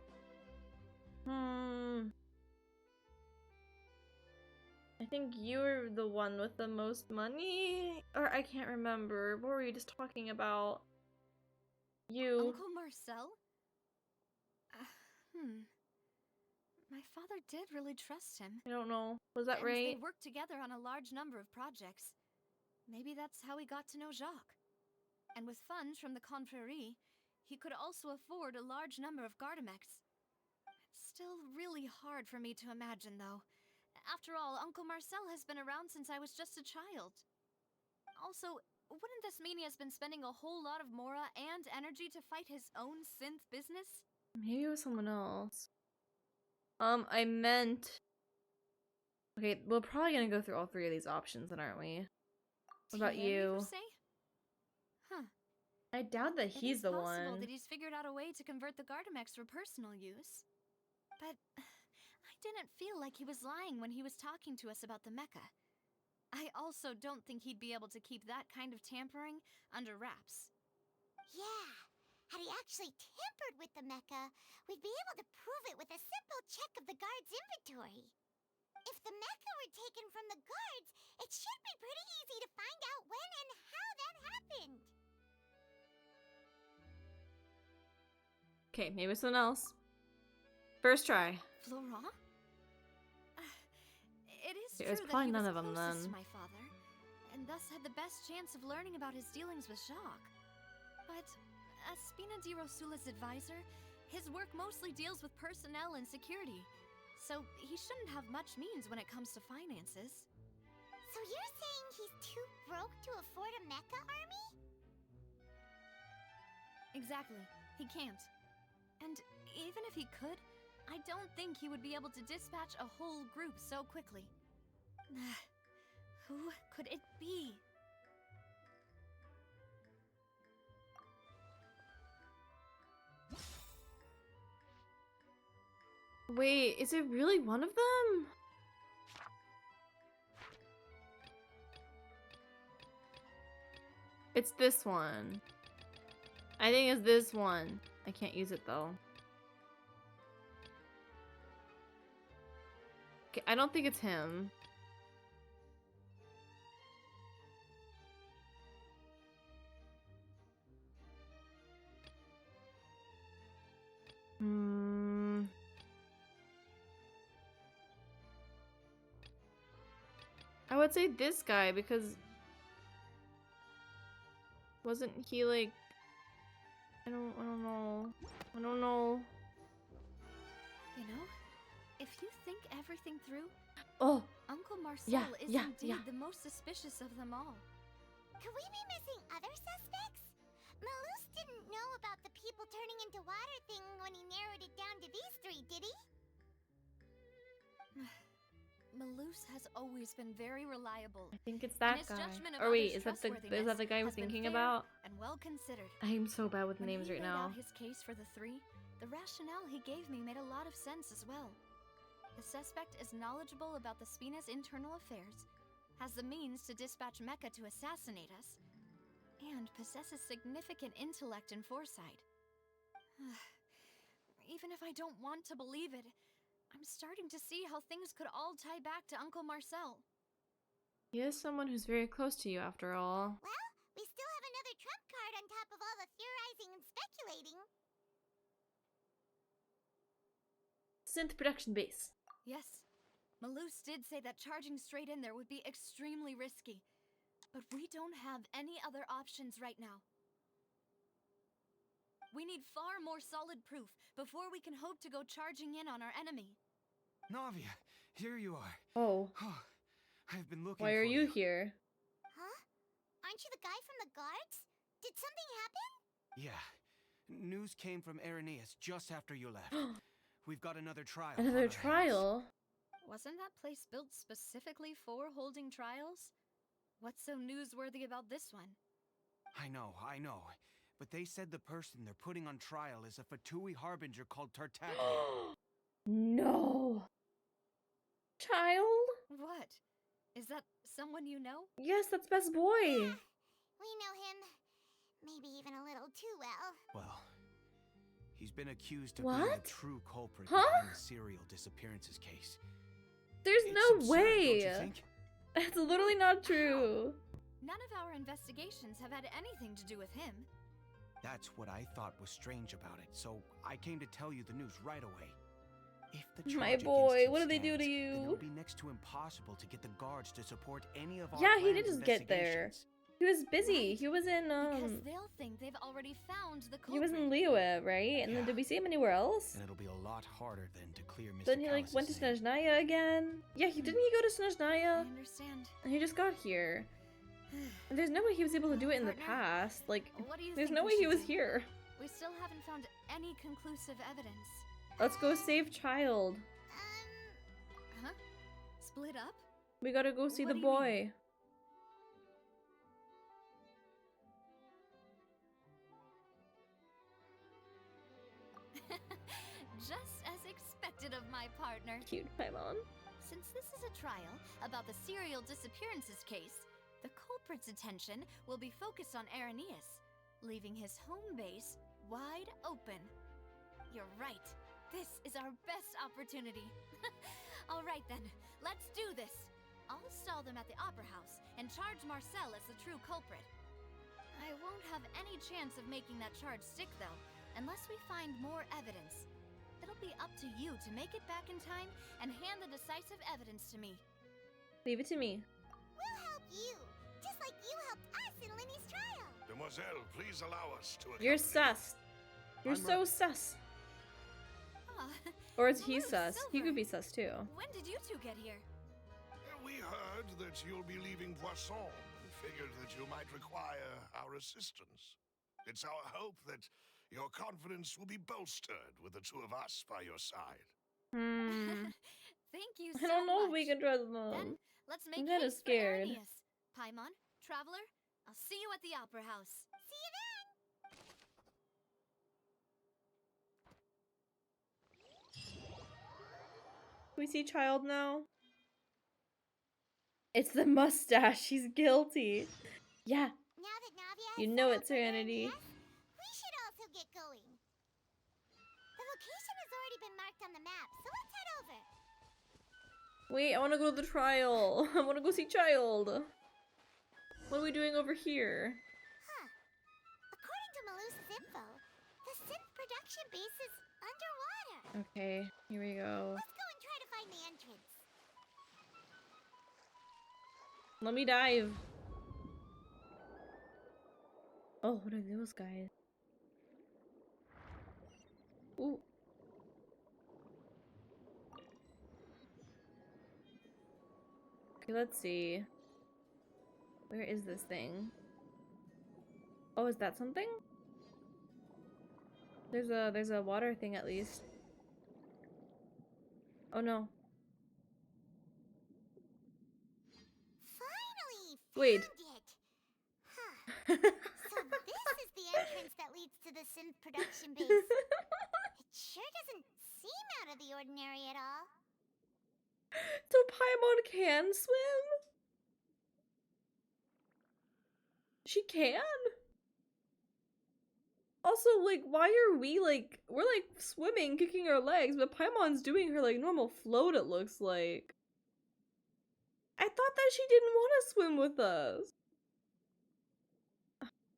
I think you're the one with the most money? Or I can't remember. What were you just talking about? You. Uncle Marcel? My father did really trust him. I don't know. Was that and right? They worked together on a large number of projects. Maybe that's how he got to know Jacques. And with funds from the Confrérie, he could also afford a large number of Gardamex. It's still really hard for me to imagine, though. After all, Uncle Marcel has been around since I was just a child. Also, wouldn't this mean he has been spending a whole lot of mora and energy to fight his own synth business? Maybe it was someone else. I meant... Okay, we're probably gonna go through all 3 of these options then, aren't we? What about you? Say? Huh. I doubt that he's the one. It is possible that he's figured out a way to convert the Gardamex for personal use. But I didn't feel like he was lying when he was talking to us about the mecha. I also don't think he'd be able to keep that kind of tampering under wraps. Yeah. Had he actually tampered with the mecha, we'd be able to prove it with a simple check of the guard's inventory. If the mecha were taken from the guards, it should be pretty easy to find out when and how that happened. Okay, maybe someone else. First try. Florent? It is It was true probably that he none was of them closest then. to my father, and thus had the best chance of learning about his dealings with Jacques. But as Spina di Rosula's advisor, his work mostly deals with personnel and security, so he shouldn't have much means when it comes to finances. So you're saying he's too broke to afford a mecha army? Exactly. He can't. And even if he could, I don't think he would be able to dispatch a whole group so quickly. Who could it be? Wait, is it really one of them? It's this one. I think it's this one. I can't use it though. Okay, I don't think it's him. I would say this guy because wasn't he like I don't know. I don't know. You know, if you think everything through, Oh, Uncle Marcel yeah, is yeah, indeed yeah. the most suspicious of them all. Could we be missing other suspects? Malus didn't know about the people turning into water thing when he narrowed it down to these three, did he? Malus has always been very reliable. I think it's and that his guy. judgment of Or wait, others' is that the trustworthiness guy I was has been thinking fair about? and well considered. I am so bad with When names he right laid now. out his case for the three, the rationale he gave me made a lot of sense as well. The suspect is knowledgeable about the Spina's internal affairs, has the means to dispatch Mecha to assassinate us, and possesses significant intellect and foresight. Even if I don't want to believe it, I'm starting to see how things could all tie back to Uncle Marcel. He is someone who's very close to you, after all. Well, we still have another trump card on top of all the theorizing and speculating. Synth production base. Yes, Malus did say that charging straight in there would be extremely risky, but we don't have any other options right now. We need far more solid proof before we can hope to go charging in on our enemy. Navia, here you are. Oh. I've been looking Why for are you here? Huh? Aren't you the guy from the guards? Did something happen? Yeah. News came from Irenaeus just after you left. We've got another trial. Another on our hands. trial? Wasn't that place built specifically for holding trials? What's so newsworthy about this one? I know. But they said the person they're putting on trial is a F2P harbinger called Tartaglia. No. Child? What? Is that someone you know? Yes, that's best boy. We know him. Maybe even a little too well. Well, he's been accused of What? being the true culprit Huh? behind the serial disappearances case. There's It's no absurd, way. don't you think? That's literally not true. None of our investigations have had anything to do with him. That's what I thought was strange about it, so I came to tell you the news right away. If the charge My against boy, him what did they do to stands, you? then it'll be next to impossible to get the guards to support any of our Yeah, he planned did just get there. investigations. He was busy. Right. He was in Because they'll think they've already found the culprit. he was in Liyue, right? And then Yeah. did we see him anywhere else? And it'll be a lot harder then to clear Mr. Then he like went to Callus's name. Snezhnaya again. Yeah, he didn't he go to I Snezhnaya? understand. And he just got here. And there's no way he was able to do it in the Partner, past. Like, What do you there's think no we way he should was do? here. We still haven't found any conclusive evidence. Let's go save child. Huh? Split up? We gotta go see What the do you mean? boy. Just as expected of my partner. Cute Paimon. Since this is a trial about the serial disappearances case, the culprit's attention will be focused on Irenaeus, leaving his home base wide open. You're right. This is our best opportunity. All right then, let's do this. I'll stall them at the Opera House and charge Marcel as the true culprit. I won't have any chance of making that charge stick though, unless we find more evidence. It'll be up to you to make it back in time and hand the decisive evidence to me. Leave it to me. We'll help you, just like you helped us in Linny's trial. Demoiselle, please allow us to You're accompany sus. You're I'm so sus. Ah, Or is he Malus, sus? He Silver. could be sus too. When did you two get here? We heard that you'll be leaving Poisson and figured that you might require our assistance. It's our hope that your confidence will be bolstered with the two of us by your side. Thank you I so don't know if much. we can trust Then them. let's I'm make kinda haste scared. for Irenaeus. Paimon, Traveler, I'll see you at the Opera House. See you then. We see child now. It's the mustache. He's guilty. Yeah. Now that Navia has You know set it's up for Serenity. Irenaeus, we should also get going. The location has already been marked on the map, so let's head over. Wait, I want to go to the trial. I want to go see child. What are we doing over here? Huh. According to Malus's info, the synth production base is underwater. Okay, here we go. Let's go and try to find the entrance. Let me dive. Oh, what are those guys? Ooh. Okay, let's see. Where is this thing? Oh, is that something? There's a water thing at least. Oh no. Finally Wait. found it. Huh. So this is the entrance that leads to the synth production base. It sure doesn't seem out of the ordinary at all. So Paimon can swim? She can? Also, like, why are we, like, we're, like, swimming, kicking our legs, but Paimon's doing her, like, normal float, it looks like. I thought that she didn't want to swim with us.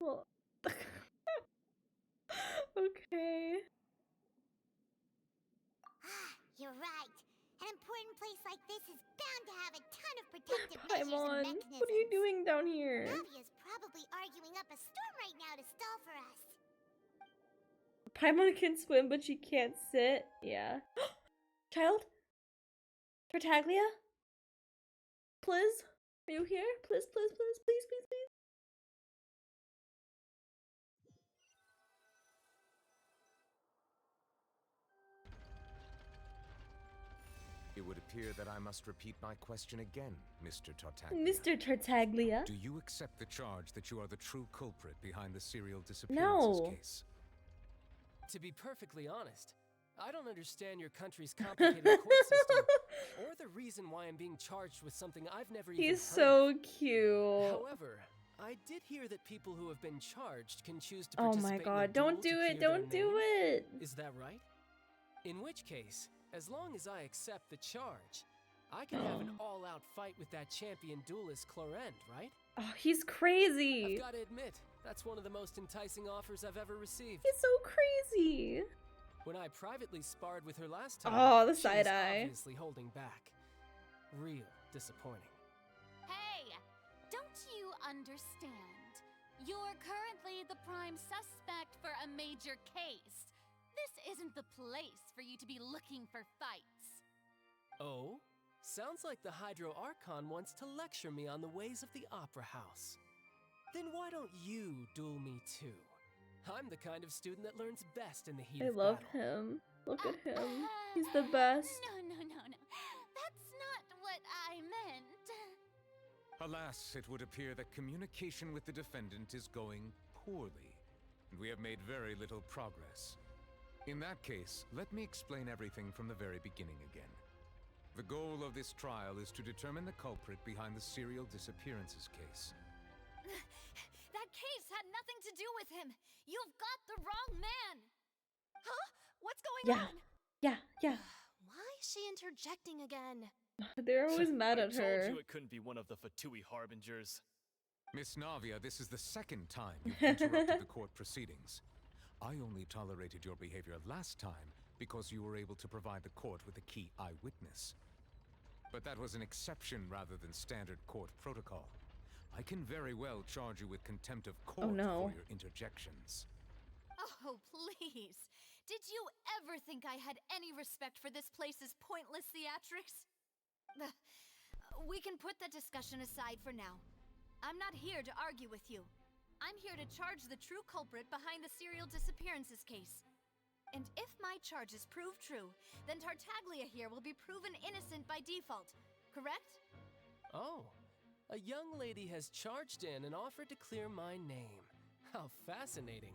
Well, okay. You're right. An important place like this is bound to have a ton of protective measures and Paimon, mechanisms. what are you doing down here? Navia's probably arguing up a storm right now to stall for us. Paimon can swim, but she can't sit. Yeah. Child? Tartaglia? Please? Are you here? Please, please, please, please, please, please. It would appear that I must repeat my question again, Mr. Tartaglia. Mr. Tartaglia? Do you accept the charge that you are the true culprit behind the serial disappearances case? To be perfectly honest, I don't understand your country's complicated court system, or the reason why I'm being charged with something I've never even heard. He's so cute. However, I did hear that people who have been charged can choose to participate. Oh my in a god, duel don't do to it, clear don't their do name. it! Is that right? In which case, as long as I accept the charge, I can have an all-out fight with that champion duelist Clorend, right? Oh, he's crazy! I've got to admit, that's one of the most enticing offers I've ever received. He's so crazy! When I privately sparred with her last time, Oh, the she side was eye. obviously holding back. Real disappointing. Hey, don't you understand? You're currently the prime suspect for a major case. This isn't the place for you to be looking for fights. Oh? Sounds like the Hydro Archon wants to lecture me on the ways of the Opera House. Then why don't you duel me too? I'm the kind of student that learns best in the heat I of love battle. him. Look at him. He's the best. No. That's not what I meant. Alas, it would appear that communication with the defendant is going poorly, and we have made very little progress. In that case, let me explain everything from the very beginning again. The goal of this trial is to determine the culprit behind the serial disappearances case. That case had nothing to do with him. You've got the wrong man. Huh? What's going on? Yeah. Why is she interjecting again? They're always mad at I her. told you it couldn't be one of the F2P harbingers. Miss Navia, this is the second time you've interrupted the court proceedings. I only tolerated your behavior last time because you were able to provide the court with a key eyewitness. But that was an exception rather than standard court protocol. I can very well charge you with contempt of court for your interjections. Oh, please. Did you ever think I had any respect for this place's pointless theatrics? We can put that discussion aside for now. I'm not here to argue with you. I'm here to charge the true culprit behind the serial disappearances case. And if my charges prove true, then Tartaglia here will be proven innocent by default, correct? Oh, a young lady has charged in and offered to clear my name. How fascinating.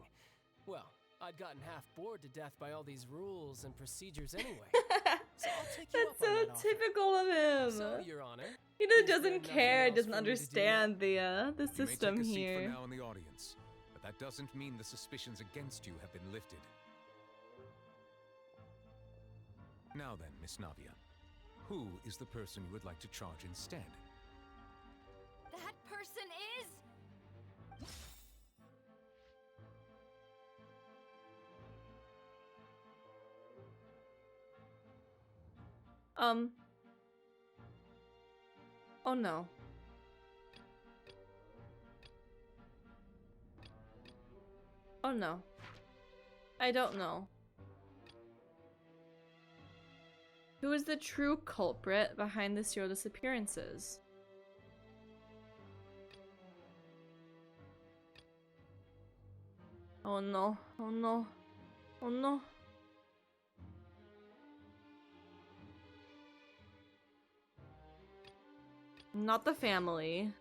Well, I'd gotten half bored to death by all these rules and procedures anyway. So I'll take you up on that That's offer. so typical of him. So, Your Honor, He is there doesn't nothing care, else doesn't for me to do? understand the You system may take a seat here. for now in the audience, but that doesn't mean the suspicions against you have been lifted. Now then, Miss Navia, who is the person you would like to charge instead? That person is... Oh no. Oh no. I don't know. Who is the true culprit behind the serial disappearances? Oh no, oh no, oh no. Not the family.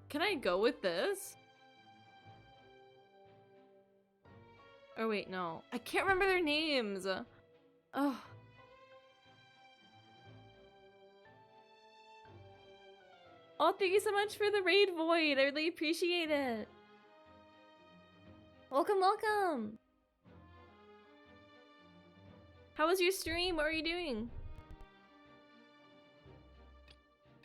Can I go with this? Oh wait, no. I can't remember their names. Oh. Oh, thank you so much for the raid, Void. I really appreciate it. Welcome, welcome. How was your stream? What are you doing?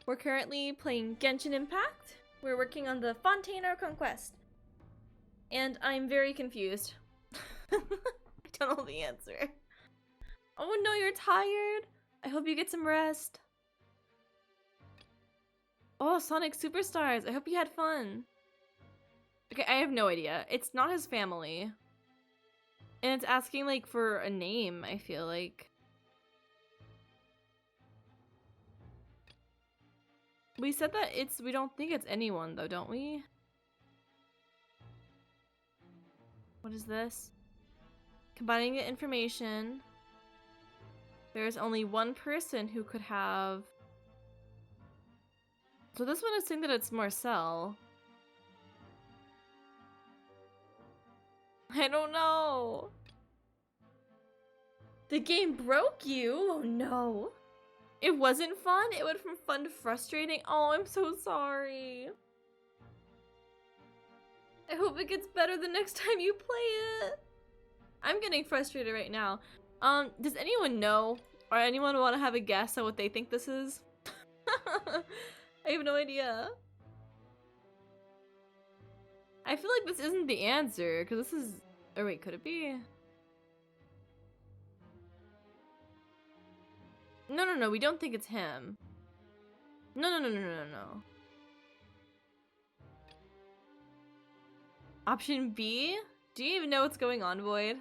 We're currently playing Genshin Impact. We're working on the Fontaine Conquest. And I'm very confused. I don't know the answer. Oh no, you're tired? I hope you get some rest. Oh, Sonic Superstars. I hope you had fun. Okay, I have no idea. It's not his family. And it's asking, like, for a name, I feel like. We said that we don't think it's anyone, though, don't we? What is this? Combining the information. There's only one person who could have... So this one is saying that it's Marcel. I don't know. The game broke you? Oh no. It wasn't fun? It went from fun to frustrating? Oh, I'm so sorry. I hope it gets better the next time you play it. I'm getting frustrated right now. Does anyone know? Or anyone want to have a guess at what they think this is? I have no idea. I feel like this isn't the answer, because this is... Oh wait, could it be? No, we don't think it's him. No. Option B? Do you even know what's going on, Void?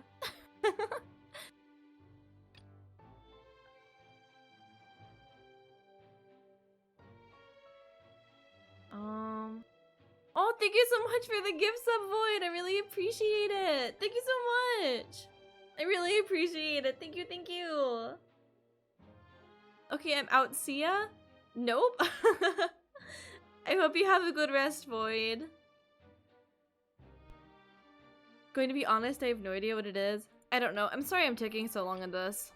Oh, thank you so much for the gift sub, Void. I really appreciate it. Thank you so much. I really appreciate it. Thank you. Okay, I'm out. See ya? Nope. I hope you have a good rest, Void. Going to be honest, I have no idea what it is. I don't know. I'm sorry I'm taking so long on this.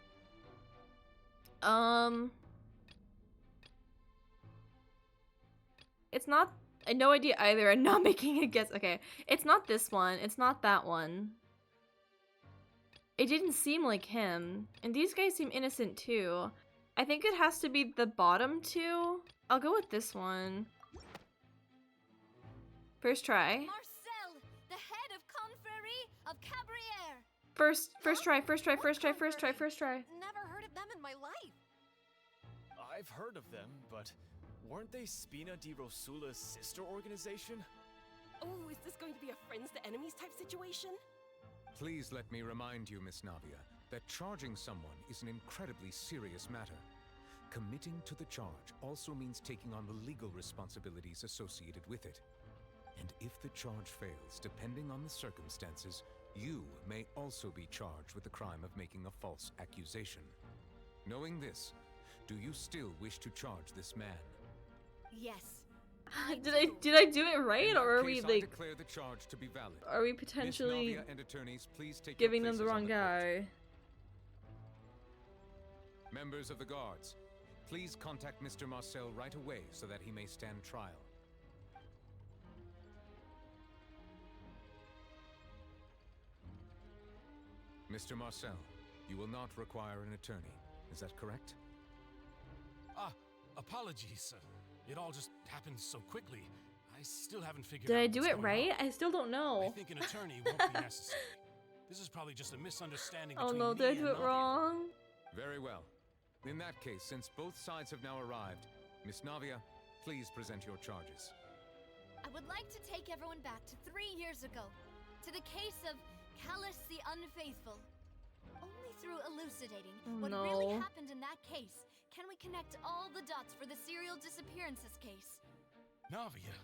It's not... I had no idea either. I'm not making a guess. Okay, it's not this one. It's not that one. It didn't seem like him. And these guys seem innocent too. I think it has to be the bottom two. I'll go with this one. First try. Marcel, the head of Confrérie of Cabriere. First try. Never heard of them in my life. I've heard of them, but weren't they Spina di Rosula's sister organization? Oh, is this going to be a friends to enemies type situation? Please let me remind you, Miss Navia, that charging someone is an incredibly serious matter. Committing to the charge also means taking on the legal responsibilities associated with it. And if the charge fails, depending on the circumstances, you may also be charged with the crime of making a false accusation. Knowing this, do you still wish to charge this man? Yes. Did I do it right, or are we I like? declare the charge to be valid. Are we potentially Miss Navia and attorneys, please take giving your them the places on wrong court. guy? Members of the guards, please contact Mr. Marcel right away so that he may stand trial. Mr. Marcel, you will not require an attorney. Is that correct? Apologies. It all just happened so quickly. I still haven't figured Did out I do what's it going right? on. I still don't know. I think an attorney won't be necessary. This is probably just a misunderstanding Oh between no, me did I and do it Navia. wrong? Very well. In that case, since both sides have now arrived, Miss Navia, please present your charges. I would like to take everyone back to 3 years ago, to the case of Callus the Unfaithful. Only through elucidating Oh, what really no. happened in that case can we connect all the dots for the serial disappearances case. Navia,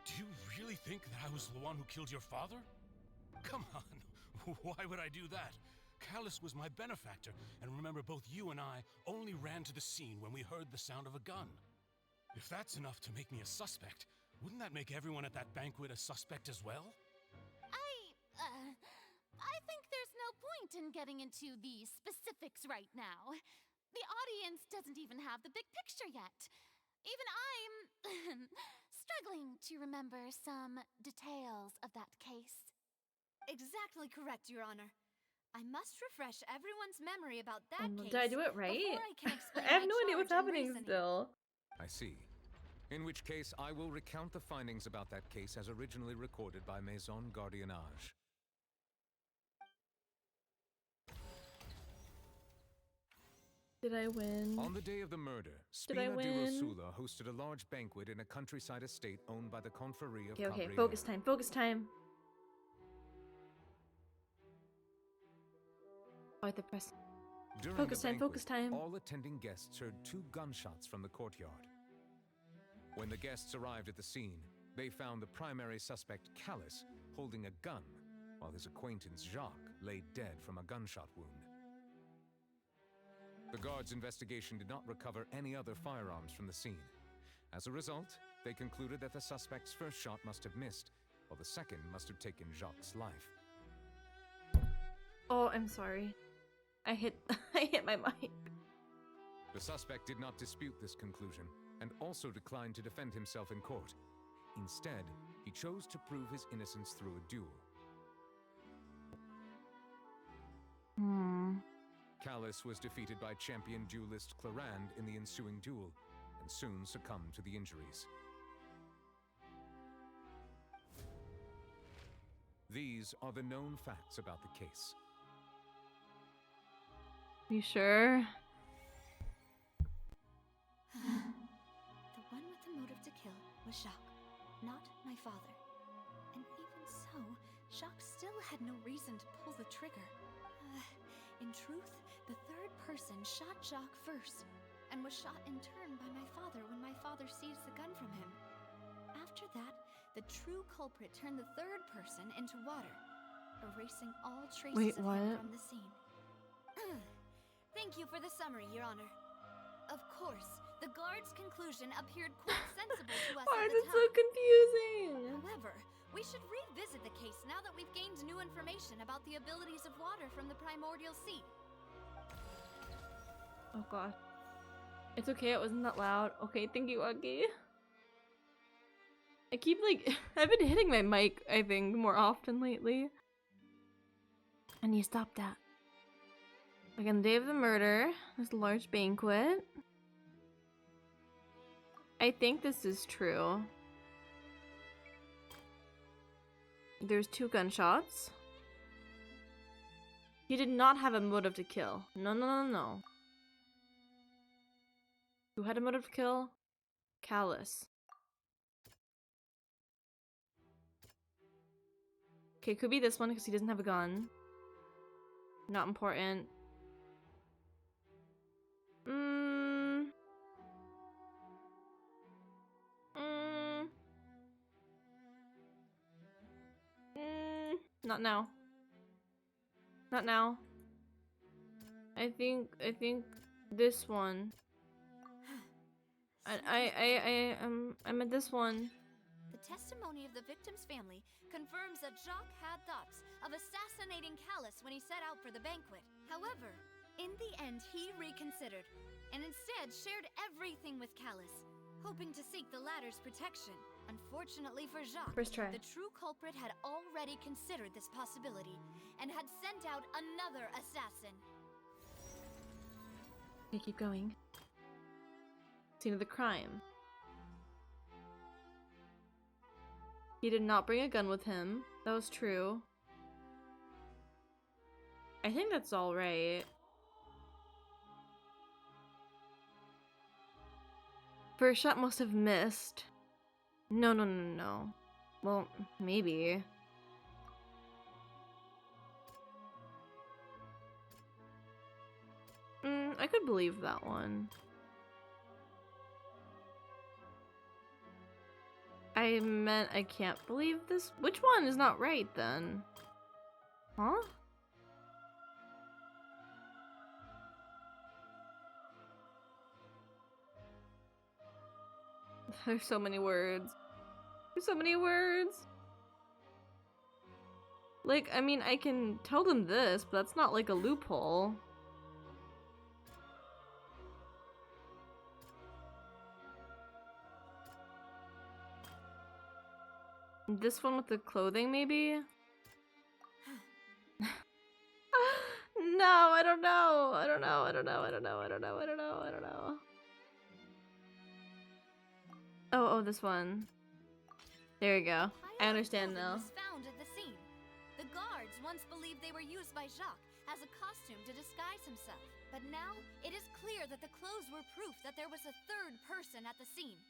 do you really think that I was the one who killed your father? Come on, why would I do that? Callus was my benefactor, and remember, both you and I only ran to the scene when we heard the sound of a gun. If that's enough to make me a suspect, wouldn't that make everyone at that banquet a suspect as well? I think there's no point in getting into the specifics right now. The audience doesn't even have the big picture yet. Even I'm struggling to remember some details of that case. Exactly correct, Your Honor. I must refresh everyone's memory about that case Did I do it right? before I can explain I have my no idea what's charge and happening reasoning. still. I see. In which case, I will recount the findings about that case as originally recorded by Maison Gardiennage. Did I win? On the day of the murder, Did I Spina di win? Rosula hosted a large banquet in a countryside estate owned by the Confrérie of Okay, Cabrières. focus time, focus time. Oh, the press. During Focus the time, banquet, focus time. all attending guests heard 2 gunshots from the courtyard. When the guests arrived at the scene, they found the primary suspect, Callus, holding a gun, while his acquaintance, Jacques, lay dead from a gunshot wound. The guards' investigation did not recover any other firearms from the scene. As a result, they concluded that the suspect's first shot must have missed, while the second must have taken Jacques' life. Oh, I'm sorry. I hit my mic. The suspect did not dispute this conclusion, and also declined to defend himself in court. Instead, he chose to prove his innocence through a duel. Callus was defeated by champion duelist Clarande in the ensuing duel, and soon succumbed to the injuries. These are the known facts about the case. You sure? The one with the motive to kill was Jacques, not my father. And even so, Jacques still had no reason to pull the trigger. In truth, the third person shot Jacques first, and was shot in turn by my father when my father seized the gun from him. After that, the true culprit turned the third person into water, erasing all traces of him from the scene. Thank you for the summary, Your Honor. Of course, the guard's conclusion appeared quite sensible to us Why at is the it time. so confusing? However, we should revisit the case now that we've gained new information about the abilities of water from the primordial sea. Oh god. It's okay, it wasn't that loud. Okay, thank you, Aki. I keep I've been hitting my mic, I think, more often lately. I need to stop that. Like on the day of the murder, there's a large banquet. I think this is true. There's 2 gunshots. He did not have a motive to kill. No, no, no, no. Who had a motive to kill? Callus. Okay, could be this one because he doesn't have a gun. Not important. Not now. Not now. I think this one. I'm at this one. The testimony of the victim's family confirms that Jacques had thoughts of assassinating Callus when he set out for the banquet. However, in the end, he reconsidered and instead shared everything with Callus, hoping to seek the latter's protection. Unfortunately for Jacques, First try. the true culprit had already considered this possibility and had sent out another assassin. Okay, keep going. Scene of the crime. He did not bring a gun with him. That was true. I think that's all right. First shot must have missed. No, no, no, no. Well, maybe. I could believe that one. I meant I can't believe this. Which one is not right then? Huh? There's so many words. There's so many words. Like, I mean, I can tell them this, but that's not like a loophole. This one with the clothing, maybe? No, I don't know. I don't know. I don't know. I don't know. I don't know. I don't know. I don't know. Oh, this one. There you go. I understand now. Was found at the scene. The guards once believed they were used by Jacques as a costume to disguise himself. But now, it is clear that the clothes were proof that there was a third person at the scene,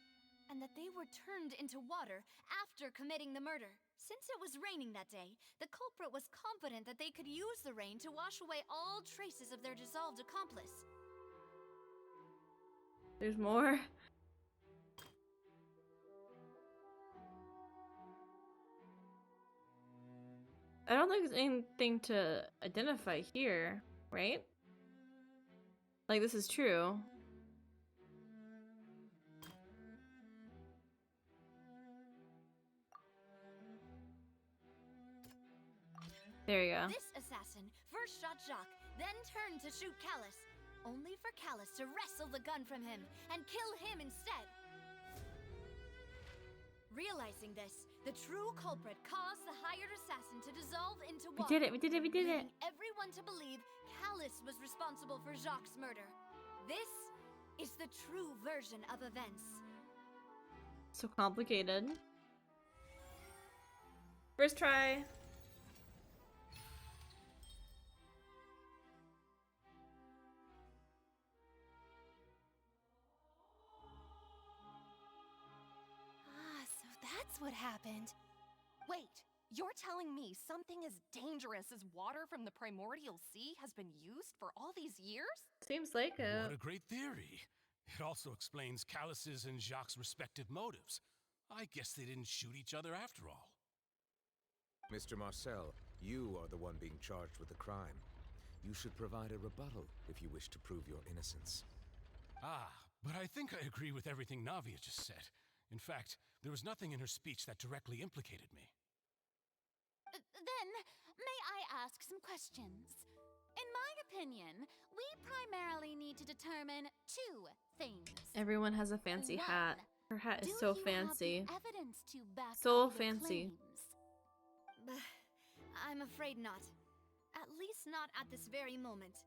and that they were turned into water after committing the murder. Since it was raining that day, the culprit was confident that they could use the rain to wash away all traces of their dissolved accomplice. There's more. I don't think there's anything to identify here, right? Like, this is true. There you go. This assassin first shot Jacques, then turned to shoot Callus, only for Callus to wrestle the gun from him and kill him instead. Realizing this, the true culprit caused the hired assassin to dissolve into water. We did it, we did it, we did it! Leading everyone to believe Callus was responsible for Jacques' murder. This is the true version of events. So complicated. First try. That's what happened. Wait, you're telling me something as dangerous as water from the primordial sea has been used for all these years? Seems like it. What a great theory. It also explains Callus's and Jacques' respective motives. I guess they didn't shoot each other after all. Mr. Marcel, you are the one being charged with the crime. You should provide a rebuttal if you wish to prove your innocence. Ah, but I think I agree with everything Navia just said. In fact, there was nothing in her speech that directly implicated me. Then, may I ask some questions? In my opinion, we primarily need to determine two things. Everyone has a fancy hat. Her hat is so fancy. Do you have the evidence to back So up your fancy. Claims? I'm afraid not. At least not at this very moment.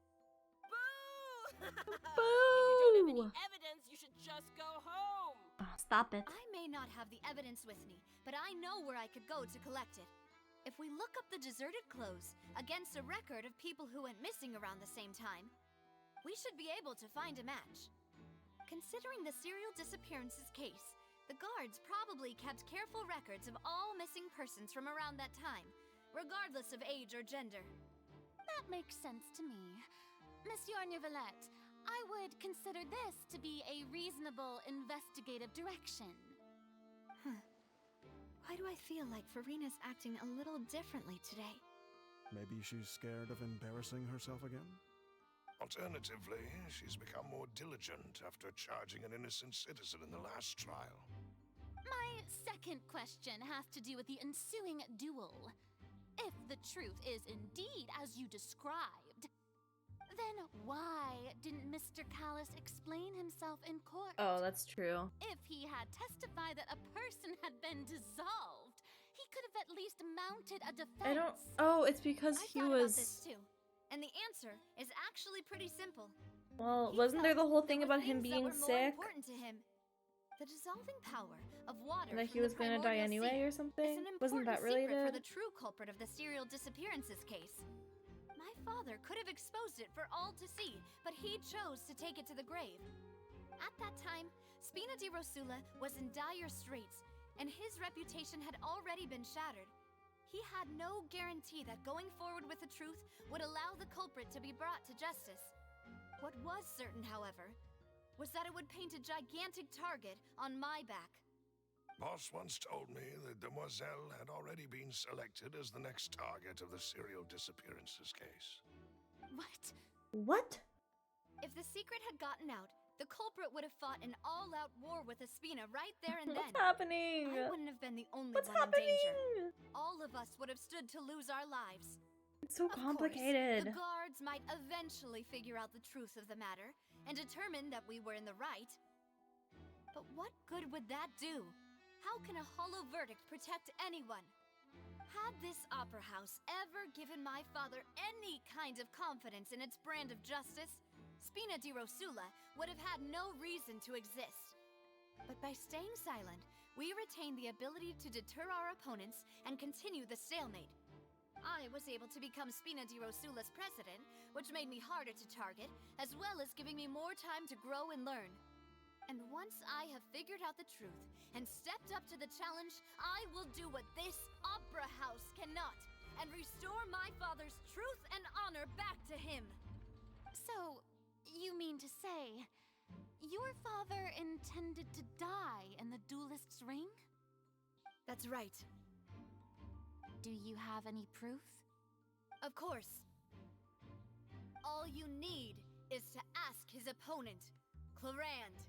Boo! If you Boo! don't have any evidence, you should just go home. Oh, stop it. I may not have the evidence with me, but I know where I could go to collect it. If we look up the deserted clothes against a record of people who went missing around the same time, we should be able to find a match. Considering the serial disappearances case, the guards probably kept careful records of all missing persons from around that time, regardless of age or gender. That makes sense to me. Monsieur Neuvillette, I would consider this to be a reasonable investigative direction. Why do I feel like Farina's acting a little differently today? Maybe she's scared of embarrassing herself again? Alternatively, she's become more diligent after charging an innocent citizen in the last trial. My second question has to do with the ensuing duel. If the truth is indeed as you described, then why didn't Mr. Callus explain himself in court? Oh, that's true. If he had testified that a person had been dissolved, he could have at least mounted a defense. I don't. Oh, it's because he was. About this too, and the answer is actually pretty simple. Well, wasn't there the whole thing about him being More sick? important to him. The dissolving power of water. That he was gonna die anyway or something? Wasn't that secret related? for the true culprit of the serial disappearances case. My father could have exposed it for all to see, but he chose to take it to the grave. At that time, Spina di Rosula was in dire straits, and his reputation had already been shattered. He had no guarantee that going forward with the truth would allow the culprit to be brought to justice. What was certain, however, was that it would paint a gigantic target on my back. Boss once told me that Demoiselle had already been selected as the next target of the serial disappearances case. What? What? If the secret had gotten out, the culprit would have fought an all-out war with Espina right there and then. What's happening? I wouldn't have been the only What's one happening? in danger. All of us would have stood to lose our lives. It's so Of complicated. course, the guards might eventually figure out the truth of the matter and determine that we were in the right. But what good would that do? How can a hollow verdict protect anyone? Had this opera house ever given my father any kind of confidence in its brand of justice, Spina di Rosula would have had no reason to exist. But by staying silent, we retain the ability to deter our opponents and continue the stalemate. I was able to become Spina di Rosula's president, which made me harder to target, as well as giving me more time to grow and learn. And once I have figured out the truth and stepped up to the challenge, I will do what this opera house cannot, and restore my father's truth and honor back to him. So, you mean to say, your father intended to die in the duelist's ring? That's right. Do you have any proof? Of course. All you need is to ask his opponent, Clarand.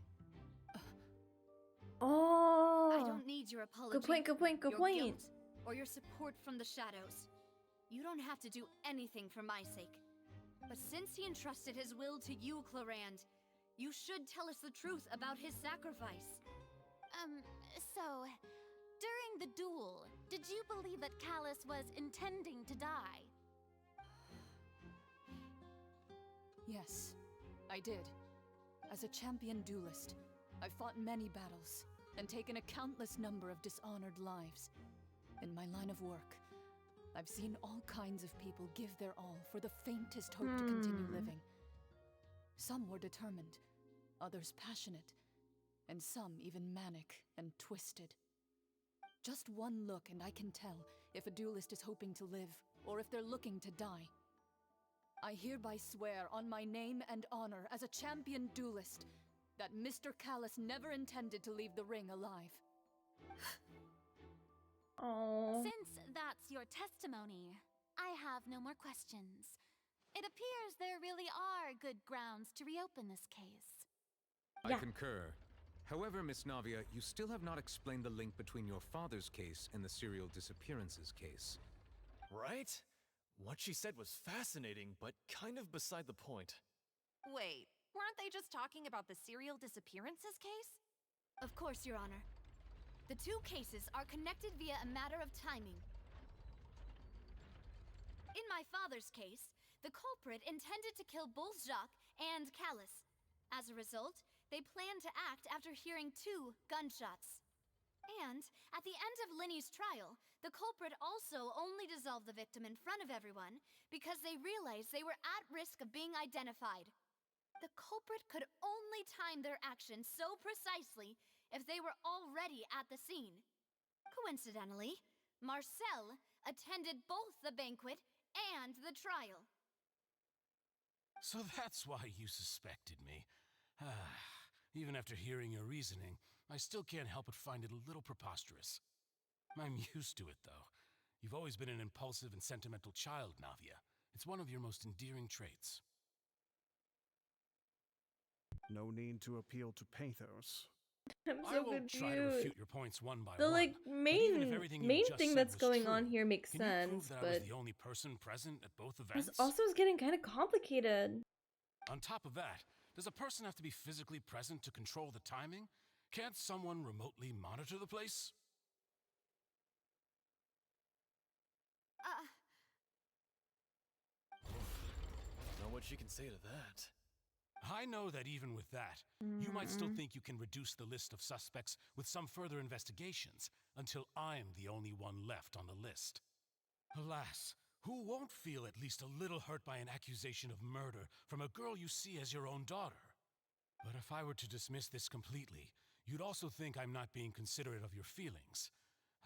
Oh. I don't need your apology. Good point, good point, good your point. Guilt, or your support from the shadows. You don't have to do anything for my sake. But since he entrusted his will to you, Clarand, you should tell us the truth about his sacrifice. So, during the duel, did you believe that Callus was intending to die? Yes, I did. As a champion duelist, I've fought many battles and taken a countless number of dishonored lives. In my line of work, I've seen all kinds of people give their all for the faintest hope to continue living. Some were determined, others passionate, and some even manic and twisted. Just one look and I can tell if a duelist is hoping to live or if they're looking to die. I hereby swear on my name and honor as a champion duelist that Mr. Callus never intended to leave the ring alive. Oh. Since that's your testimony, I have no more questions. It appears there really are good grounds to reopen this case. I concur. However, Miss Navia, you still have not explained the link between your father's case and the serial disappearances case. Right? What she said was fascinating, but kind of beside the point. Wait, weren't they just talking about the serial disappearances case? Of course, Your Honor. The two cases are connected via a matter of timing. In my father's case, the culprit intended to kill both Jacques and Callus. As a result, they planned to act after hearing 2 gunshots. And, at the end of Linny's trial, the culprit also only dissolved the victim in front of everyone because they realized they were at risk of being identified. The culprit could only time their actions so precisely if they were already at the scene. Coincidentally, Marcel attended both the banquet and the trial. So that's why you suspected me. Even after hearing your reasoning, I still can't help but find it a little preposterous. I'm used to it, though. You've always been an impulsive and sentimental child, Navia. It's one of your most endearing traits. No need to appeal to pathos. I'm I so won't try to confused. refute your points one by The one. like but even if everything you just main thing said that's was going true, on here makes can you sense, prove that I but was the only person present at both this events? also is getting kind of complicated. On top of that, does a person have to be physically present to control the timing? Can't someone remotely monitor the place? Know what she can say to that. I know that even with that, you might still think you can reduce the list of suspects with some further investigations until I'm the only one left on the list. Alas, who won't feel at least a little hurt by an accusation of murder from a girl you see as your own daughter? But if I were to dismiss this completely, you'd also think I'm not being considerate of your feelings.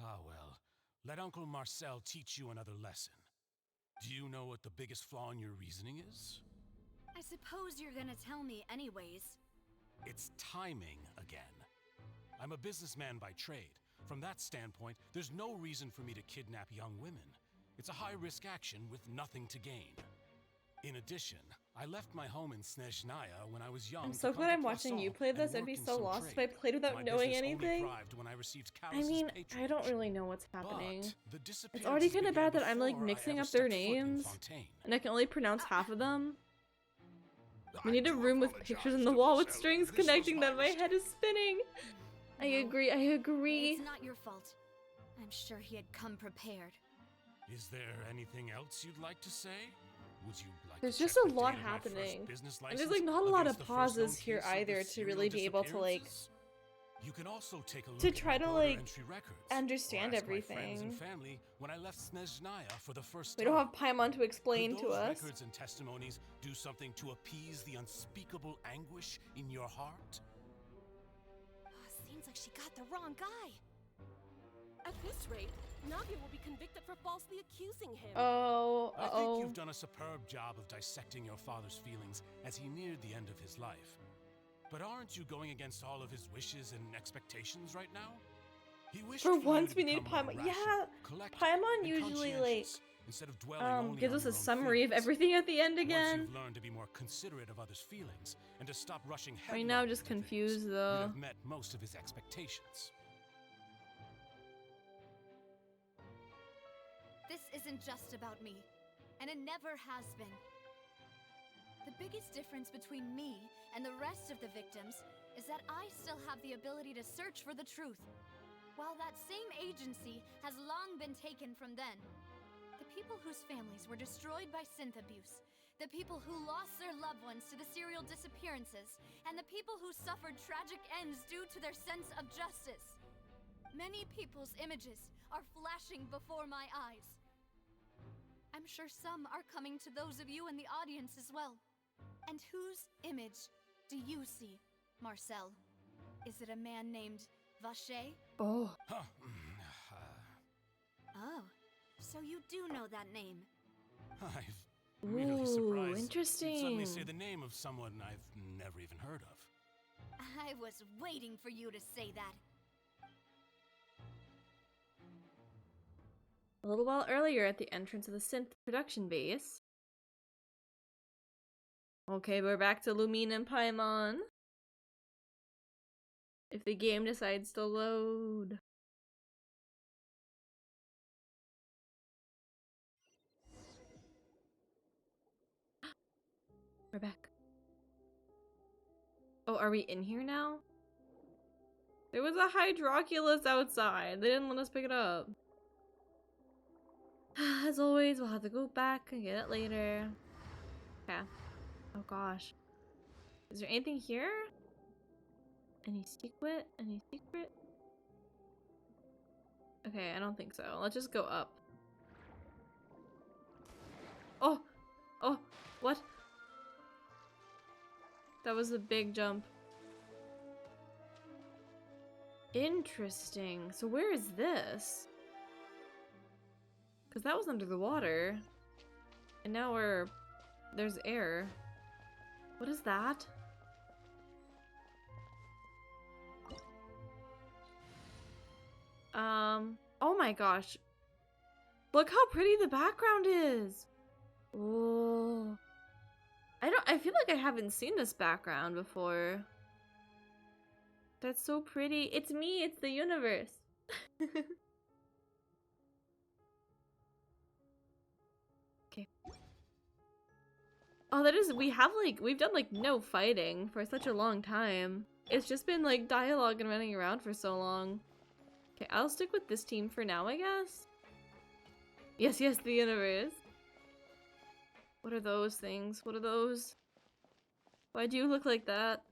Ah well, let Uncle Marcel teach you another lesson. Do you know what the biggest flaw in your reasoning is? I suppose you're gonna tell me anyways. It's timing again. I'm a businessman by trade. From that standpoint, there's no reason for me to kidnap young women. It's a high-risk action with nothing to gain. In addition, I left my home in Snezhnaya when I was young. I'm so glad I'm watching you play this. I'd be so lost if I played without knowing anything. I mean, I don't really know what's happening. It's already kind of bad that I'm like mixing up their names, and I can only pronounce half of them. We need a room with pictures on the wall with strings connecting them. My head is spinning. I agree, I agree. It's not your fault. I'm sure he had come prepared. Is there anything else you'd like to say? Would you like There's to just check a the lot date of my first happening. business And there's like not a lot of license against the first known pauses here case of the either to serial really be able to like You can also take a look to at try my to border like entry records, understand or ask my friends everything. and family when I left Snezhnaya for the first We time. don't have Paimon to explain Could to those us. records and testimonies do something to appease the unspeakable anguish in your heart? Seems like she got the wrong guy. At this rate, Navia will be convicted for falsely accusing him. Oh, I think you've done a superb job of dissecting your father's feelings as he neared the end of his life. But aren't you going against all of his wishes and expectations right now? He wished For you once to we need become more Paimon. rational, Yeah, collected, Paimon and usually like instead of dwelling only gives on us your a own summary of feelings. everything at the end Once again. you've learned to be more considerate of others' feelings and to stop rushing Right now I'm headlong just into things, confused you'd though. have met most of his expectations. This isn't just about me, and it never has been. The biggest difference between me and the rest of the victims is that I still have the ability to search for the truth, while that same agency has long been taken from them. The people whose families were destroyed by synth abuse, the people who lost their loved ones to the serial disappearances, and the people who suffered tragic ends due to their sense of justice. Many people's images are flashing before my eyes. I'm sure some are coming to those of you in the audience as well. And whose image do you see, Marcel? Is it a man named Vache? Oh. Oh, so you do know that name. I'm really surprised. Interesting. You'd suddenly say the name of someone I've never even heard of. I was waiting for you to say that. A little while earlier at the entrance of the synth production base. Okay, we're back to Lumine and Paimon. If the game decides to load. We're back. Oh, are we in here now? There was a Hydroculus outside. They didn't let us pick it up. As always, we'll have to go back and get it later. Okay. Oh gosh. Is there anything here? Any secret? Any secret? Okay, I don't think so. Let's just go up. Oh! Oh! What? That was a big jump. Interesting. So where is this? Because that was under the water. And now there's air. What is that? Oh my gosh. Look how pretty the background is. Oh. I feel like I haven't seen this background before. That's so pretty. It's me, it's the universe. Okay. Oh, that is, we've done like no fighting for such a long time. It's just been like dialogue and running around for so long. Okay, I'll stick with this team for now, I guess. Yes, yes, the universe. What are those things? What are those? Why do you look like that?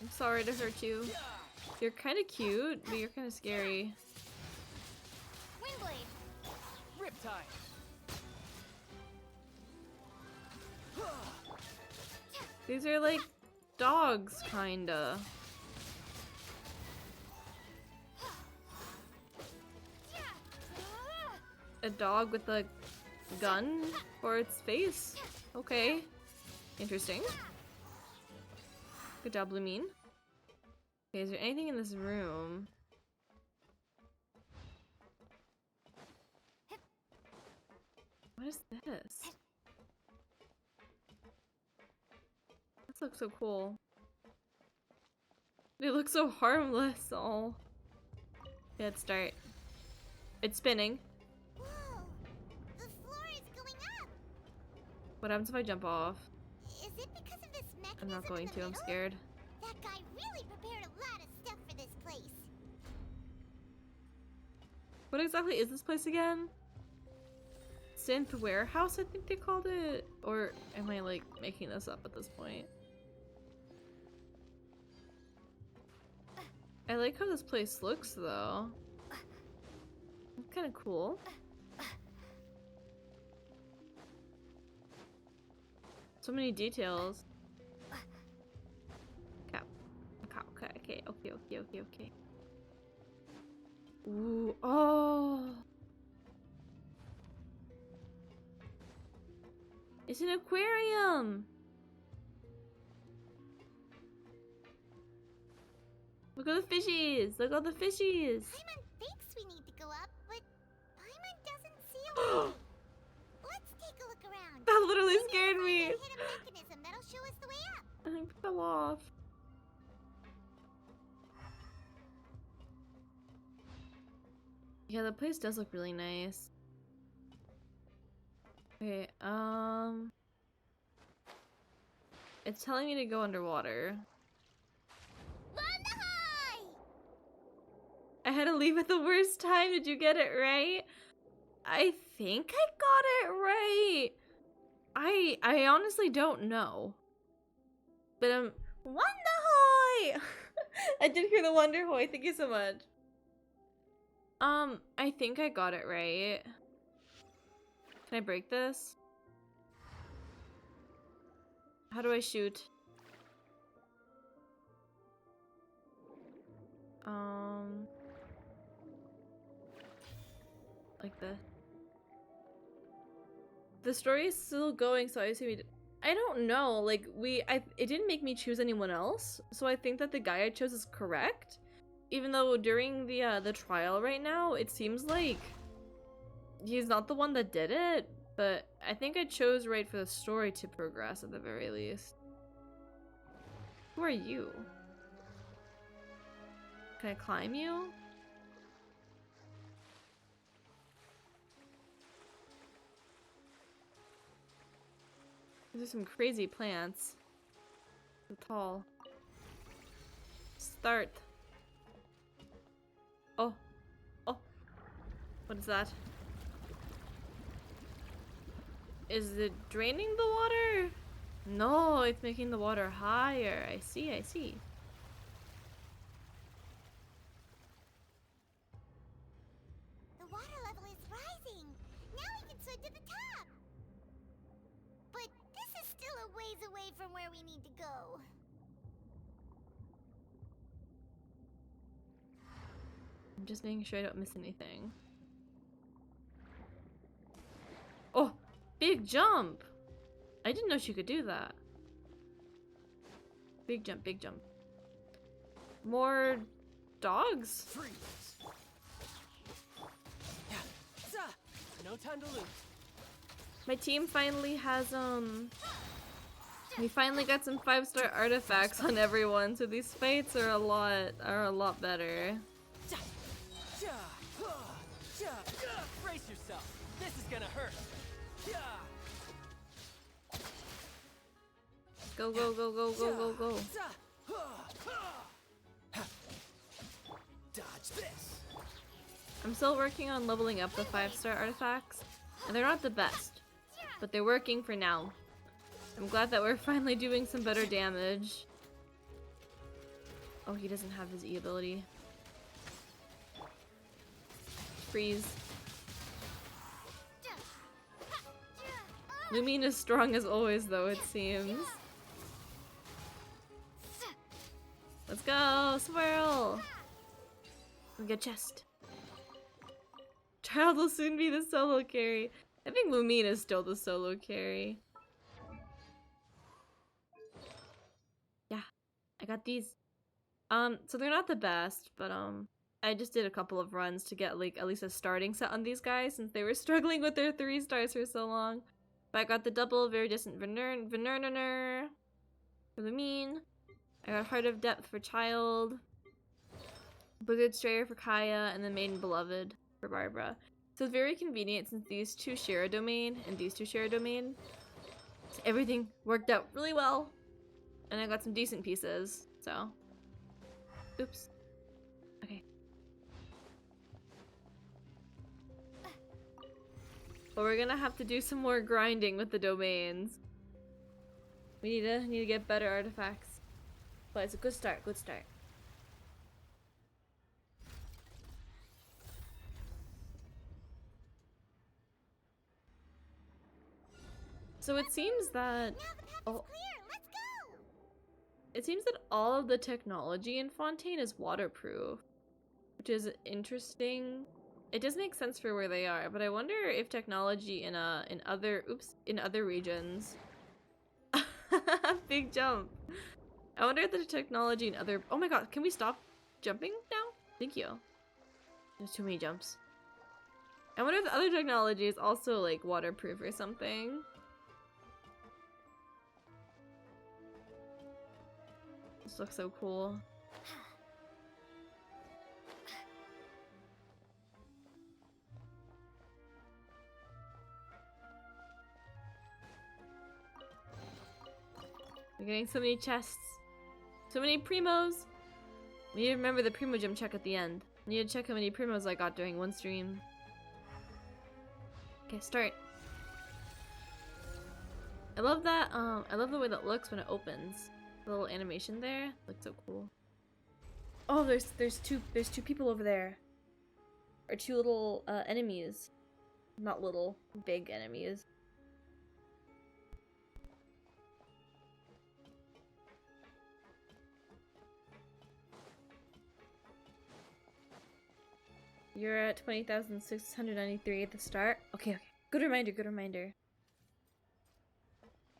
I'm sorry to hurt you. You're kind of cute, but you're kind of scary. Windblade! Riptide! These are like dogs, kinda. A dog with a gun for its face. Okay. Interesting. Good job, Lumine. Okay, is there anything in this room? What is this? This looks so cool. They look so harmless, all. Okay, let's start. It's spinning. Whoa! The floor is going up! What happens if I jump off? Is it because of this mechanism? I'm not going in the to, I'm middle? scared. That guy really prepared a lot of stuff for this place. What exactly is this place again? Synth Warehouse, I think they called it? Or am I like making this up at this point? I like how this place looks though. It's kind of cool. So many details. Okay. Ooh, oh! It's an aquarium! Look at the fishies! Look at the fishies! Paimon thinks we need to go up, but Paimon doesn't see a way. Let's take a look around. That literally Maybe scared we'll me! find a hidden mechanism that'll show us the way up. I think I fell off. Yeah, the place does look really nice. Okay, it's telling me to go underwater. I had to leave at the worst time. Did you get it right? I think I got it right. I honestly don't know. But Wonderhoy! I did hear the Wonderhoy. Thank you so much. I think I got it right. Can I break this? How do I shoot? Like this. The story is still going, so I assume I don't know. Like it didn't make me choose anyone else, so I think that the guy I chose is correct. Even though during the trial right now, it seems like he's not the one that did it, but I think I chose right for the story to progress at the very least. Who are you? Can I climb you? These are some crazy plants. So tall. Start. Oh. Oh. What is that? Is it draining the water? No, it's making the water higher. I see, I see. The water level is rising. Now we can swim to the top. But this is still a ways away from where we need to go. I'm just making sure I don't miss anything. Oh, big jump! I didn't know she could do that. Big jump, big jump. More dogs? No time to lose. My team finally has we finally got some 5-star artifacts on everyone, so these fights are a lot better. Brace yourself. This is gonna hurt. Go, go, go, go, go, go, go. Dodge this. I'm still working on leveling up the 5-star artifacts, and they're not the best, but they're working for now. I'm glad that we're finally doing some better damage. Oh, he doesn't have his E ability. Freeze. Lumine is strong as always, though, it seems. Let's go! Swirl! We get chest. Child will soon be the solo carry. I think Lumine is still the solo carry. Yeah, I got these. So they're not the best, but I just did a couple of runs to get like at least a starting set on these guys since they were struggling with their 3 stars for so long. But I got the double very distant Venerner for Lumine. I got Heart of Depth for Child, Blizzard Strayer for Kaya, and then Maiden Beloved for Barbara. So it's very convenient since these 2 share a domain and these 2 share a domain. So everything worked out really well. And I got some decent pieces, so. Oops. Okay. But we're gonna have to do some more grinding with the domains. We need to get better artifacts. But it's a good start, good start. So it seems that it seems that all of the technology in Fontaine is waterproof, which is interesting. It does make sense for where they are, but I wonder if technology in other regions. Big jump. I wonder if the technology in other. Oh my god! Can we stop jumping now? Thank you. There's too many jumps. I wonder if the other technology is also like waterproof or something. This looks so cool. We're getting so many chests. So many primos! We need to remember the primo gem check at the end. I need to check how many primos I got during one stream. Okay, start. I love that, I love the way that looks when it opens. The little animation there looks so cool. Oh, there's two people over there. Or 2 little enemies. Not little, big enemies. You're at 20,693 at the start. Okay, okay. Good reminder, good reminder.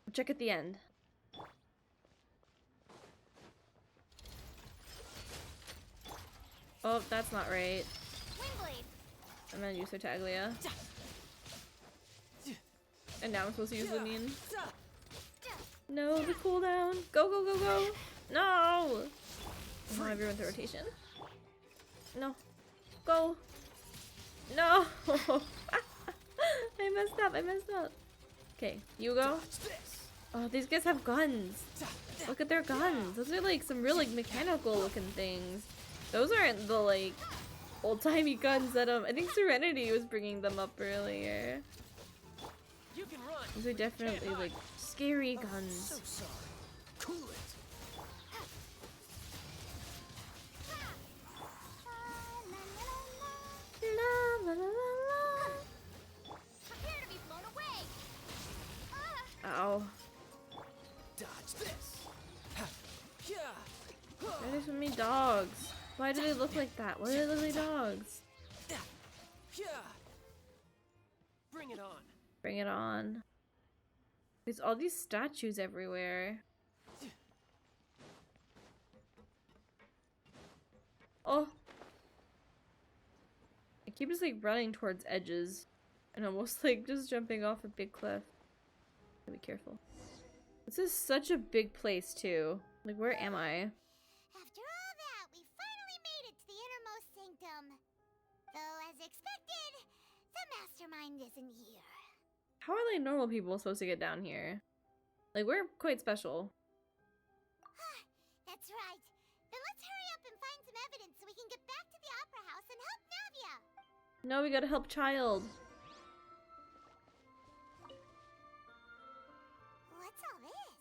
I'll check at the end. Oh, that's not right. I'm gonna use Tartaglia. And now I'm supposed to use Lumine. No, the cooldown. Go, go, go, go. No! Oh, everyone's in rotation. No. Go. No! I messed up, I messed up. Okay, you go. Oh, these guys have guns. Look at their guns. Those are like some real like mechanical looking things. Those aren't the like old-timey guns that I think Serenity was bringing them up earlier. These are definitely like scary guns. So sorry. Cool it. La la la la la. Prepare to be blown away. Ow. Dodge this. Why are there so many dogs? Why do they look like that? Why do they look like dogs? Bring it on. Bring it on. There's all these statues everywhere. Oh! I keep just like running towards edges and almost like just jumping off a big cliff. Be careful. This is such a big place too. Like, where am I? After all that, we finally made it to the innermost sanctum. Though, as expected, the mastermind isn't here. How are like normal people supposed to get down here? Like, we're quite special. That's right. Then let's hurry up and find some evidence so we can get back to the Opera House and help Navia. No, we gotta help Child. What's all this?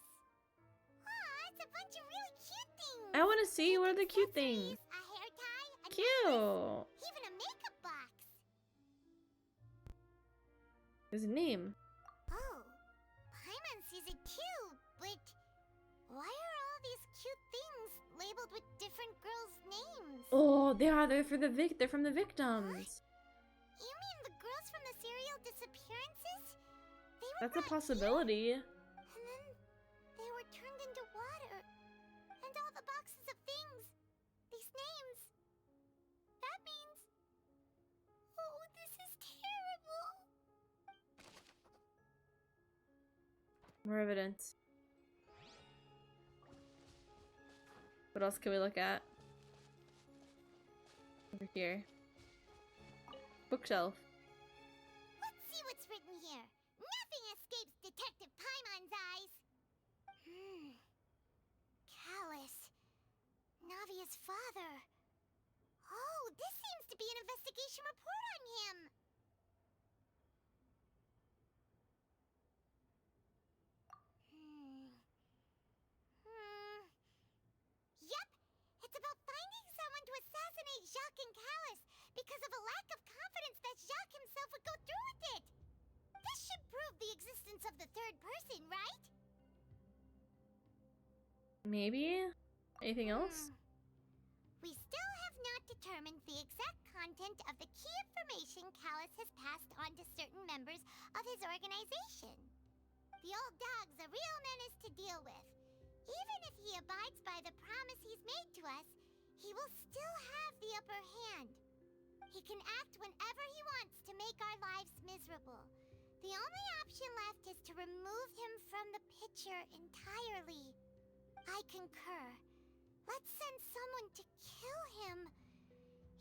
Aw, it's a bunch of really cute things. I want to see what are the cute things. A hair tie, a Cute. necklace, even a makeup box. There's a name. Oh, Paimon sees it too, but why are all these cute things labeled with different girls' names? Oh, they are. They're for the they're from the victims. You mean the girls from the serial disappearances? That's a possibility. And then they were turned into water. And all the boxes of things. These names. That means... Oh, this is terrible. More evidence. What else can we look at? Over here. Bookshelf. Let's see what's written here. Nothing escapes Detective Paimon's eyes. Callus. Navia's father. Oh, this seems to be an investigation report on him. Yep, it's about finding someone to assassinate Jacques and Callus because of a lack of confidence that Jacques himself would go through with it. This should prove the existence of the third person, right? Maybe? Anything else? We still have not determined the exact content of the key information Callus has passed on to certain members of his organization. The old dog's a real menace to deal with. Even if he abides by the promise he's made to us, he will still have the upper hand. He can act whenever he wants to make our lives miserable. The only option left is to remove him from the picture entirely. I concur. Let's send someone to kill him.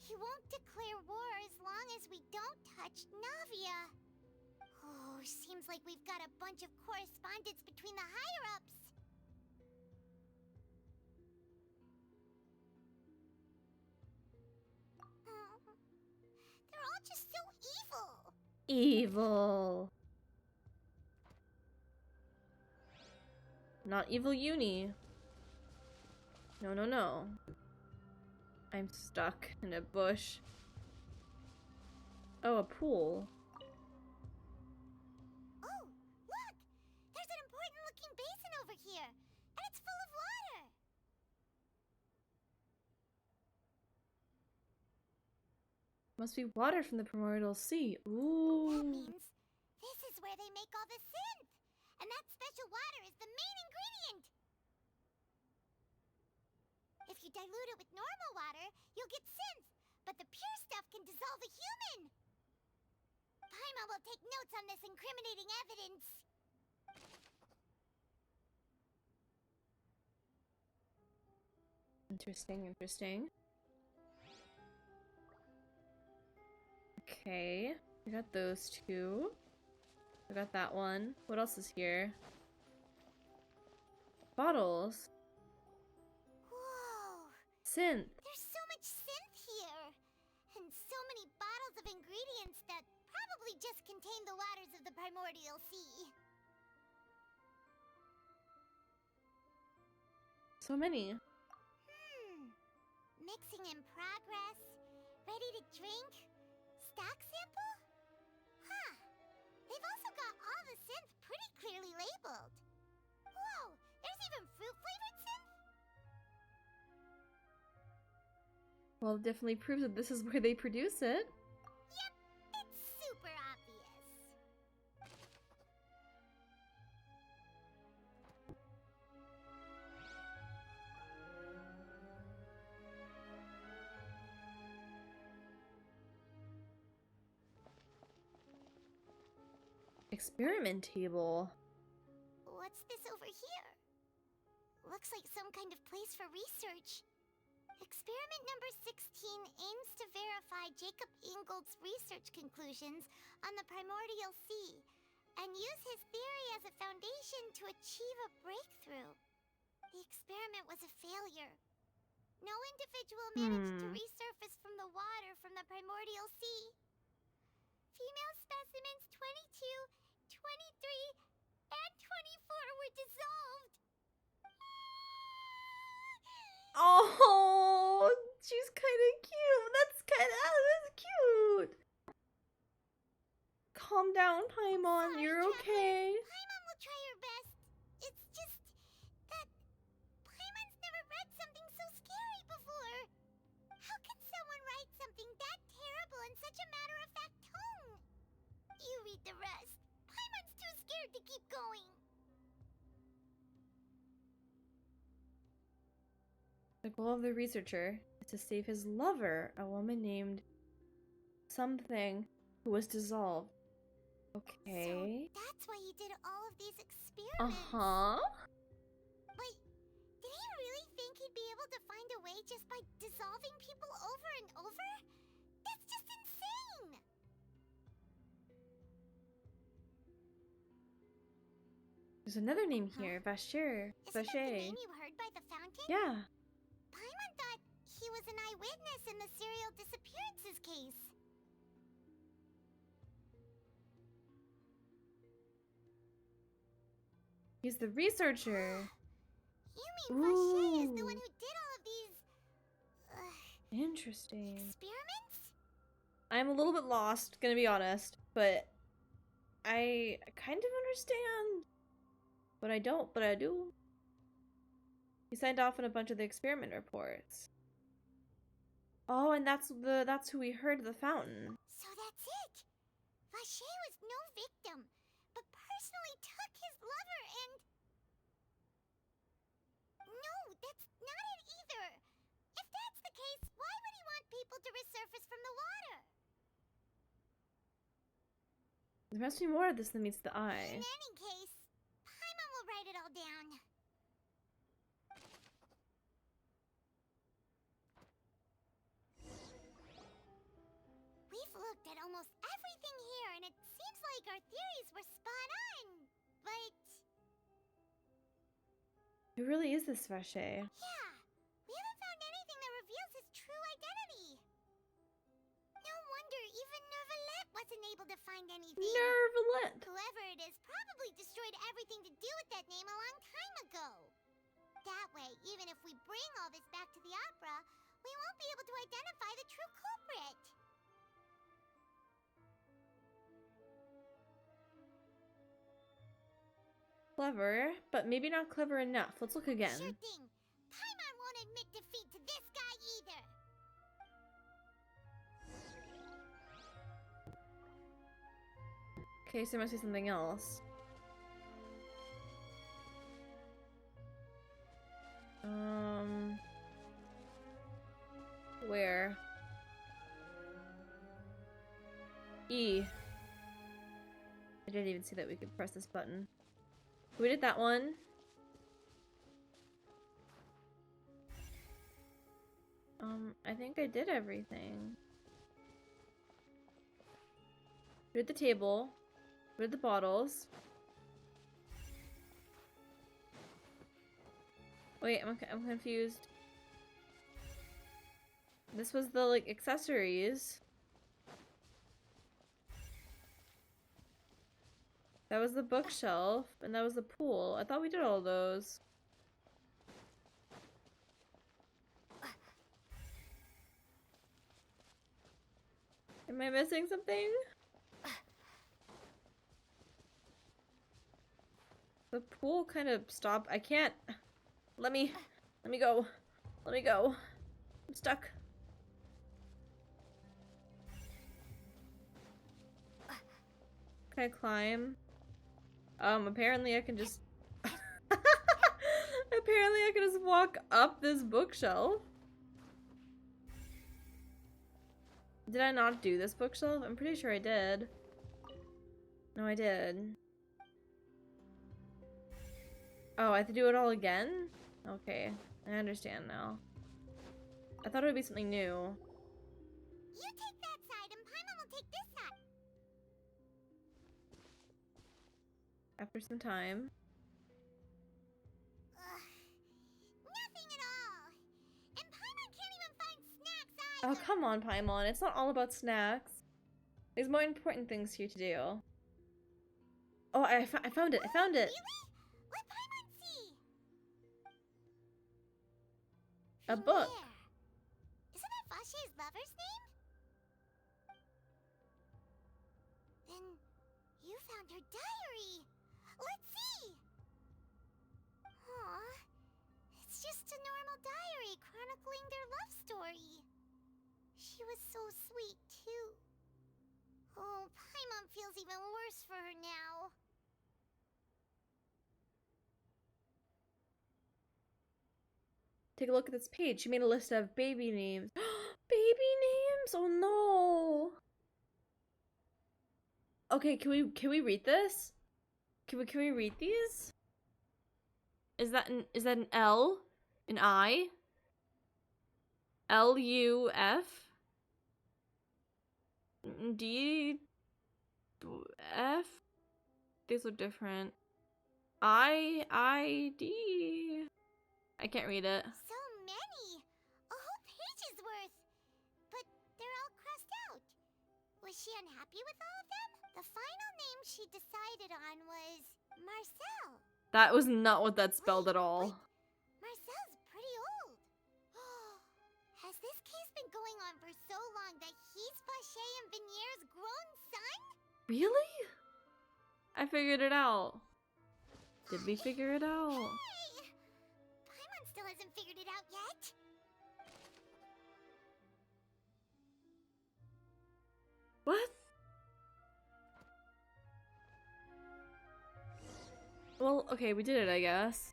He won't declare war as long as we don't touch Navia. Oh, seems like we've got a bunch of correspondence between the higher-ups. They're all just so evil. Evil. Not evil uni. No, no, no. I'm stuck in a bush. Oh, a pool. Oh, look! There's an important-looking basin over here, and it's full of water. Must be water from the primordial sea. Ooh. That means this is where they make all the synth, and that special water is the main ingredient. If you dilute it with normal water, you'll get synth, but the pure stuff can dissolve a human. Paimon will take notes on this incriminating evidence. Interesting, interesting. Okay, I got those two. I got that one. What else is here? Bottles. Whoa! Synth. There's so much synth here, and so many bottles of ingredients that probably just contain the waters of the primordial sea. So many. Mixing in progress. Ready to drink? Stock sample? Huh. They've also got all the synth pretty clearly labeled. Whoa, there's even fruit-flavored synth? Well, it definitely proves that this is where they produce it. Yep, it's super obvious. Experiment table. What's this over here? Looks like some kind of place for research. Experiment number 16 aims to verify Jacob Ingold's research conclusions on the primordial sea and use his theory as a foundation to achieve a breakthrough. The experiment was a failure. No individual managed to resurface from the water from the primordial sea. Female specimens 22, 23, and 24 were dissolved. Oh, she's kind of cute. That's cute. Calm down, Paimon. Sorry, You're Traveler. okay. Paimon will try her best. It's just that Paimon's never read something so scary before. How can someone write something that terrible in such a matter-of-fact tone? You read the rest. scared to keep going. The goal of the researcher is to save his lover, a woman named something who was dissolved. Okay. So that's why he did all of these experiments. Uh-huh. But did he really think he'd be able to find a way just by dissolving people over and over? That's just insane! There's another name here, Vacher. Isn't that the Vacher. name you heard by the fountain? Yeah. Paimon thought he was an eyewitness in the serial disappearances case. He's the researcher. You mean Vacher is the one who did all of these... Interesting. experiments? I'm a little bit lost, gonna be honest, but I kind of understand. But I don't, but I do. He signed off on a bunch of the experiment reports. Oh, and that's who we heard at the fountain. So that's it! Vacher was no victim, but personally took his lover and... No, that's not it either! If that's the case, why would he want people to resurface from the water? There must be more of this than meets the eye. In any case, Paimon will write it all down. We've looked at almost everything here, and it seems like our theories were spot on. But... Who really is this Vacher? yeah, we haven't found anything that reveals his true identity. No wonder even Nervalette wasn't able to find anything. Nervalette! Whoever it is probably destroyed everything to do with that name a long time ago. That way, even if we bring all this back to the opera, we won't be able to identify the true culprit. Clever, but maybe not clever enough. Let's look again. Sure thing. Paimon won't admit defeat to this guy either. Okay, so there must be something else. Where? E. I didn't even see that we could press this button. We did that one. I think I did everything. We did the table. We did the bottles. Wait, I'm confused. This was the, like, accessories. That was the bookshelf, and that was the pool. I thought we did all those. Am I missing something? The pool kind of stopped. I can't. Let me go. Let me go. I'm stuck. Can I climb? Apparently I can just... Apparently I can just walk up this bookshelf. Did I not do this bookshelf? I'm pretty sure I did. No, I did. Oh, I have to do it all again? Okay, I understand now. I thought it would be something new. You take that side, and Paimon will take this side. After some time. Nothing at all. And Paimon can't even find snacks Oh, either. come on, Paimon. It's not all about snacks. There's more important things here to do. Oh, I found it. I found it. Really? Let Paimon see. A book. Where? Isn't that Vacher's lover's name? Then you found her diary. Let's see. Aw, it's just a normal diary chronicling their love story. She was so sweet too. Oh, Paimon feels even worse for her now. Take a look at this page. She made a list of baby names. Baby names? Oh no. Okay, can we read this? Can we read these? Is that an L? An I? L-U-F? D-F? These are different. I-D. I can't read it. So many! A whole page's worth! But they're all crossed out. Was she unhappy with all of them? The final name she decided on was Marcel. That was not what that spelled at all. Marcel's pretty old. Has this case been going on for so long that he's Vacher and Vinier's grown son? Really? I figured it out. Did we figure it out? Hey! Paimon still hasn't figured it out yet. What? Well, okay, we did it, I guess.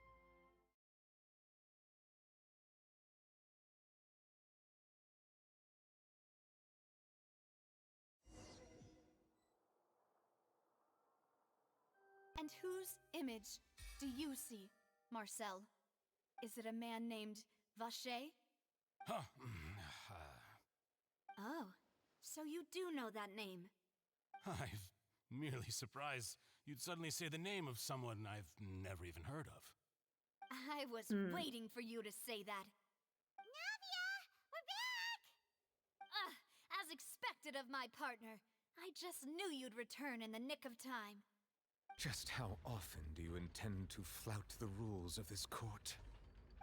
And whose image do you see, Marcel? Is it a man named Vacher? Huh. Oh, so you do know that name. I'm merely surprised you'd suddenly say the name of someone I've never even heard of. I was waiting for you to say that. Navia! We're back! As expected of my partner. I just knew you'd return in the nick of time. Just how often do you intend to flout the rules of this court?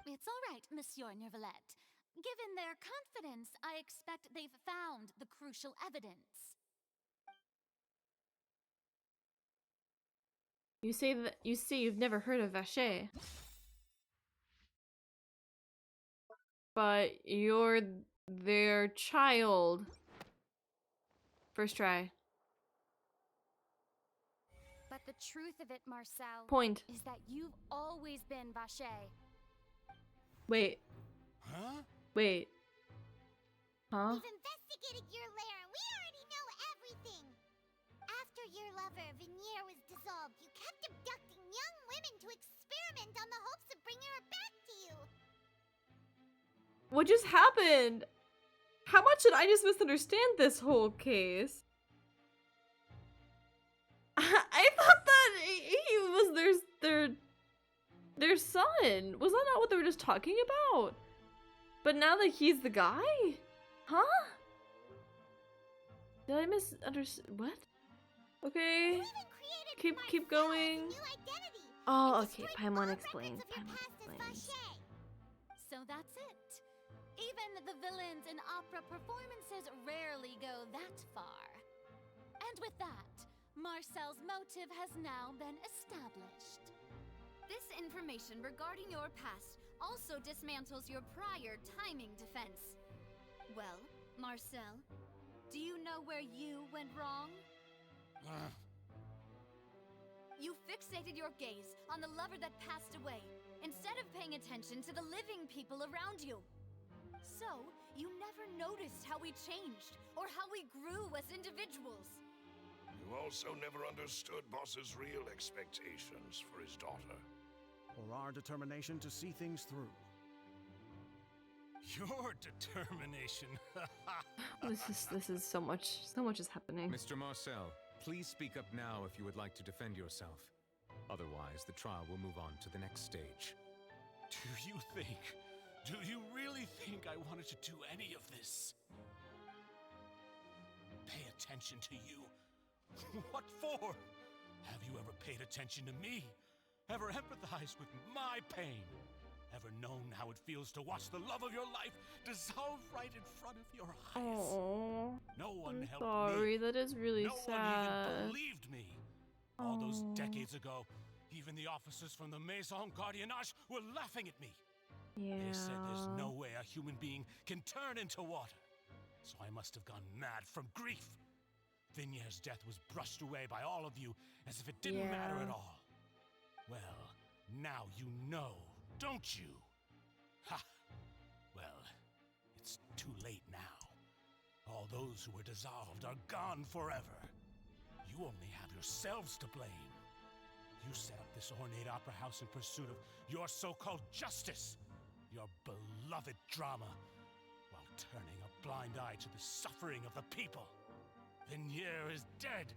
It's all right, Monsieur Nervalette. Given their confidence, I expect they've found the crucial evidence. You say you've never heard of Vacher. But you're their child. First try. But the truth of it, Marcel, Point. is that you've always been Vacher. Wait. Huh? Wait. Huh? We've investigated your lair and we already know everything. After your lover, Vinier, was dissolved, you kept abducting young women to experiment on the hopes of bringing her back to you. What just happened? How much did I just misunderstand this whole case? I thought that he was their son. Was that not what they were just talking about? But now that he's the guy? Huh? Did I misunderstand? What? Okay. Keep going. Oh, okay. Paimon explains. Paimon explains. So that's it. Even the villains in opera performances rarely go that far. And with that, Marcel's motive has now been established. This information regarding your past also dismantles your prior timing defense. Well, Marcel, do you know where you went wrong? You fixated your gaze on the lover that passed away, instead of paying attention to the living people around you. So, you never noticed how we changed, or how we grew as individuals. You also never understood Boss's real expectations for his daughter. Or our determination to see things through. Your determination. This is so much is happening. Mr. Marcel, please speak up now if you would like to defend yourself. Otherwise, the trial will move on to the next stage. Do you really think I wanted to do any of this? Pay attention to you? What for? Have you ever paid attention to me? Ever empathized with my pain? Ever known how it feels to watch the love of your life dissolve right in front of your eyes? Aww. No one I'm helped sorry, me. that is really no sad. one even believed me. All those Aww. decades ago, even the officers from the Maison Gardiennage were laughing at me. Yeah. They said there's no way a human being can turn into water. So I must have gone mad from grief. Vinier's death was brushed away by all of you as if it didn't matter at all. Well, now you know, don't you? Ha! It's too late now. All those who were dissolved are gone forever. You only have yourselves to blame. You set up this ornate opera house in pursuit of your so-called justice, your beloved drama, while turning a blind eye to the suffering of the people. Vignere is dead.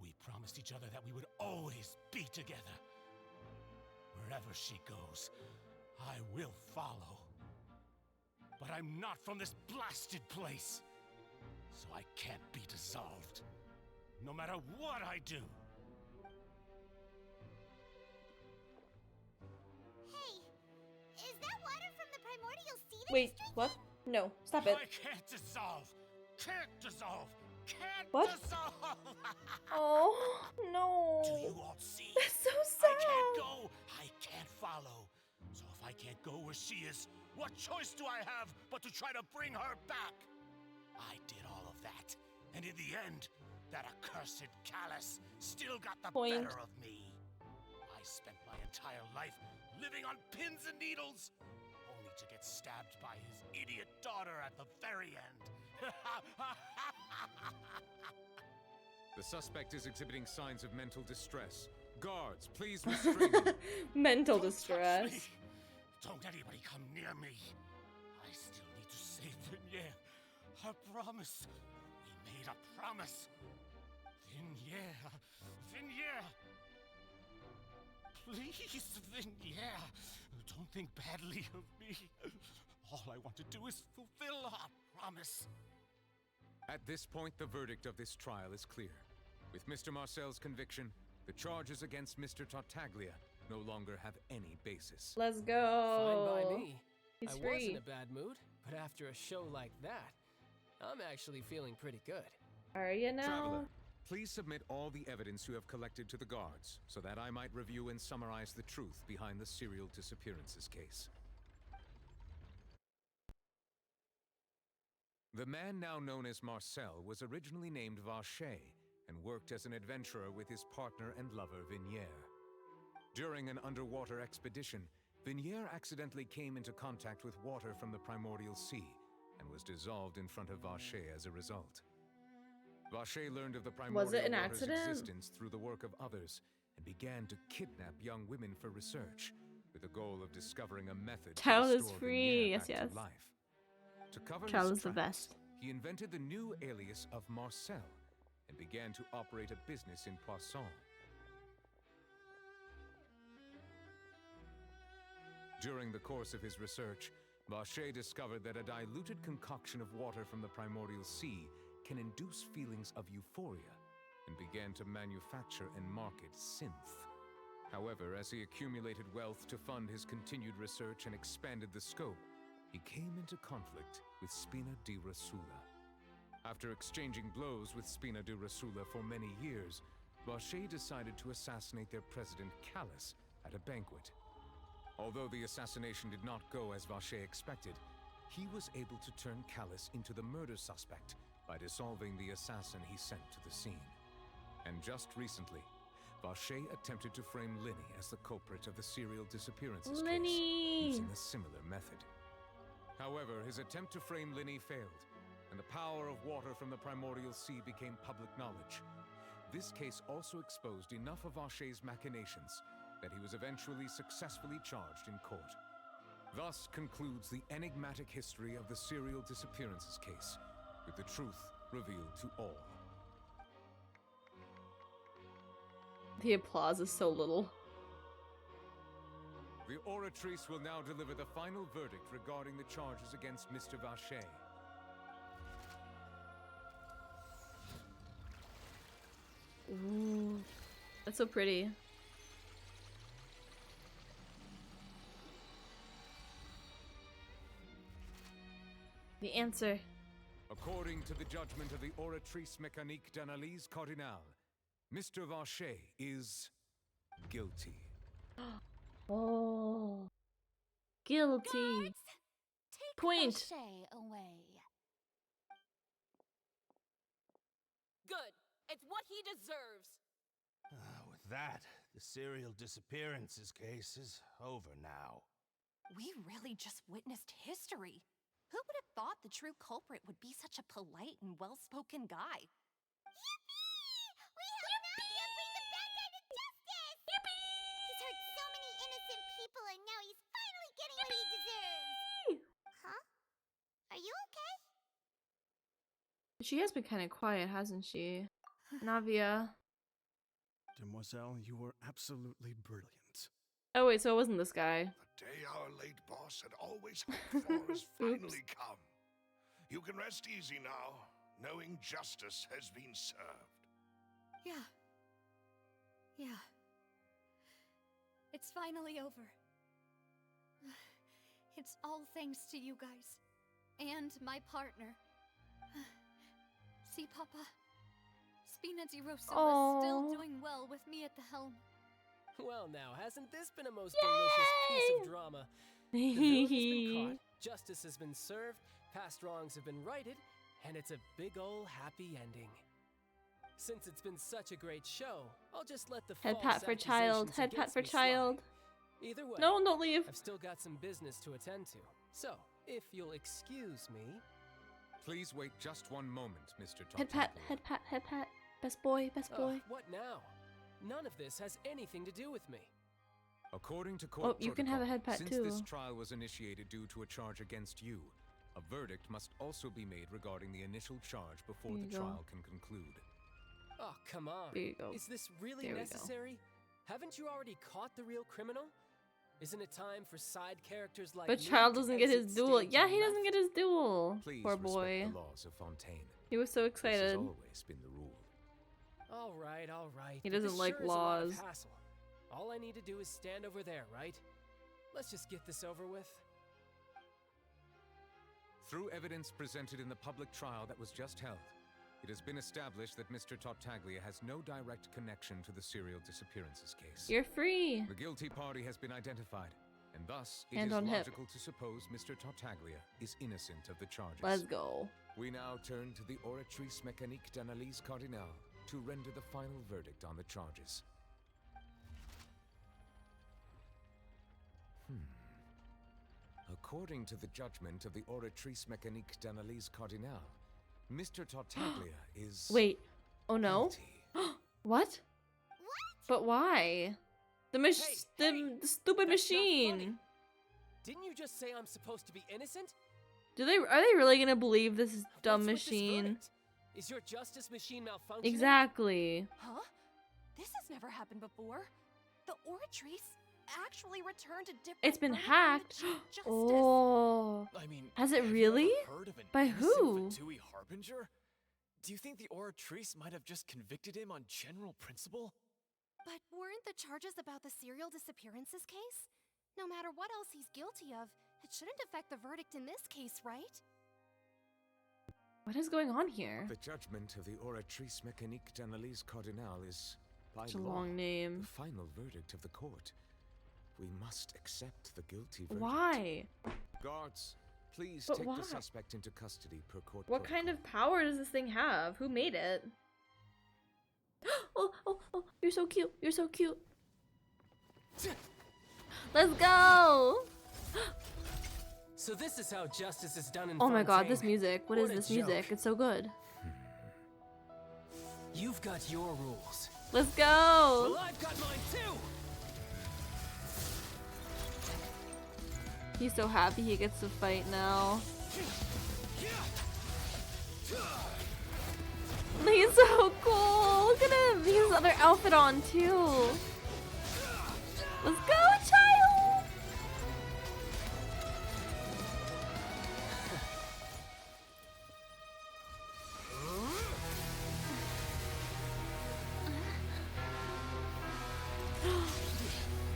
We promised each other that we would always be together. Wherever she goes, I will follow. But I'm not from this blasted place, so I can't be dissolved, no matter what I do. Hey, is that water from the primordial sea that Wait, he's drinking? what? No, stop it. I can't dissolve! Can't dissolve! Can't What? dissolve! Oh, no. Do you all see? That's so sad. I can't go! I can't follow. So if I can't go where she is, what choice do I have but to try to bring her back? I did all of that, and in the end, that accursed Callus still got the Point. better of me. I spent my entire life living on pins and needles, only to get stabbed by his idiot daughter at the very end. The suspect is exhibiting signs of mental distress. Guards, please restrain him. Mental Don't distress. touch me. Don't anybody come near me. I still need to save Vignere. A promise. We made a promise. Vignere. Vignere. Please, Vignere. Don't think badly of me. All I want to do is fulfill our promise. At this point, the verdict of this trial is clear. With Mr. Marcel's conviction, the charges against Mr. Tartaglia no longer have any basis. Let's go. Fine by me. He's I was free. in a bad mood, but after a show like that, I'm actually feeling pretty good. Are you now? Traveler, please submit all the evidence you have collected to the guards, so that I might review and summarize the truth behind the serial disappearances case. The man now known as Marcel was originally named Vacher and worked as an adventurer with his partner and lover Vignere. During an underwater expedition, Vignere accidentally came into contact with water from the primordial sea and was dissolved in front of Vacher as a result. Vacher learned of the primordial Was it an water's accident? existence through the work of others and began to kidnap young women for research, with the goal of discovering a method Child to is restore free. Vignere Yes, back yes. to life. To cover Child his is the tracks, best. he invented the new alias of Marcel and began to operate a business in Poisson. During the course of his research, Vacher discovered that a diluted concoction of water from the primordial sea can induce feelings of euphoria, and began to manufacture and market synth. However, as he accumulated wealth to fund his continued research and expanded the scope, he came into conflict with Spina di Rosula. After exchanging blows with Spina di Rosula for many years, Vacher decided to assassinate their president Callus at a banquet. Although the assassination did not go as Vacher expected, he was able to turn Callus into the murder suspect by dissolving the assassin he sent to the scene. And just recently, Vacher attempted to frame Linny as the culprit of the serial disappearances Linny! case, using a similar method. However, his attempt to frame Linny failed, and the power of water from the primordial sea became public knowledge. This case also exposed enough of Vacher's machinations that he was eventually successfully charged in court. Thus concludes the enigmatic history of the serial disappearances case, with the truth revealed to all. The applause is so little. The oratrice will now deliver the final verdict regarding the charges against Mr. Vacher. Ooh, that's so pretty. The answer. According to the judgment of the Oratrice Mécanique d'Analyse Cardinale, Mr. Vacher is guilty. Oh. Guilty. Take Point. Vacher away. Good. It's what he deserves. With that, the serial disappearances case is over now. We really just witnessed history. Who would have thought the true culprit would be such a polite and well-spoken guy? We helped Navia bring the bad guy to justice! Yippee! He's hurt so many innocent people and now he's finally getting what he deserves! Huh? Are you okay? She has been kind of quiet, hasn't she? Navia. Demoiselle, you were absolutely brilliant. Oh wait, so it wasn't this guy. The day our late boss had always hoped for has finally come. You can rest easy now, knowing justice has been served. Yeah. Yeah. It's finally over. It's all thanks to you guys. And my partner. See, Papa? Spina di Rosso is still doing well with me at the helm. Well now, hasn't this been a most delicious piece of drama? The villain has been caught, justice has been served, past wrongs have been righted, and it's a big ol' happy ending. Since it's been such a great show, I'll just let the Head false pat for child. accusations Head pat against for me slide. child. Either way, No, don't leave. I've still got some business to attend to. So, if you'll excuse me... Please wait just one moment, Mr. Tartaglia. Head pat, head pat, head pat. Best boy, best boy. What now? None of this has anything to do with me. According to court you can have a head pat since too. this trial was initiated due to a charge against you, a verdict must also be made regarding the initial charge before There the you go. trial can conclude. Oh, come on. There you go. Is this really There we go. necessary? Haven't you already caught the real criminal? Isn't it time for side characters like But me Child to doesn't get exit his duel. stage Yeah, and he doesn't left? get his duel. Please Poor respect boy. the laws of Fontaine. He was so This has excited. always been the rule. All right. He but doesn't this like sure is a lot of laws. hassle. All I need to do is stand over there, right? Let's just get this over with. Through evidence presented in the public trial that was just held, it has been established that Mr. Tartaglia has no direct connection to the serial disappearances case. You're free. The guilty party has been identified, and thus it Hand is on hip. logical to suppose Mr. Tartaglia is innocent of the charges. Let's go. We now turn to the Oratrice Mécanique d'Analyse Cardinale to render the final verdict on the charges. According to the judgment of the Oratrice Mécanique d'Analyse Cardinale, Mr. Tartaglia is... Wait. Oh no. What? But why? The stupid machine. Didn't you just say I'm supposed to be innocent? Are they really gonna believe this dumb What's with this machine? verdict? Is your justice machine malfunctioning? Exactly. Huh? This has never happened before. The Oratrice actually returned a different It's been verdict from the hacked. Chief Justice. Oh. I mean, Has it have really? You ever heard of an By innocent who? Fatui Harbinger? Do you think the Oratrice might have just convicted him on general principle? But weren't the charges about the serial disappearances case? No matter what else he's guilty of, it shouldn't affect the verdict in this case, right? What is going on here? The judgment of the Oratrice Mécanique d'Analyse Cardinale is, by Such a law, long name. the final verdict of the court. We must accept the guilty verdict. Why? Guards, please But take why? the suspect into custody per court What kind of power does this thing have? Who made it? Oh, you're so cute. You're so cute. Let's go. So this is how justice is done in Oh my god, Fontaine. this music. What is a this joke. music? It's so good. You've got your rules. Let's go. Well, I've got mine too. He's so happy he gets to fight now. He's so cool. Look at him. He has another outfit on too. Let's go, child.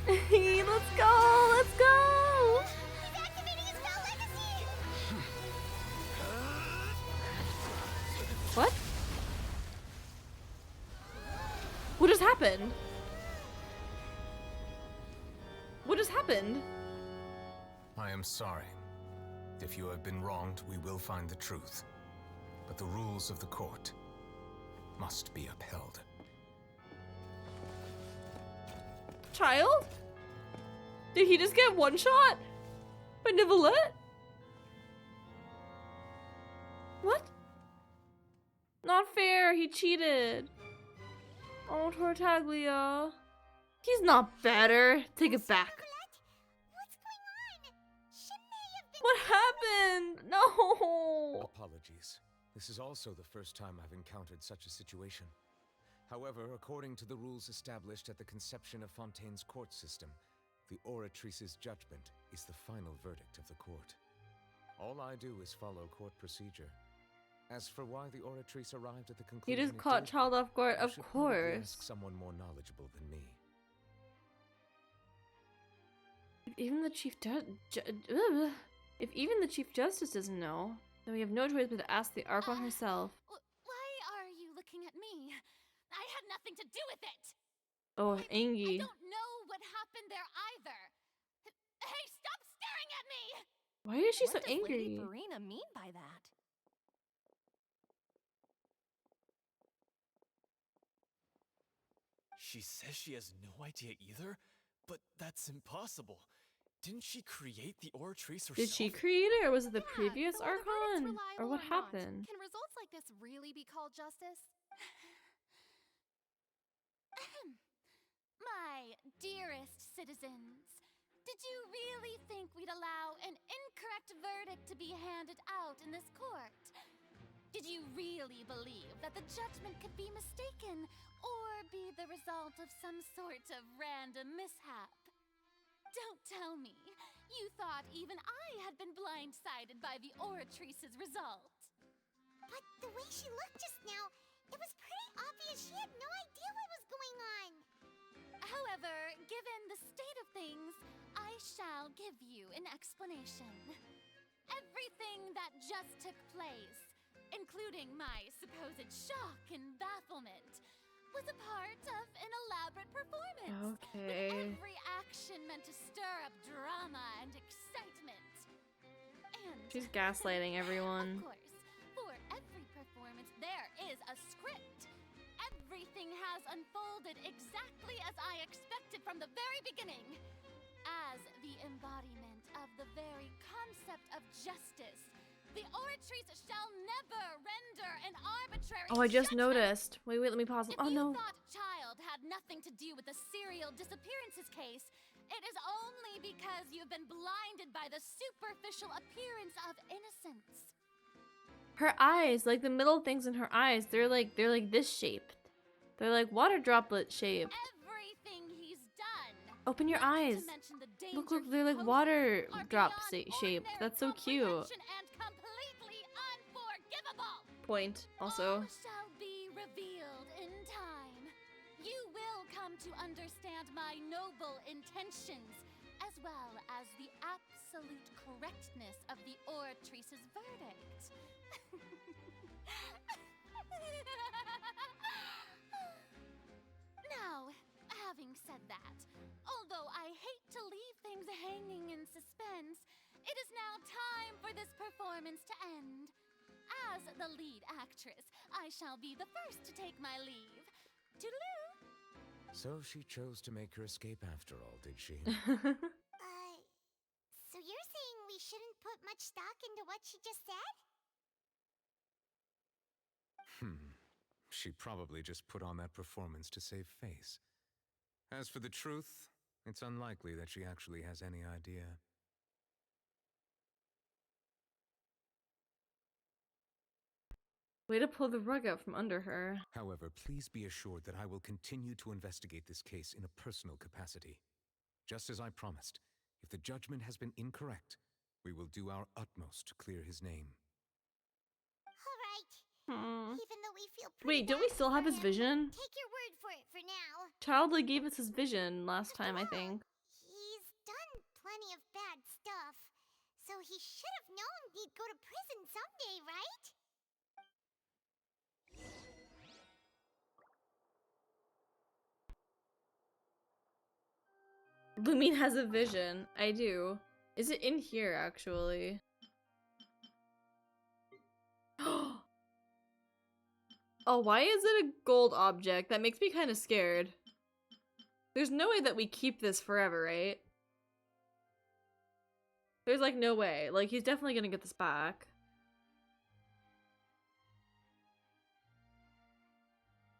Let's go. Let's go. He's activating his spell legacy! What? What just happened? What just happened? I am sorry. If you have been wronged, we will find the truth. But the rules of the court must be upheld. Child? Did he just get one shot by Nicolette? cheated. Oh, Tartaglia. He's not better. Take it back. What happened? No. Apologies. This is also the first time I've encountered such a situation. However, according to the rules established at the conception of Fontaine's court system, the Oratrice's judgment is the final verdict of the court. All I do is follow court procedure. As for why the Oratrice arrived at the He conclusion just caught child off guard, of course. Ask someone more knowledgeable than me. Even the chief if even the Chief Justice doesn't know, then we have no choice but to ask the Archon herself. Why are you looking at me? I had nothing to do with it! Oh, Angie. I don't know what happened there either. Hey, stop staring at me! Why is she so What does angry? Lady Farina mean by that? She says she has no idea either, but that's impossible. Didn't she create the Oratrice herself? Did she create it, or was it the previous so whether Archon? verdict's Or what reliable not, happened? Can results like this really be called justice? My dearest citizens, did you really think we'd allow an incorrect verdict to be handed out in this court? Did you really believe that the judgment could be mistaken or be the result of some sort of random mishap? Don't tell me you thought even I had been blindsided by the Oratrice's result. But the way she looked just now, it was pretty obvious she had no idea what was going on. However, given the state of things, I shall give you an explanation. Everything that just took place, including my supposed shock and bafflement, was a part of an elaborate performance. Okay. With every action meant to stir up drama and excitement. And She's gaslighting everyone. of course, for every performance there is a script. Everything has unfolded exactly as I expected from the very beginning. As the embodiment of the very concept of justice, the Oratrice shall never render an arbitrary Oh, I just judgment. noticed. Wait, let me pause. If Oh you no. thought Child had nothing to do with the serial disappearances case, it is only because you've been blinded by the superficial appearance of innocence. Her eyes, like the middle things in her eyes, they're like this shaped. They're like water droplet shaped. Everything he's done. Open your eyes. Look, they're like water drop shaped. That's so cute. And completely unforgivable. Point, also. All shall be revealed in time. You will come to understand my noble intentions, as well as the absolute correctness of the Oratrice's verdict. Now, having said that, although I hate to leave things hanging in suspense, it is now time for this performance to end. As the lead actress, I shall be the first to take my leave. Toodaloo! So she chose to make her escape after all, did she? So you're saying we shouldn't put much stock into what she just said? She probably just put on that performance to save face. As for the truth, it's unlikely that she actually has any idea. Way to pull the rug out from under her. However, please be assured that I will continue to investigate this case in a personal capacity. Just as I promised, if the judgment has been incorrect, we will do our utmost to clear his name. Even though we feel Wait, don't we still have his vision? Take your word for it for now. Childly gave us his vision last time, I think. He's done plenty of bad stuff, so he should have known he'd go to prison someday, right? Lumine has a vision. I do. Is it in here, actually? Oh, why is it a gold object? That makes me kind of scared. There's no way that we keep this forever, right? There's like no way. Like, he's definitely gonna get this back.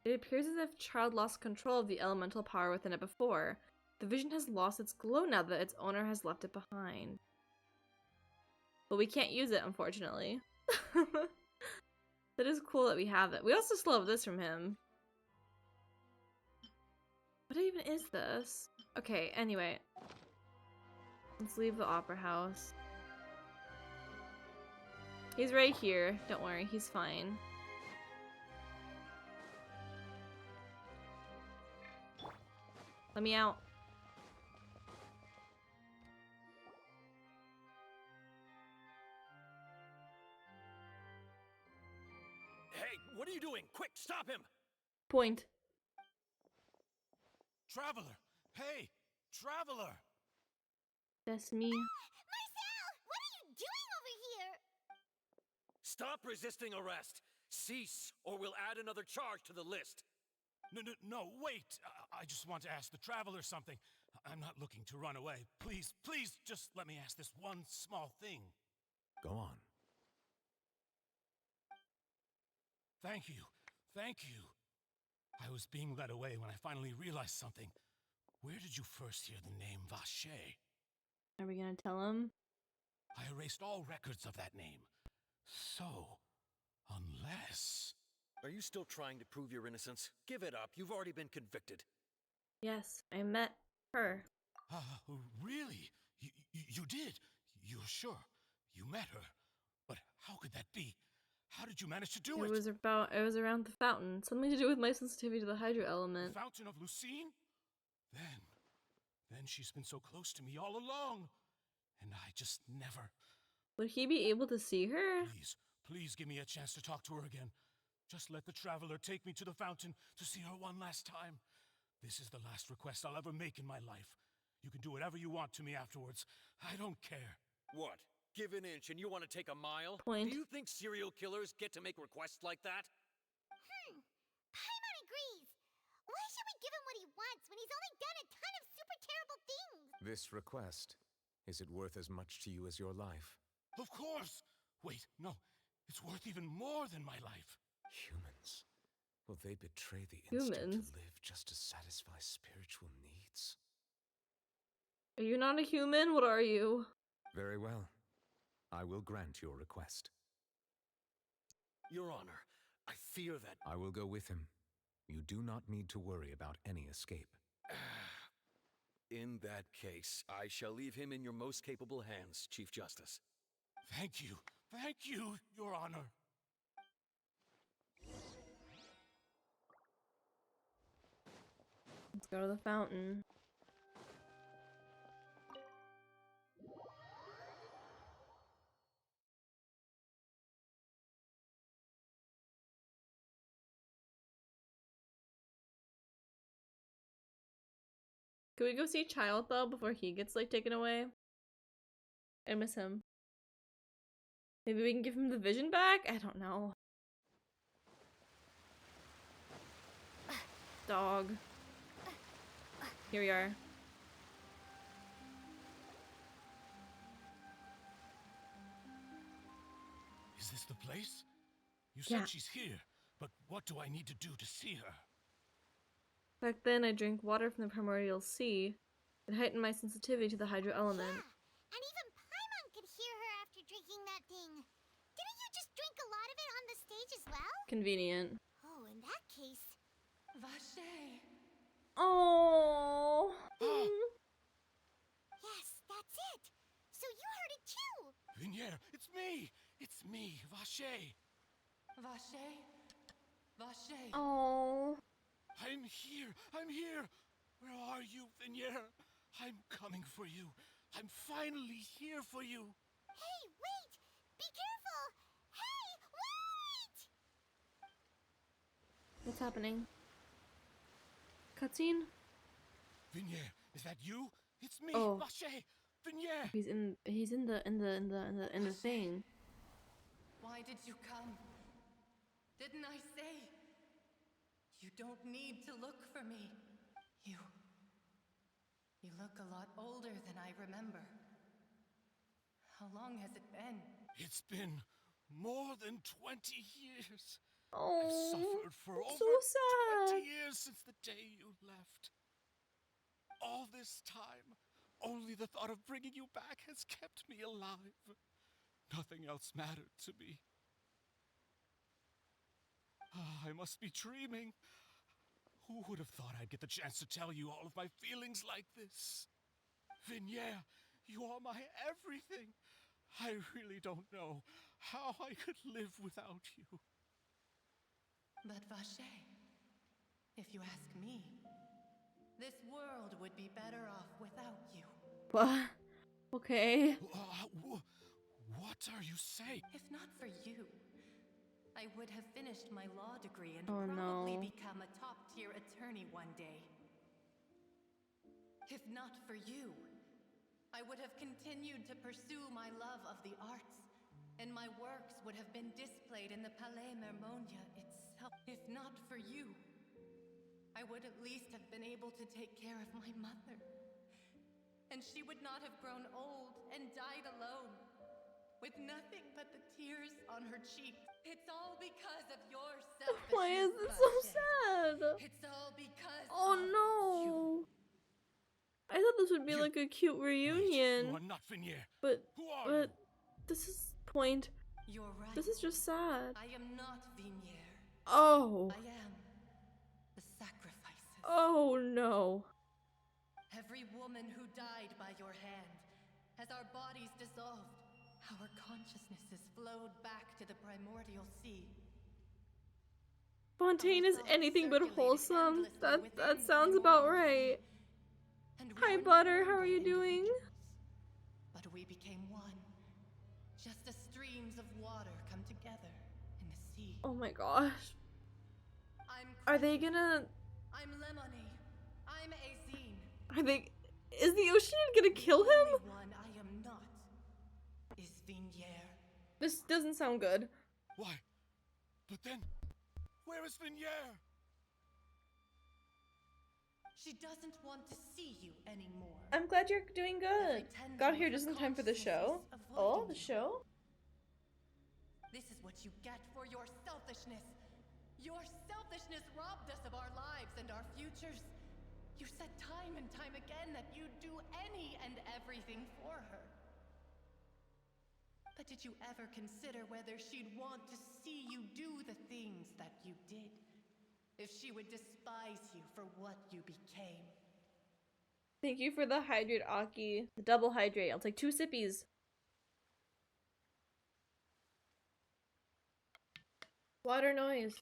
It appears as if Child lost control of the elemental power within it before. The vision has lost its glow now that its owner has left it behind. But we can't use it, unfortunately. That is cool that we have it. We also still have this from him. What even is this? Okay, anyway. Let's leave the opera house. He's right here. Don't worry, he's fine. Let me out. Hey, what are you doing? Quick, stop him! Point. Traveler! Hey! Traveler! That's me. Marcel! What are you doing over here? Stop resisting arrest! Cease, or we'll add another charge to the list. No, wait! I just want to ask the Traveler something. I'm not looking to run away. Please, please, just let me ask this one small thing. Go on. Thank you. Thank you. I was being led away when I finally realized something. Where did you first hear the name Vache? Are we gonna tell him? I erased all records of that name. So, unless... Are you still trying to prove your innocence? Give it up. You've already been convicted. Yes, I met her. Really? You did? You're sure? You met her? But how could that be? How did you manage to do it? It was around the fountain. Something to do with my sensitivity to the hydro element. The fountain of Lucine? Then she's been so close to me all along. And I just never... Would he be able to see her? Please give me a chance to talk to her again. Just let the Traveler take me to the fountain to see her one last time. This is the last request I'll ever make in my life. You can do whatever you want to me afterwards. I don't care. What? Give an inch and you want to take a mile? Point. Do you think serial killers get to make requests like that? Paimon agrees. Why should we give him what he wants when he's only done a ton of super terrible things? This request, is it worth as much to you as your life? Of course! Wait, no. It's worth even more than my life. Humans. Will they betray the instinct to live just to satisfy spiritual needs? Are you not a human? What are you? Very well. I will grant your request. Your Honor, I fear that... I will go with him. You do not need to worry about any escape. In that case, I shall leave him in your most capable hands, Chief Justice. Thank you. Thank you, Your Honor. Let's go to the fountain. Can we go see Child though before he gets like taken away? I miss him. Maybe we can give him the vision back? I don't know. Dog. Here we are. Is this the place? You Yeah. said she's here, but what do I need to do to see her? Back then, I drank water from the primordial sea. It heightened my sensitivity to the hydro element. Yeah, and even Paimon could hear her after drinking that thing. Didn't you just drink a lot of it on the stage as well? Convenient. Oh, in that case... Vache. Oh. Yes, that's it. So you heard it too. Vinier, it's me! It's me, Vache! Vache? Vache. Oh. I'm here! I'm here! Where are you, Vinier? I'm coming for you. I'm finally here for you. Hey, wait! Be careful! Hey, wait! What's happening? Cutscene? Vinier, is that you? It's me, Oh. Vache! Vinier! He's in the thing. Why did you come? Didn't I say? You don't need to look for me. You look a lot older than I remember. How long has it been? It's been more than 20 years. I've Oh, suffered for so over sad. 20 years since the day you left. All this time, only the thought of bringing you back has kept me alive. Nothing else mattered to me. I must be dreaming. Who would have thought I'd get the chance to tell you all of my feelings like this? Vignere, you are my everything. I really don't know how I could live without you. But Vache, if you ask me, this world would be better off without you. What? Okay. What are you saying? If not for you, I would have finished my law degree and Oh, probably no. become a top-tier attorney one day. If not for you, I would have continued to pursue my love of the arts, and my works would have been displayed in the Palais Mermonia itself. If not for you, I would at least have been able to take care of my mother. And she would not have grown old and died alone, with nothing but the tears on her cheeks. It's all because of your selfishness. Why is it so sad? It's all because Oh of no. I thought this would be like a cute reunion. You are not Vignere. But Who are you? this is point. You're right. This is just sad. I am not Vignere. Oh. I am the sacrifices. Oh no. Every woman who died by your hand, as our bodies dissolved, our consciousnesses flowed back to the primordial sea. Fontaine is anything but wholesome. That sounds about right. Hi Butter, how are you doing? But we became one. Just as streams of water come together in the sea. Oh my gosh. Are they gonna... I'm Lemony. I'm Azine. Are they... Is the ocean gonna kill him? The only one I am not is Vignere. This doesn't sound good. Why? But then, where is Vignere? She doesn't want to see you anymore. I'm glad you're doing good. Got here just in time for the show. Oh, the show? This is what you get for your selfishness. Your selfishness robbed us of our lives and our futures. You said time and time again that you'd do any and everything for her. But did you ever consider whether she'd want to see you do the things that you did? If she would despise you for what you became? Thank you for the hydrate, Aki. The double hydrate. I'll take 2 sippies. Water noise.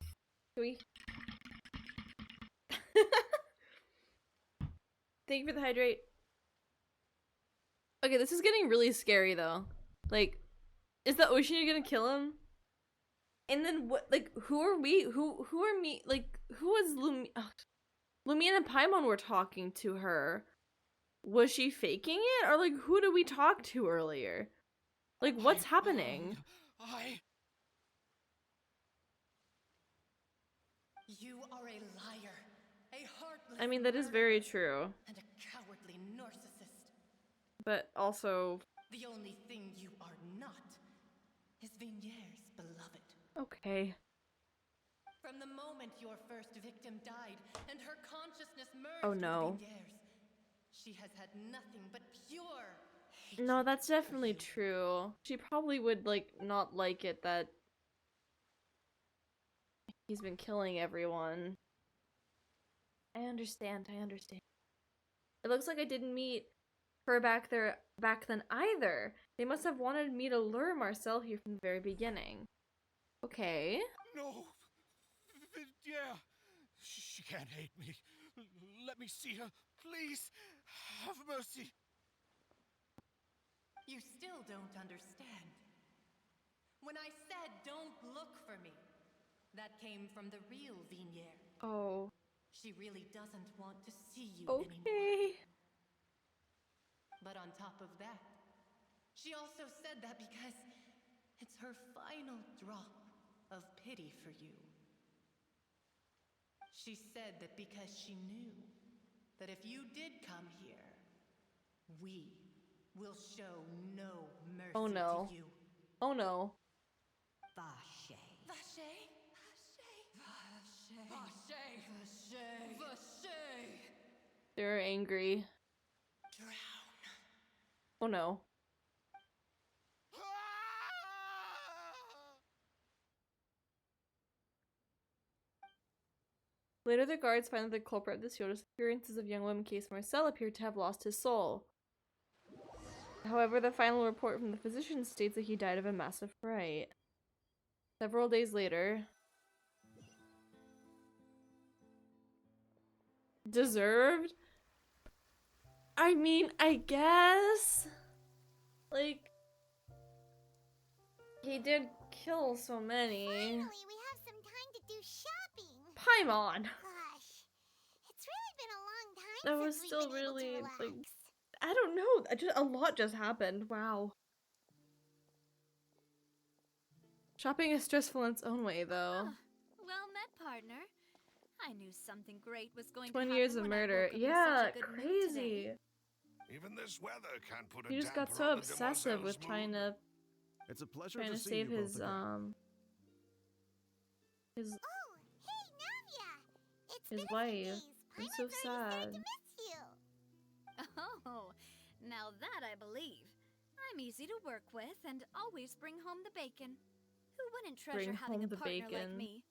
Thank you for the hydrate. Okay, this is getting really scary though. Like, is the ocean gonna kill him? And then what? Like, who are we? Who are me? Like, who is Lumine? Lumine and Paimon were talking to her. Was she faking it, or like, who did we talk to earlier? Like, what's happening? You are a liar, a heartless. I mean, that is very true. And a cowardly narcissist. But also, the only thing you are not is Vigniere's beloved. Okay. From the moment your first victim died and her consciousness merged Oh no. with Vigniere's, she has had nothing but pure hatred. No, that's definitely true. She probably would, like, not like it that he's been killing everyone. I understand, I understand. It looks like I didn't meet her back then either. They must have wanted me to lure Marcel here from the very beginning. Okay. No! Yeah! She can't hate me. Let me see her. Please! Have mercy! You still don't understand. When I said don't look for me, that came from the real Vignere. Oh. She really doesn't want to see you anymore. But on top of that, she also said that because it's her final drop of pity for you. She said that because she knew that if you did come here, we will show no mercy Oh no. to you. Oh no. Vache. Vache? They're angry. Oh no. Later, the guards find that the culprit of the serial disappearances of young woman case Marcel appeared to have lost his soul. However, the final report from the physician states that he died of a massive fright. Several days later... Deserved? I mean, I guess... Like... He did kill so many. Finally, we have some time to do shopping. Paimon! Gosh, it's really been a long time That was since we've still been able to really, relax. like... I don't know. A lot just happened. Wow. Shopping is stressful in its own way, though. Well met, partner. I knew something great was going to 20 happen years of when I murder. woke up in Yeah, such a good mood today. crazy. Even this weather can't put a He just got damper so on the obsessive with demoiselle's mood. It's a pleasure trying to to see save you his, both again. his Oh, hey, Navia! It's his been a wife. few days. I'm so Paimon's already started sad. to miss you. Oh, now that I believe. I'm easy to work with and always bring home the bacon. Who wouldn't treasure Bring having home a the partner like bacon. me?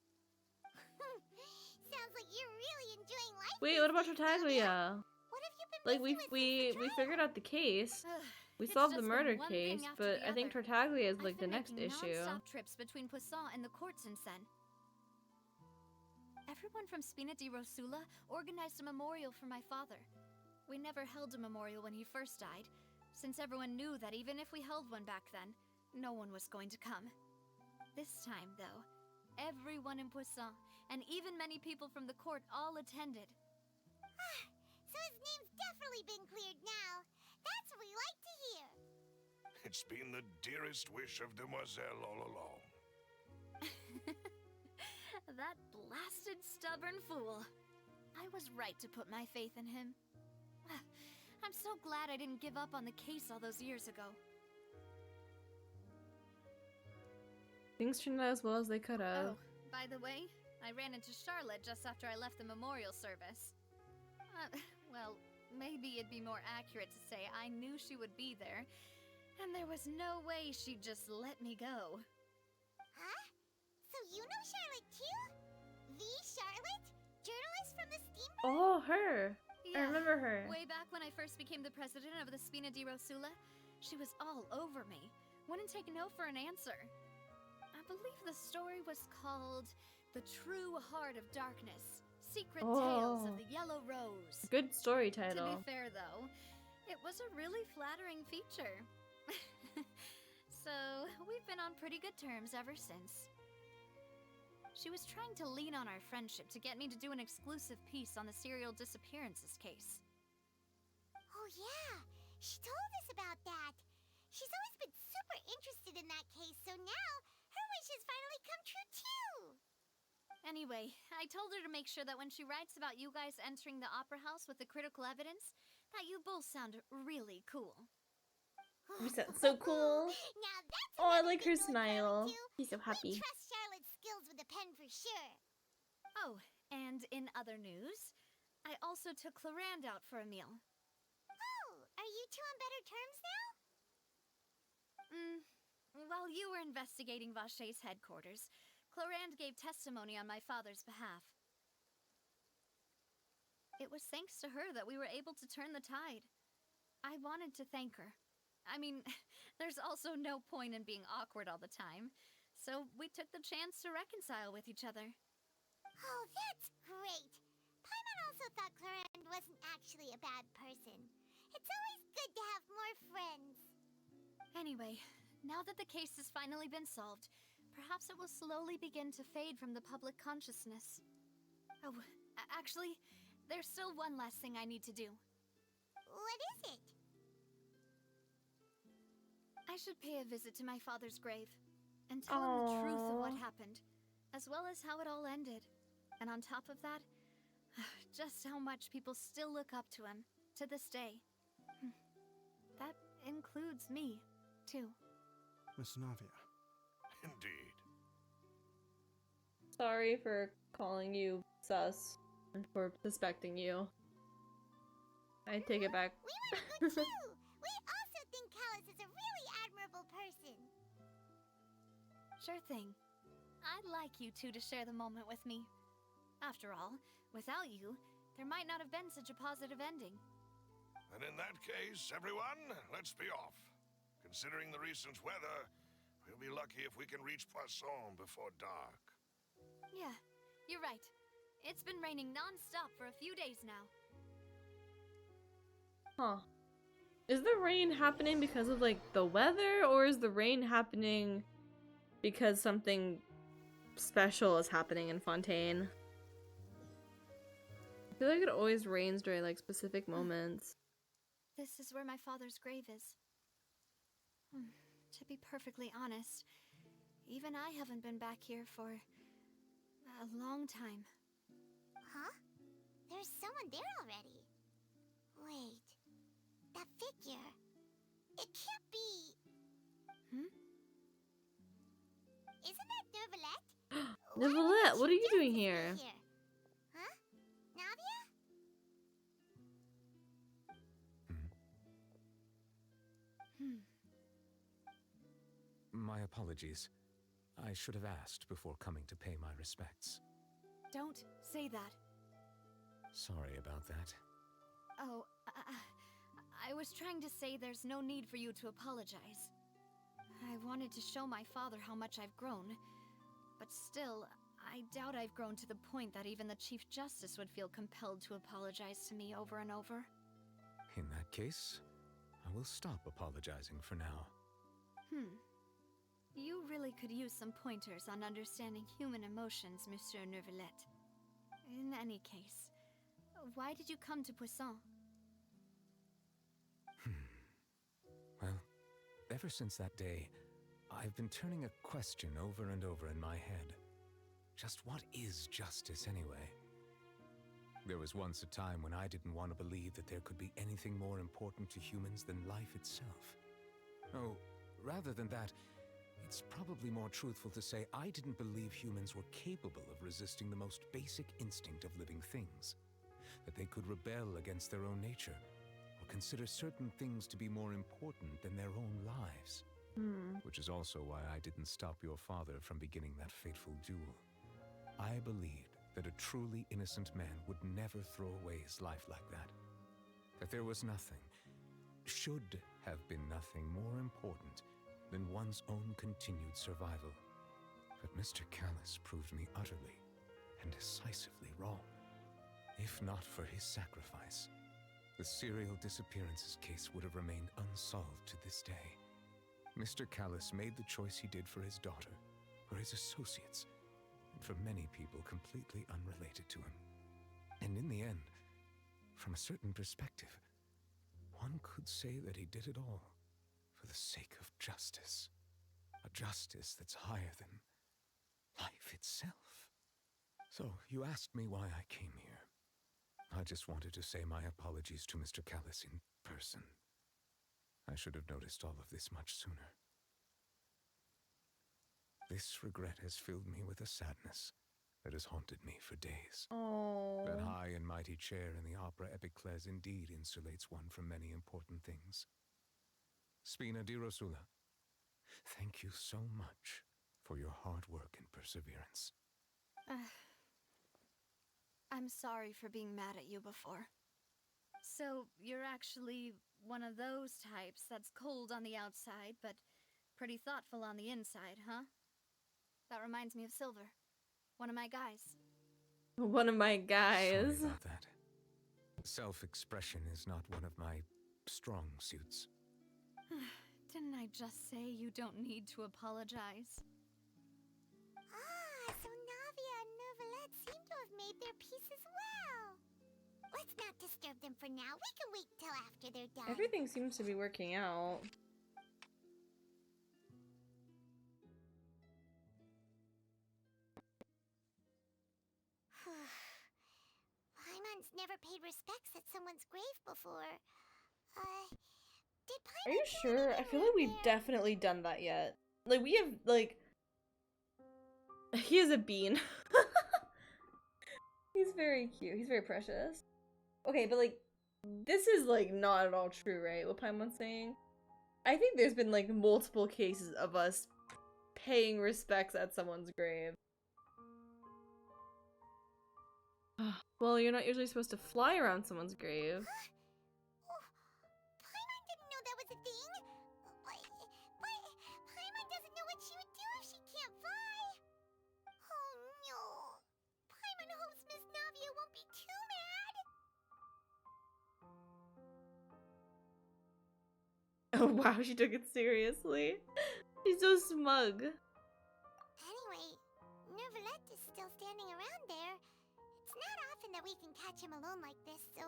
Sounds like you're really enjoying life. Wait, what about Tartaglia? What have you been Like busy with we figured out the case. We It's solved the just murder been one case, thing after but the I think other. Tartaglia is like I've been the next making issue. non-stop trips between Poisson and the court since then. Everyone from Spina di Rosula organized a memorial for my father. We never held a memorial when he first died, since everyone knew that even if we held one back then, no one was going to come. This time, though, everyone in Poisson, and even many people from the court, all attended. So his name's definitely been cleared now. That's what we like to hear. It's been the dearest wish of Demoiselle all along. That blasted stubborn fool. I was right to put my faith in him. I'm so glad I didn't give up on the case all those years ago. Things turned out as well as they could have. Oh, by the way, I ran into Charlotte just after I left the memorial service. Well, maybe it'd be more accurate to say I knew she would be there, and there was no way she'd just let me go. Huh? So you know Charlotte too? The Charlotte? Journalist from the Steamboat? Oh, her! I Yeah, remember her. Way back when I first became the president of the Spina di Rosula, she was all over me. Wouldn't take no for an answer. I believe the story was called The True Heart of Darkness. Secret Tales of the Yellow Rose. Good story To title. be fair, though, it was a really flattering feature. So, we've been on pretty good terms ever since. She was trying to lean on our friendship to get me to do an exclusive piece on the serial disappearances case. Oh yeah, she told us about that. She's always been super interested in that case, so now her wish has finally come true too. Anyway, I told her to make sure that when she writes about you guys entering the opera house with the critical evidence, that you both sound really cool. You sound so cool. Now that's Oh, I like her smile. He's so We happy. trust Charlotte's skills with a pen for sure. Oh, and in other news, I also took Clarand out for a meal. Oh, are you two on better terms now? While you were investigating Vache's headquarters, Clarand gave testimony on my father's behalf. It was thanks to her that we were able to turn the tide. I wanted to thank her. I mean, there's also no point in being awkward all the time, so we took the chance to reconcile with each other. Oh, that's great. Paimon also thought Clarand wasn't actually a bad person. It's always good to have more friends. Anyway, now that the case has finally been solved, perhaps it will slowly begin to fade from the public consciousness. Oh, actually, there's still one last thing I need to do. What is it? I should pay a visit to my father's grave and tell him the truth of what happened, as well as how it all ended. And on top of that, just how much people still look up to him to this day. That includes me, too. Miss Navia. Indeed. Sorry for calling you sus and for suspecting you. I take it back. We want to go too! We also think Callus is a really admirable person. Sure thing. I'd like you two to share the moment with me. After all, without you, there might not have been such a positive ending. And in that case, everyone, let's be off. Considering the recent weather, we'll be lucky if we can reach Poisson before dark. Yeah, you're right. It's been raining non-stop for a few days now. Huh. Is the rain happening because of, like, the weather, or is the rain happening because something special is happening in Fontaine? I feel like it always rains during, like, specific moments. This is where my father's grave is. To be perfectly honest, even I haven't been back here for a long time. Huh? There's someone there already. Wait. That figure. It can't be. Isn't that Nervalette? Nervalette, what are you doing here? Huh? Navia? My apologies. I should have asked before coming to pay my respects. Don't say that. Sorry about that. Oh, I was trying to say there's no need for you to apologize. I wanted to show my father how much I've grown, but still, I doubt I've grown to the point that even the Chief Justice would feel compelled to apologize to me over and over. In that case, I will stop apologizing for now. You really could use some pointers on understanding human emotions, Monsieur Nervalette. In any case, why did you come to Poisson? Well, ever since that day, I've been turning a question over and over in my head. Just what is justice anyway? There was once a time when I didn't want to believe that there could be anything more important to humans than life itself. Oh, rather than that, it's probably more truthful to say I didn't believe humans were capable of resisting the most basic instinct of living things. That they could rebel against their own nature, or consider certain things to be more important than their own lives. Which is also why I didn't stop your father from beginning that fateful duel. I believed that a truly innocent man would never throw away his life like that. That there was nothing, should have been nothing more important than one's own continued survival. But Mr. Callus proved me utterly and decisively wrong. If not for his sacrifice, the serial disappearances case would have remained unsolved to this day. Mr. Callus made the choice he did for his daughter, for his associates, and for many people completely unrelated to him. And in the end, from a certain perspective, one could say that he did it all for the sake of justice. A justice that's higher than life itself. So, you asked me why I came here. I just wanted to say my apologies to Mr. Callus in person. I should have noticed all of this much sooner. This regret has filled me with a sadness that has haunted me for days. That high and mighty chair in the opera Epiclese indeed insulates one from many important things. Spina di Rosula, thank you so much for your hard work and perseverance. I'm sorry for being mad at you before. So, you're actually one of those types that's cold on the outside, but pretty thoughtful on the inside, huh? That reminds me of Silver, one of my guys. One of my guys. Sorry about that. Self-expression is not one of my strong suits. Didn't I just say you don't need to apologize? So Navia and Nervalette seem to have made their peace as well. Let's not disturb them for now. We can wait till after they're done. Everything seems to be working out. Paimon's never paid respects at someone's grave before. Did Paimon Are you sure? I feel like we've definitely done that yet. Like, we have, like... He is a bean. He's very cute. He's very precious. Okay, but like, this is like not at all true, right? What Paimon's saying? I think there's been like multiple cases of us paying respects at someone's grave. Well, you're not usually supposed to fly around someone's grave. Paimon didn't know that was a thing. But Paimon doesn't know what she would do if she can't fly. Oh no. Paimon hopes Miss Navia won't be too mad. Oh wow, she took it seriously. She's so smug. Anyway, Nervalette is still standing around there. It's not often that we can catch him alone like this, so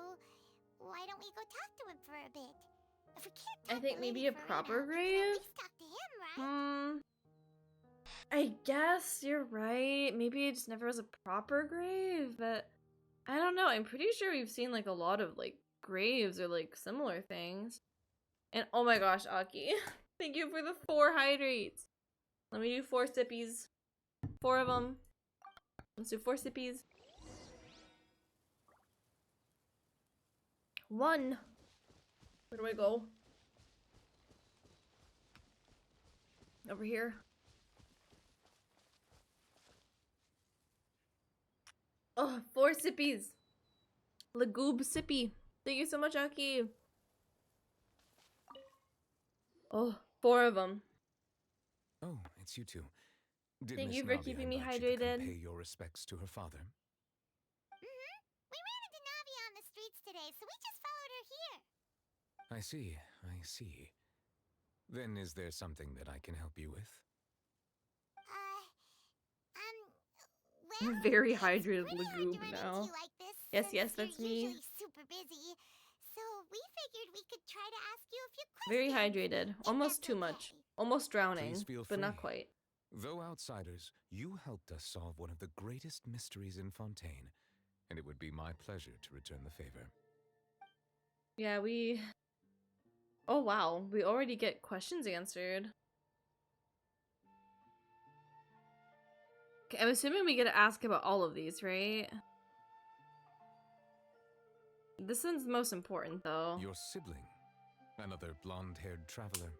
why don't we go talk to him for a bit? If we can't talk I think to maybe Lady a proper Farina, we can grave? at least talk to him, right? I guess you're right. Maybe it just never was a proper grave, but I don't know. I'm pretty sure we've seen like a lot of like graves or like similar things. And oh my gosh, Aki, thank you for the 4 hydrates. Let me do 4 sippies. 4 of them. Let's do 4 sippies. 1. Where do I go? Over here. Oh, 4 sippies. Lagoob sippy. Thank you so much, Aki. Oh, 4 of them. Oh, it's you two. Did Thank Miss you for Navia keeping me invite you to come hydrated. pay your respects to her father? Mm-hmm. We ran into Navia on the streets today, so we just followed her here. I see, I see. Then is there something that I can help you with? Well, Very hydrated pretty hard Lagoob to run now. into you like this, Yes, since yes, that's you're me. usually super busy. So we figured we could try to ask you a few questions. Very hydrated. Almost too much. Almost drowning, Please feel but not free. quite. Though outsiders, you helped us solve one of the greatest mysteries in Fontaine, and it would be my pleasure to return the favor. Yeah, we... Oh wow, we already get questions answered. Okay, I'm assuming we get to ask about all of these, right? This one's the most important, though. Your sibling, another blonde-haired traveler.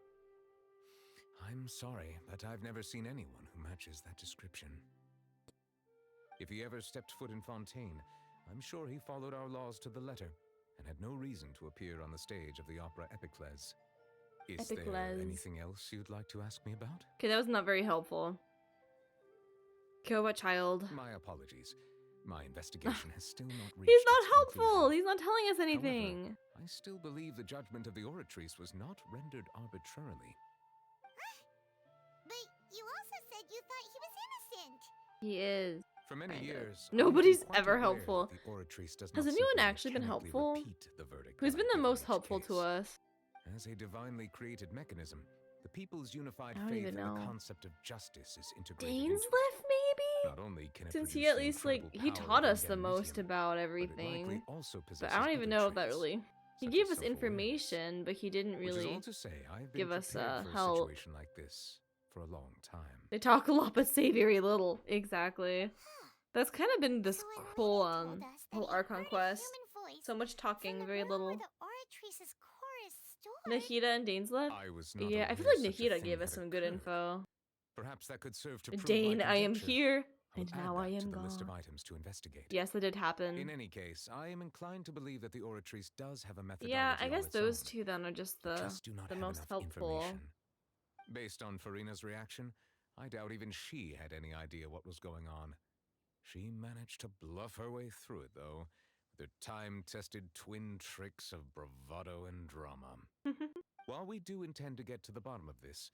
I'm sorry, but I've never seen anyone who matches that description. If he ever stepped foot in Fontaine, I'm sure he followed our laws to the letter and had no reason to appear on the stage of the opera Epicles. Is there Epicles. anything else you'd like to ask me about? Okay, that was not very helpful. Kill what child? My apologies. My investigation has still not reached He's not its helpful! conclusion. He's not telling us anything! However, I still believe the judgment of the Oratrice was not rendered arbitrarily. But you also said you thought he was innocent. He is. For many Kind of. years, Nobody's I've been quite ever aware helpful. that the Oratrice does Has not anyone simply actually been mechanically helpful? repeat the verdict Who's that been I've the given most each helpful to case. us? As a divinely created mechanism, the people's unified I don't faith even in the know. concept of justice is integrated Dainsliff, into it. maybe? Not only can it Since he produce at the least, like, incredible he power taught of us the most Ingemnitium, about but it everything. likely also But possesses I don't even other know if that traits, really... He such gave as us self-awareness. information, but he didn't Which is really all to say, I've been give us prepared for a help. situation like this for a long time. They talk a lot but say very little. Exactly. That's kind of been this whole Archon quest. So much talking, very little. The Oratrice's core is stored. Nahida and Dainsliff? I was not Yeah, I feel aware like such a Nahida thing gave us had some good occurred. info. Perhaps that could serve to prove Dane, my I am conjecture. here, I'll and add now I that to am the list of gone. items to investigate. Yes, that did happen. In any case, I am inclined to believe that the Oratrice does have a methodology. Yeah, I guess of its those own. two then are just the Do not the have most enough helpful. information. Based on Farina's reaction, I doubt even she had any idea what was going on. She managed to bluff her way through it, though, with her time-tested twin tricks of bravado and drama. While we do intend to get to the bottom of this,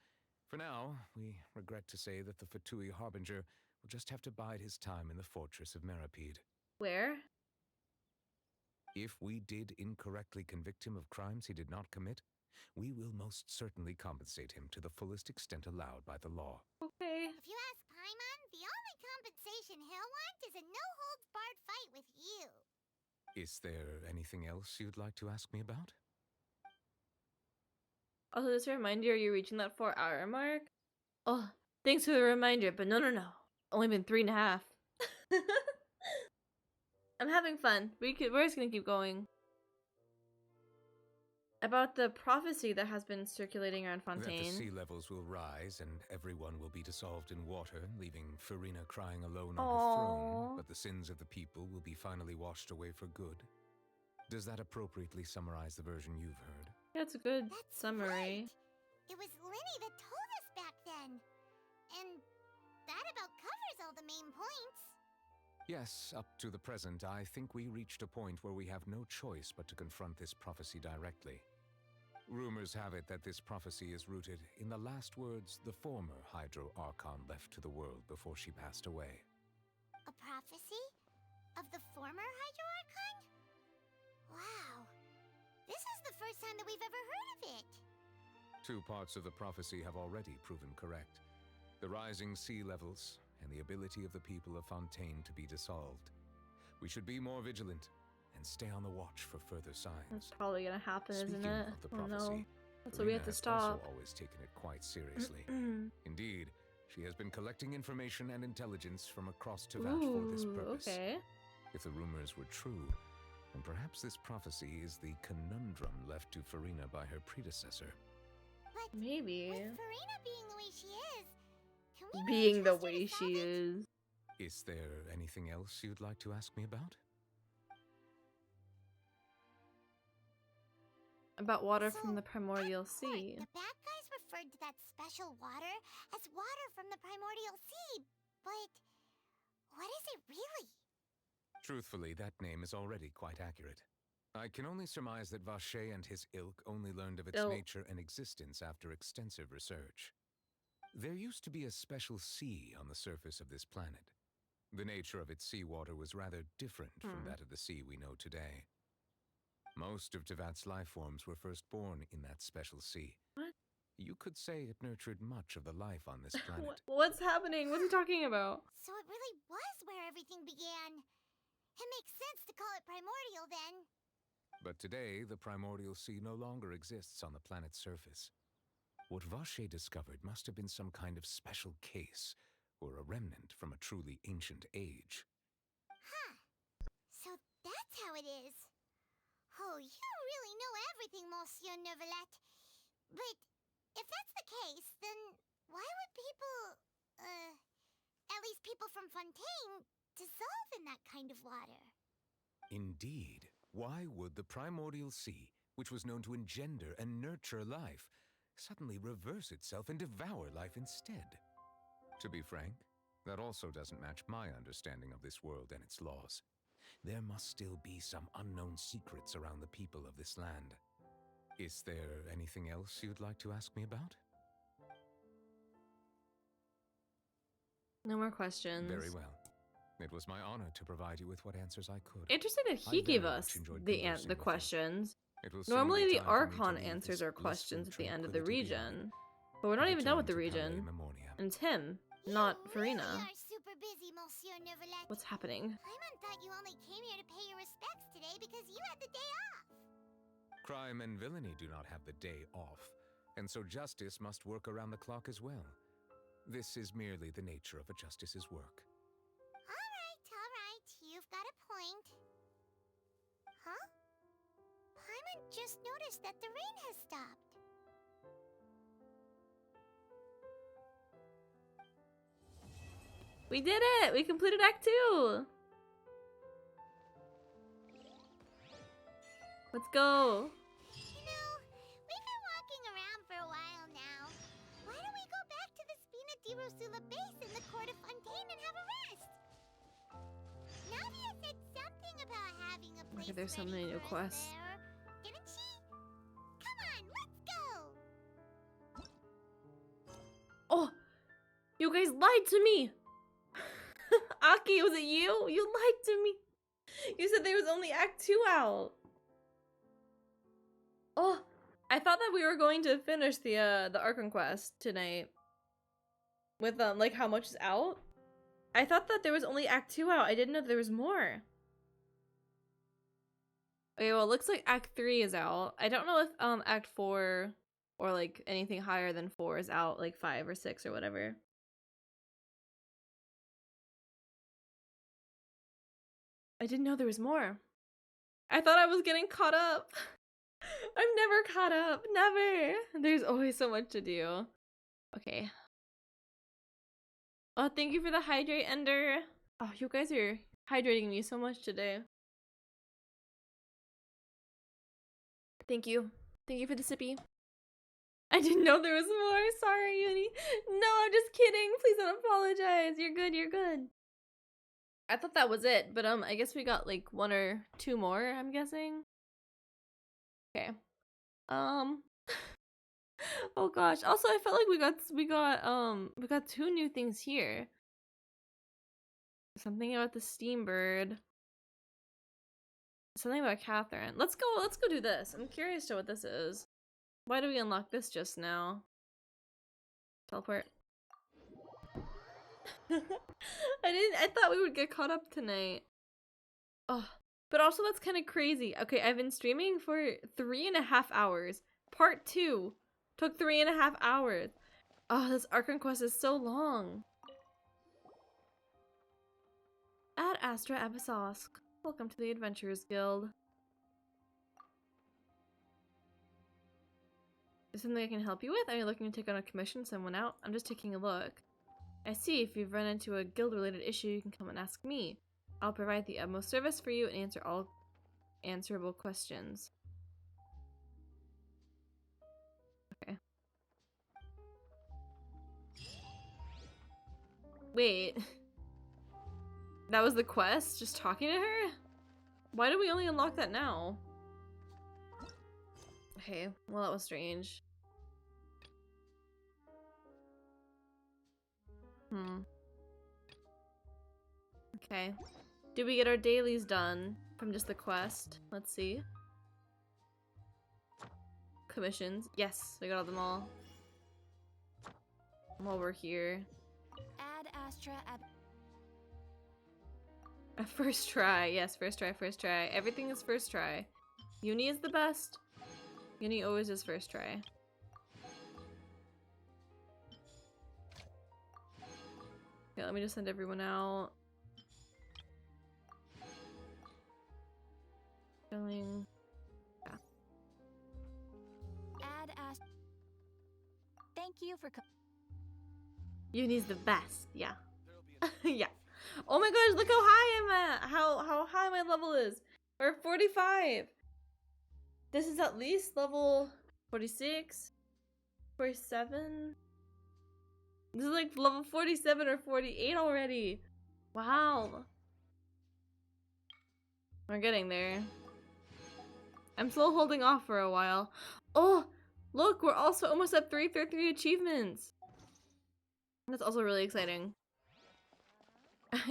for now, we regret to say that the Fatui Harbinger will just have to bide his time in the fortress of Meripede. Where? If we did incorrectly convict him of crimes he did not commit, we will most certainly compensate him to the fullest extent allowed by the law. Okay. If you ask Paimon, the only compensation he'll want is a no-holds-barred fight with you. Is there anything else you'd like to ask me about? Also, just a reminder, you're reaching that 4-hour mark. Oh, thanks for the reminder, but no. Only been 3.5. I'm having fun. We're just gonna keep going. About the prophecy that has been circulating around That the Fontaine. sea levels will rise and everyone will be dissolved in water, leaving Farina crying alone on her throne, but the sins of the people will be finally washed away for good. Does that appropriately summarize the version you've heard? That's a good summary. Right. It was Linny that told us back then. And that about covers all the main points. Yes, up to the present, I think we reached a point where we have no choice but to confront this prophecy directly. Rumors have it that this prophecy is rooted in the last words the former Hydro Archon left to the world before she passed away. A prophecy? Of the former Hydro Archon? Wow. This is the first time that we've ever heard of it. 2 parts of the prophecy have already proven correct. The rising sea levels and the ability of the people of Fontaine to be dissolved. We should be more vigilant and stay on the watch for further signs. That's probably gonna happen, Speaking isn't it? of the Oh prophecy, no. That's why we have to has stop. also always taken it quite seriously. Indeed, she has been collecting information and intelligence from across Tevat for this purpose. Okay. If the rumors were true, then perhaps this prophecy is the conundrum left to Farina by her predecessor. But maybe. With Farina being the way she is, can we Being the trust her to way solve she it? is. Is there anything else you'd like to ask me about? About water So, from the primordial at court, sea. The bad guys referred to that special water as water from the primordial sea, but what is it really? Truthfully, that name is already quite accurate. I can only surmise that Vache and his ilk only learned of its nature and existence after extensive research. There used to be a special sea on the surface of this planet. The nature of its seawater was rather different from that of the sea we know today. Most of Tevat's life forms were first born in that special sea. What? You could say it nurtured much of the life on this planet. What's happening? What's he talking about? So it really was where everything began. It makes sense to call it primordial then. But today, the primordial sea no longer exists on the planet's surface. What Vache discovered must have been some kind of special case, or a remnant from a truly ancient age. Huh. So that's how it is. Oh, you really know everything, Monsieur Neuvillette. But if that's the case, then why would people, at least people from Fontaine, dissolve in that kind of water? Indeed. Why would the primordial sea, which was known to engender and nurture life, suddenly reverse itself and devour life instead? To be frank, that also doesn't match my understanding of this world and its laws. There must still be some unknown secrets around the people of this land. Is there anything else you'd like to ask me about? No more questions. Very well. It was my honor to provide you with what answers I could. Interesting that he gave us the questions. Normally the Archon answers our questions at the end of the region. But we're not even done with the region. And it's him, not Farina. We are super busy, Monsieur Neuvillette. What's happening? Paimon thought you only came here to pay your respects today because you had the day off. Crime and villainy do not have the day off, and so justice must work around the clock as well. This is merely the nature of a justice's work. All right, you've got a point. Huh? Paimon just noticed that the rain has stopped. We did it! We completed Act 2! Let's go! You know, we've been walking around for a while now. Why don't we go back to the Spina di Rosula base in the court of Fontaine and have a rest? Navia said something about having a place Okay, there's so many new quests. there. Didn't she? Come on, let's go! Oh! You guys lied to me! Aki, was it you? You lied to me! You said there was only Act 2 out! Oh! I thought that we were going to finish the Archon quest tonight. With, like, how much is out? I thought that there was only Act 2 out. I didn't know there was more. Okay, well, it looks like Act 3 is out. I don't know if, Act 4 or, like, anything higher than 4 is out, like 5 or 6 or whatever. I didn't know there was more. I thought I was getting caught up. I'm never caught up. Never. There's always so much to do. Okay. Oh, thank you for the hydrate, Ender. Oh, you guys are hydrating me so much today. Thank you. Thank you for the sippy. I didn't know there was more. Sorry, Uni. No, I'm just kidding. Please don't apologize. You're good. You're good. I thought that was it, but I guess we got like 1 or 2 more, I'm guessing. Okay. Oh gosh. Also, I felt like we got 2 new things here. Something about the steam bird. Something about Catherine. Let's go do this. I'm curious to what this is. Why do we unlock this just now? Teleport. I thought we would get caught up tonight. Oh, but also that's kind of crazy. Okay, I've been streaming for 3.5 hours. Part 2 took 3.5 hours. Oh, this Archon quest is so long. Ad Astra Abyssosque. Welcome to the Adventurers Guild. Is there something I can help you with? Are you looking to take on a commission, someone out? I'm just taking a look. I see. If you've run into a guild-related issue, you can come and ask me. I'll provide the utmost service for you and answer all answerable questions. Okay. Wait. That was the quest? Just talking to her? Why did we only unlock that now? Okay, well that was strange. Okay. Did we get our dailies done from just the quest? Let's see. Commissions. Yes, we got them all. While we're here. Ad Astra A first try. Yes, first try, first try. Everything is first try. Uni is the best. Uni always is first try. Okay, let me just send everyone out. Filling. Yeah. Ad Astra. Thank you for. Uni's the best. Yeah. Yeah. Oh my gosh, look how high I'm at. How high my level is. We're 45. This is at least level 46, 47. This is like level 47 or 48 already. Wow. We're getting there. I'm still holding off for a while. Oh, look, we're also almost at 333 achievements. That's also really exciting.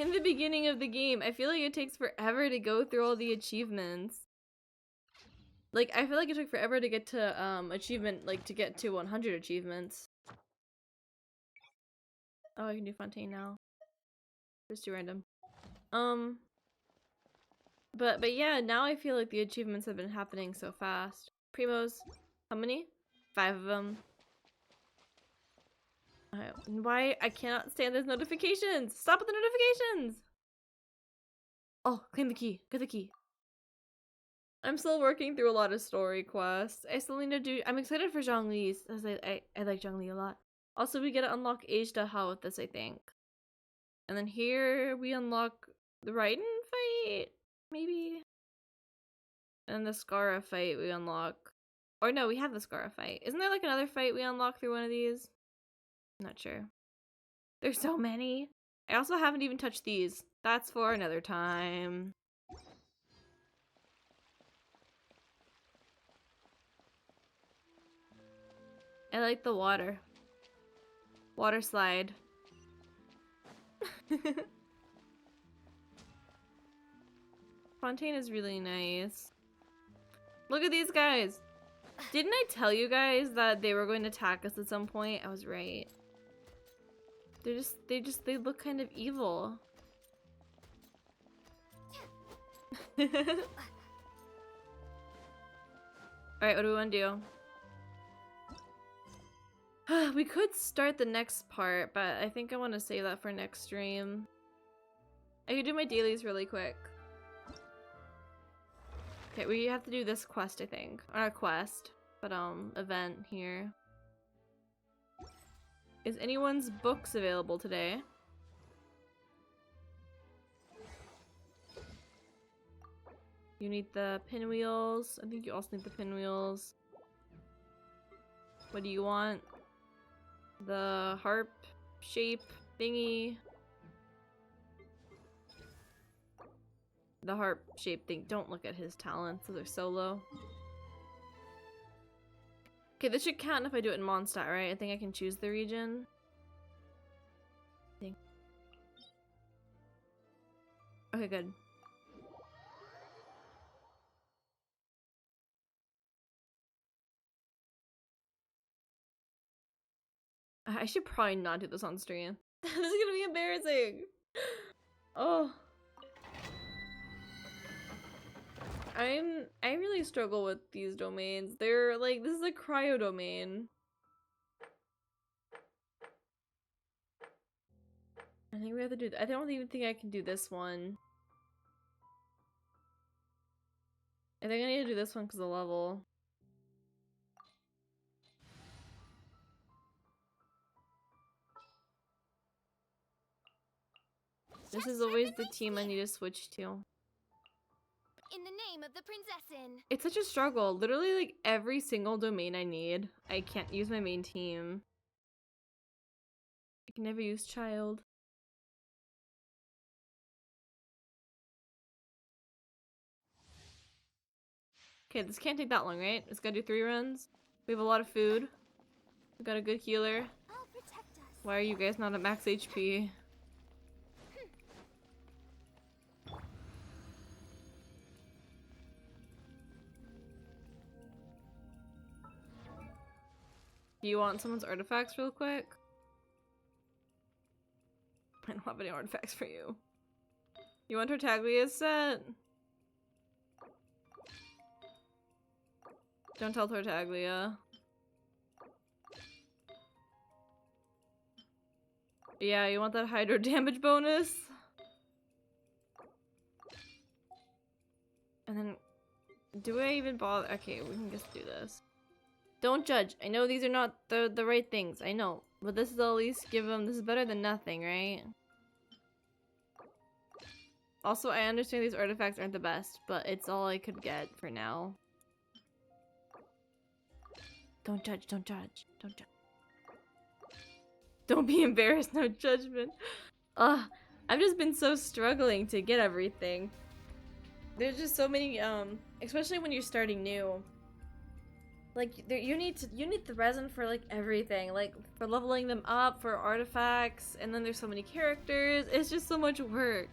In the beginning of the game, I feel like it takes forever to go through all the achievements. Like, I feel like it took forever to get to, achievement, like, to get to 100 achievements. Oh, I can do Fontaine now. Just too random. But yeah, now I feel like the achievements have been happening so fast. Primos, how many? 5 of them. Why? I cannot stand those notifications! Stop with the notifications! Oh, claim the key. Get the key. I'm still working through a lot of story quests. I still need to do. I'm excited for Zhongli's, as I like Zhongli a lot. Also, we get to unlock Age Dahao with this, I think. And then here we unlock the Raiden fight, maybe. And the Scara fight we unlock. Or no, we have the Scara fight. Isn't there like another fight we unlock through one of these? I'm not sure. There's so many. I also haven't even touched these. That's for another time. I like the water. Water slide. Fontaine is really nice. Look at these guys. Didn't I tell you guys that they were going to attack us at some point? I was right. They look kind of evil. Alright, what do we want to do? We could start the next part, but I think I want to save that for next stream. I could do my dailies really quick. Okay, we have to do this quest, I think. Or not quest, but event here. Is anyone's books available today? You need the pinwheels. I think you also need the pinwheels. What do you want? The harp shape thingy. The harp shape thing. Don't look at his talents, those are so low. Okay, this should count if I do it in Mondstadt, right? I think I can choose the region. Okay, good. I should probably not do this on stream. This is gonna be embarrassing. Oh. I really struggle with these domains. They're like, this is a cryo domain. I think we have to do I don't even think I can do this one. I think I need to do this one because of level. This is always the team I need to switch to. In the name of the Prinzessin. It's such a struggle. Literally, like, every single domain I need, I can't use my main team. I can never use child. Okay, this can't take that long, right? It's gotta do 3 runs. We have a lot of food. We got a good healer. Why are you guys not at max HP? Do you want someone's artifacts real quick? I don't have any artifacts for you. You want Tartaglia's set? Don't tell Tartaglia. Yeah, you want that hydro damage bonus? And then, do I even bother? Okay, we can just do this. Don't judge. I know these are not the right things. I know. But this is at least give them. This is better than nothing, right? Also, I understand these artifacts aren't the best, but it's all I could get for now. Don't judge. Don't judge. Don't judge. Don't be embarrassed. No judgment. Ugh. I've just been so struggling to get everything. There's just so many, especially when you're starting new. Like, you need the resin for, like, everything. Like, for leveling them up, for artifacts, and then there's so many characters. It's just so much work.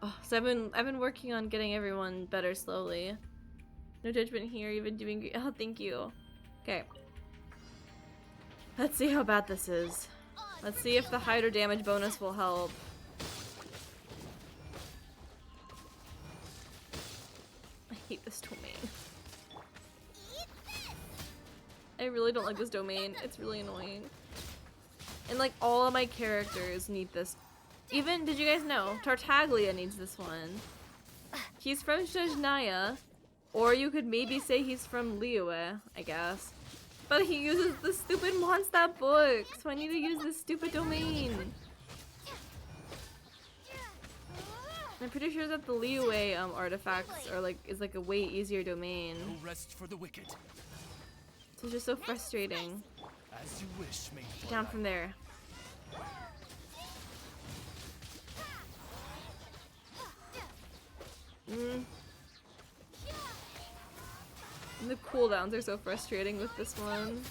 Oh, so I've been working on getting everyone better slowly. No judgment here, you've been doing great. Oh, thank you. Okay. Let's see how bad this is. Let's see if the hydro damage bonus will help. I hate this domain. I really don't like this domain. It's really annoying. And like all of my characters need this. Even, did you guys know? Tartaglia needs this one. He's from Shajnaya. Or you could maybe say he's from Liyue, I guess. But he uses the stupid Mondstadt book, so I need to use this stupid domain. I'm pretty sure that the Liyue artifacts are like is like a way easier domain. No rest for the wicked. It's just so frustrating. As you wish, mate. Down from there. And the cooldowns are so frustrating with this one.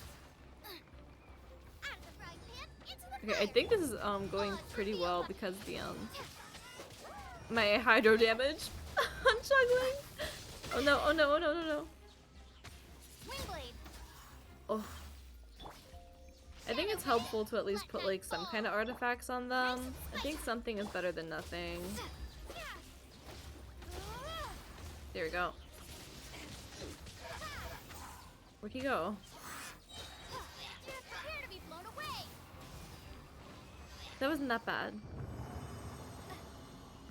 Okay, I think this is going pretty well because the my hydro damage. I'm struggling. Oh no! Oh no! Oh no! No no! Oh. I think it's helpful to at least put like some kind of artifacts on them. I think something is better than nothing. There we go. Where'd he go? That wasn't that bad.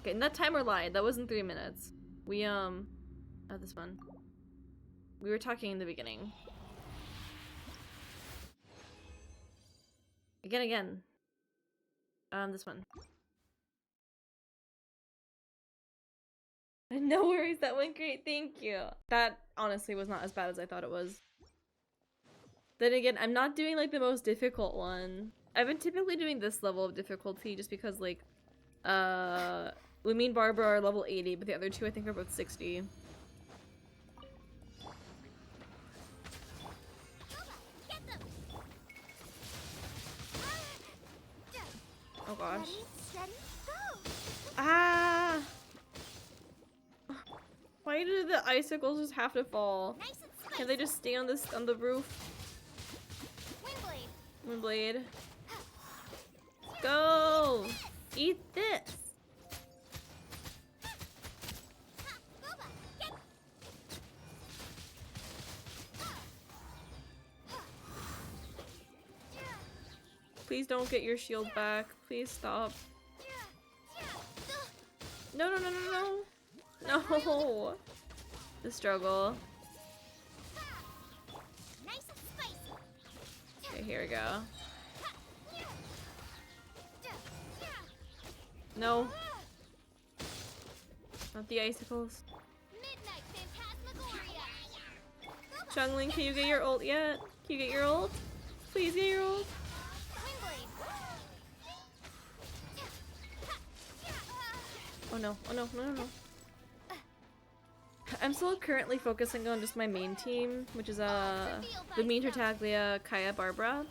Okay, and that timer lied. That wasn't 3 minutes. We Oh, this one. We were talking in the beginning. Again. This one. No worries, that went great, thank you. That honestly was not as bad as I thought it was. Then again, I'm not doing like the most difficult one. I've been typically doing this level of difficulty just because like, Lumine Barbara are level 80, but the other two I think are both 60. Oh gosh. Ready, steady, go! Ah! Why do the icicles just have to fall? Can't they just stay on the roof? Windblade. Go! Eat this! Please don't get your shield back. Please stop. No, no, no, no, no! No! The struggle. Okay, here we go. No. Not the icicles. Chungling, can you get your ult yet? Can you get your ult? Please get your ult. Oh no, oh no, no, no, no. I'm still currently focusing on just my main team, which is Lumine, Tartaglia, Kaya, Barbara.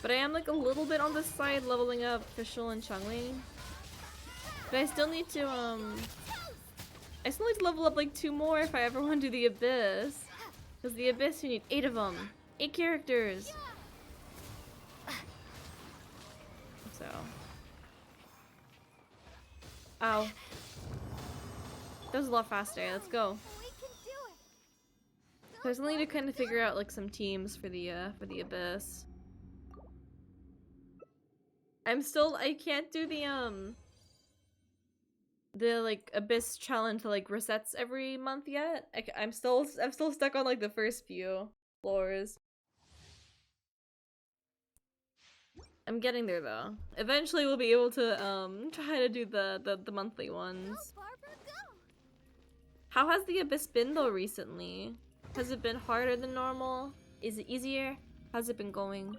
But I am like a little bit on this side leveling up Fischl and Chungling. But I still need to level up like 2 more if I ever want to do the Abyss. Because the Abyss you need 8 of them. 8 characters. So. Ow. That was a lot faster. Let's go. So I still need to kind of figure out like some teams for the Abyss. I can't do the like Abyss challenge that like resets every month yet. I'm still stuck on like the first few floors. I'm getting there though. Eventually we'll be able to try to do the monthly ones. How has the Abyss been though recently? Has it been harder than normal? Is it easier? How's it been going?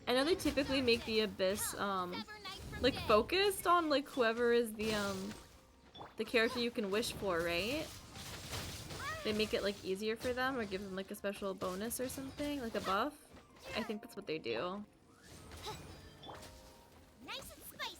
I know they typically make the Abyss like focused on like whoever is the character you can wish for, right? They make it like easier for them or give them like a special bonus or something, like a buff. I think that's what they do. Nice and spicy.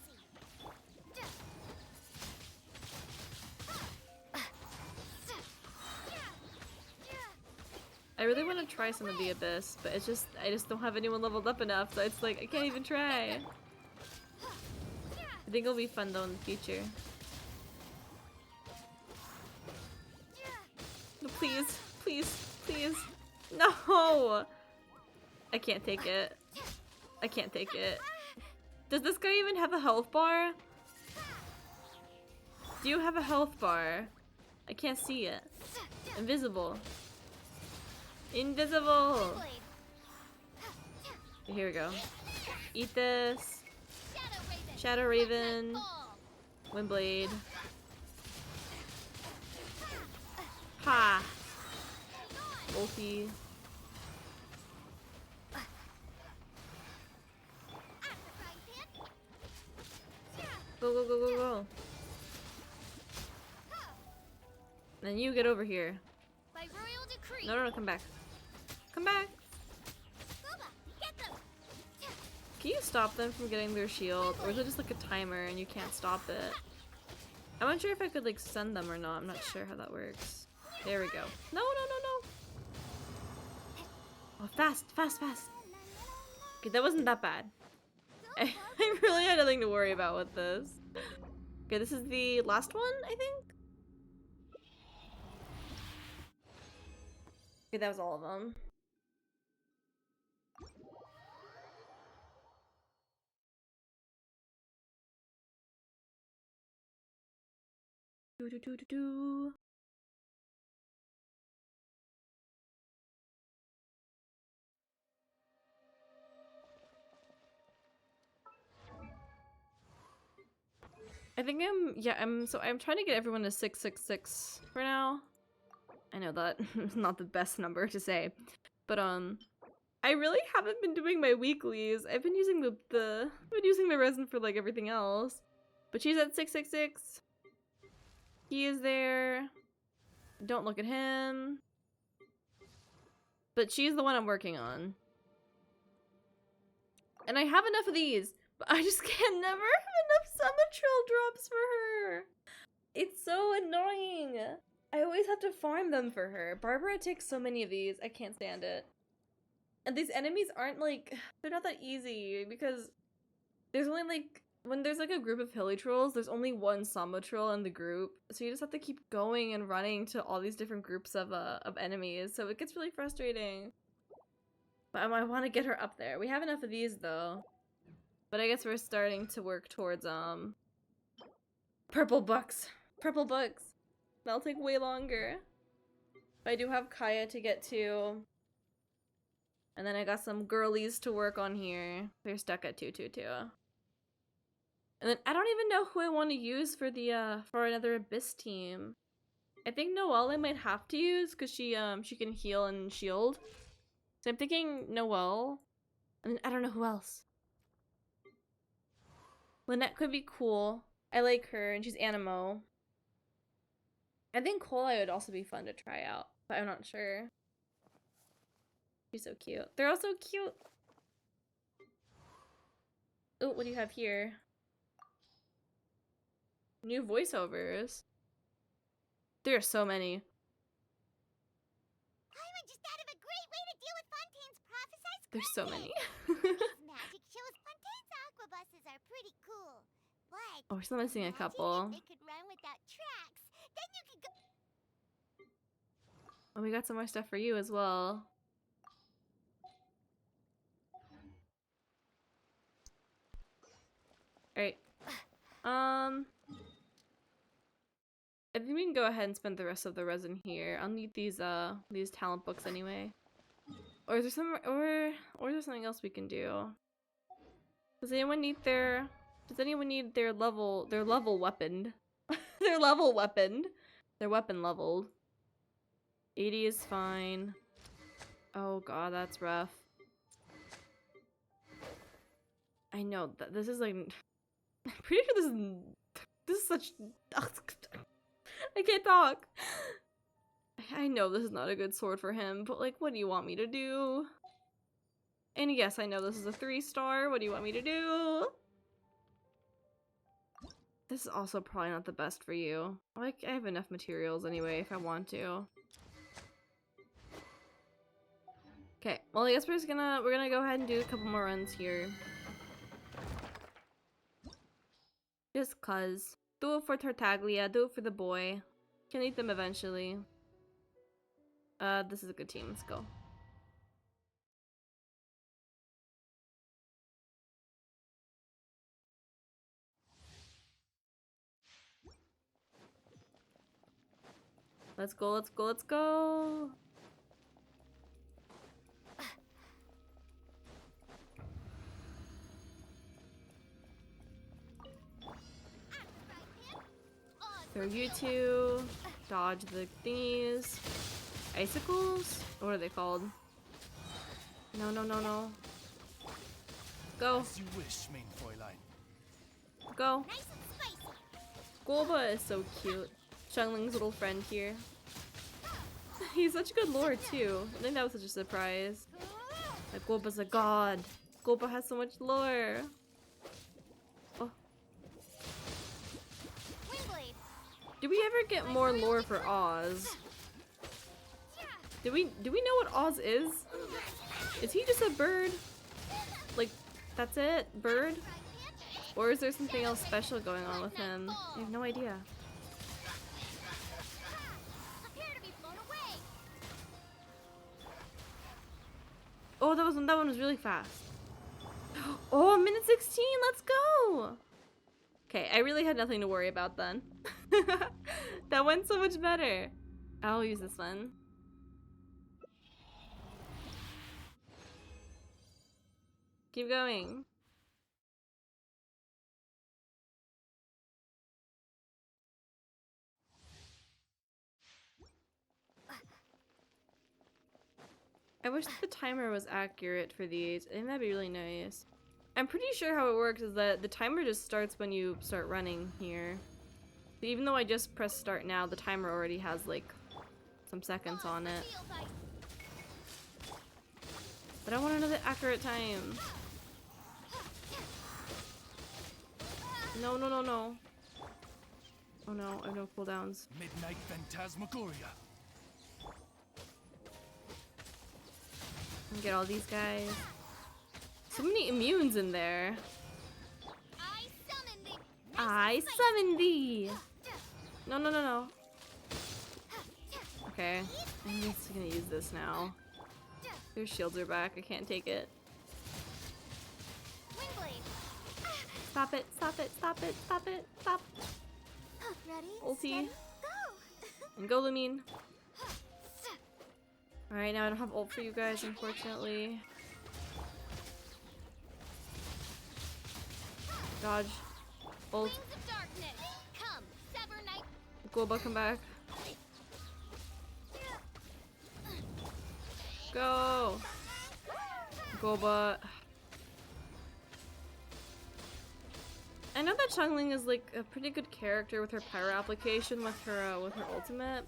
I really want to try some of the Abyss, but it's just I just don't have anyone leveled up enough, so it's like I can't even try. I think it'll be fun though in the future. No, please, please, please. No! I can't take it. I can't take it. Does this guy even have a health bar? Do you have a health bar? I can't see it. Invisible. Invisible! Here we go. Eat this. Shadow Raven. Windblade. Ha! Ulti. Go, go, go, go, go. Then you get over here. No, no, no, come back. Come back. Can you stop them from getting their shield? Or is it just like a timer and you can't stop it? I'm not sure if I could like send them or not. I'm not sure how that works. There we go. No, no, no, no. Oh, fast, fast, fast. Okay, that wasn't that bad. I really had nothing to worry about with this. Okay, this is the last one, I think? Okay, that was all of them. Do do do do do. I think I'm trying to get everyone to 666 for now. I know that is not the best number to say, but I really haven't been doing my weeklies. I've been using the resin for like everything else. But she's at 666. He is there. Don't look at him. But she's the one I'm working on. And I have enough of these, but I just can never have enough Summertrill drops for her. It's so annoying. I always have to farm them for her. Barbara takes so many of these. I can't stand it. And these enemies aren't like, they're not that easy because there's only like, when there's like a group of hilly trolls, there's only one Summertrill in the group. So you just have to keep going and running to all these different groups of enemies. So it gets really frustrating. But I want to get her up there. We have enough of these though. But I guess we're starting to work towards purple bucks. Purple bucks. That'll take way longer. But I do have Kaya to get to. And then I got some girlies to work on here. They're stuck at 222. And then I don't even know who I want to use for the for another Abyss team. I think Noelle I might have to use because she can heal and shield. So I'm thinking Noelle. And I don't know who else. Lynette could be cool. I like her and she's Anemo. I think Cola would also be fun to try out, but I'm not sure. She's so cute. They're all so cute. Oh, what do you have here? New voiceovers. There are so many. Paimon just thought of a great way to deal with Fontaine's prophesized There's so many. His magic shows Fontaine's aquabuses are pretty cool. But Oh, we're still missing a couple. if they could run without tracks, then you could go. Oh, we got some more stuff for you as well. Alright. I think we can go ahead and spend the rest of the resin here. I'll need these talent books anyway. Or is there something else we can do? Does anyone need their level weaponed? Their level weaponed. Their weapon leveled. 80 is fine. Oh god, that's rough. I know that this is like I'm pretty sure this is such I can't talk. I know this is not a good sword for him, but like what do you want me to do? And yes, I know this is a 3-star. What do you want me to do? This is also probably not the best for you. Like I have enough materials anyway if I want to. Okay, well I guess we're gonna go ahead and do a couple more runs here. Just cause. Do it for Tartaglia, do it for the boy. Can eat them eventually. This is a good team, let's go. Let's go, let's go, let's go! Throw you two. Dodge the thingies. Icicles? What are they called? No, no, no, no. Go. As you wish, main Fräulein. Go. Golba is so cute. Xiangling's little friend here. He's such good lore too. I think that was such a surprise. Like Golba's a god. Golba has so much lore. Oh. Do we ever get more lore for Oz? Do we know what Oz is? Is he just a bird? Like, that's it? Bird? Or is there something else special going on with him? I have no idea. Oh, that one was really fast. Oh, minute 16, let's go! Okay, I really had nothing to worry about then. That went so much better. I'll use this one. Keep going. I wish the timer was accurate for these. I think that'd be really nice. I'm pretty sure how it works is that the timer just starts when you start running here. So even though I just pressed start now, the timer already has like some seconds on it. But I want to know the accurate time. No, no, no, no. Oh no, I have no cooldowns. Midnight Phantasmagoria. Get all these guys. So many immunes in there. I summon thee. No, no, no, no. Okay, I'm just gonna use this now. Their shields are back. I can't take it. Stop it! Stop it! Stop it! Stop it! Stop! Ready? Ulti. Steady, And go, Lumine. Alright, now I don't have ult for you guys, unfortunately. Dodge. Ult. Goba, come back. Go! Goba. I know that Changling is like a pretty good character with her pyro application with her ultimate.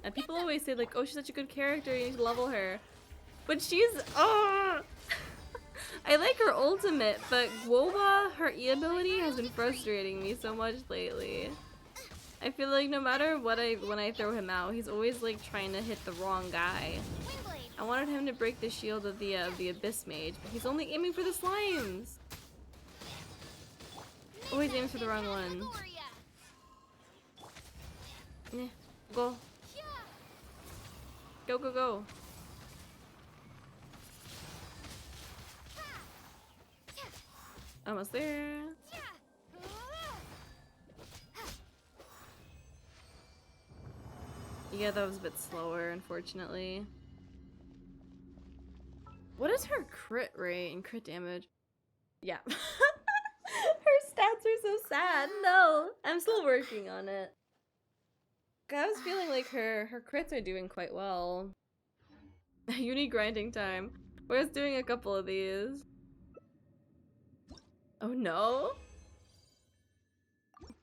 And people always say like, oh, she's such a good character, you need to level her. But she's, oh! I like her ultimate, but Guoba, her E ability has been frustrating me so much lately. I feel like no matter what when I throw him out, he's always like trying to hit the wrong guy. I wanted him to break the shield of the Abyss Mage, but he's only aiming for the slimes. Always aims for the wrong one. Yeah, go. Go, go, go. Almost there. Yeah, that was a bit slower, unfortunately. What is her crit rate and crit damage? Yeah. Her stats are so sad. No, I'm still working on it. I was feeling like her crits are doing quite well. Uni grinding time. We're just doing a couple of these. Oh no?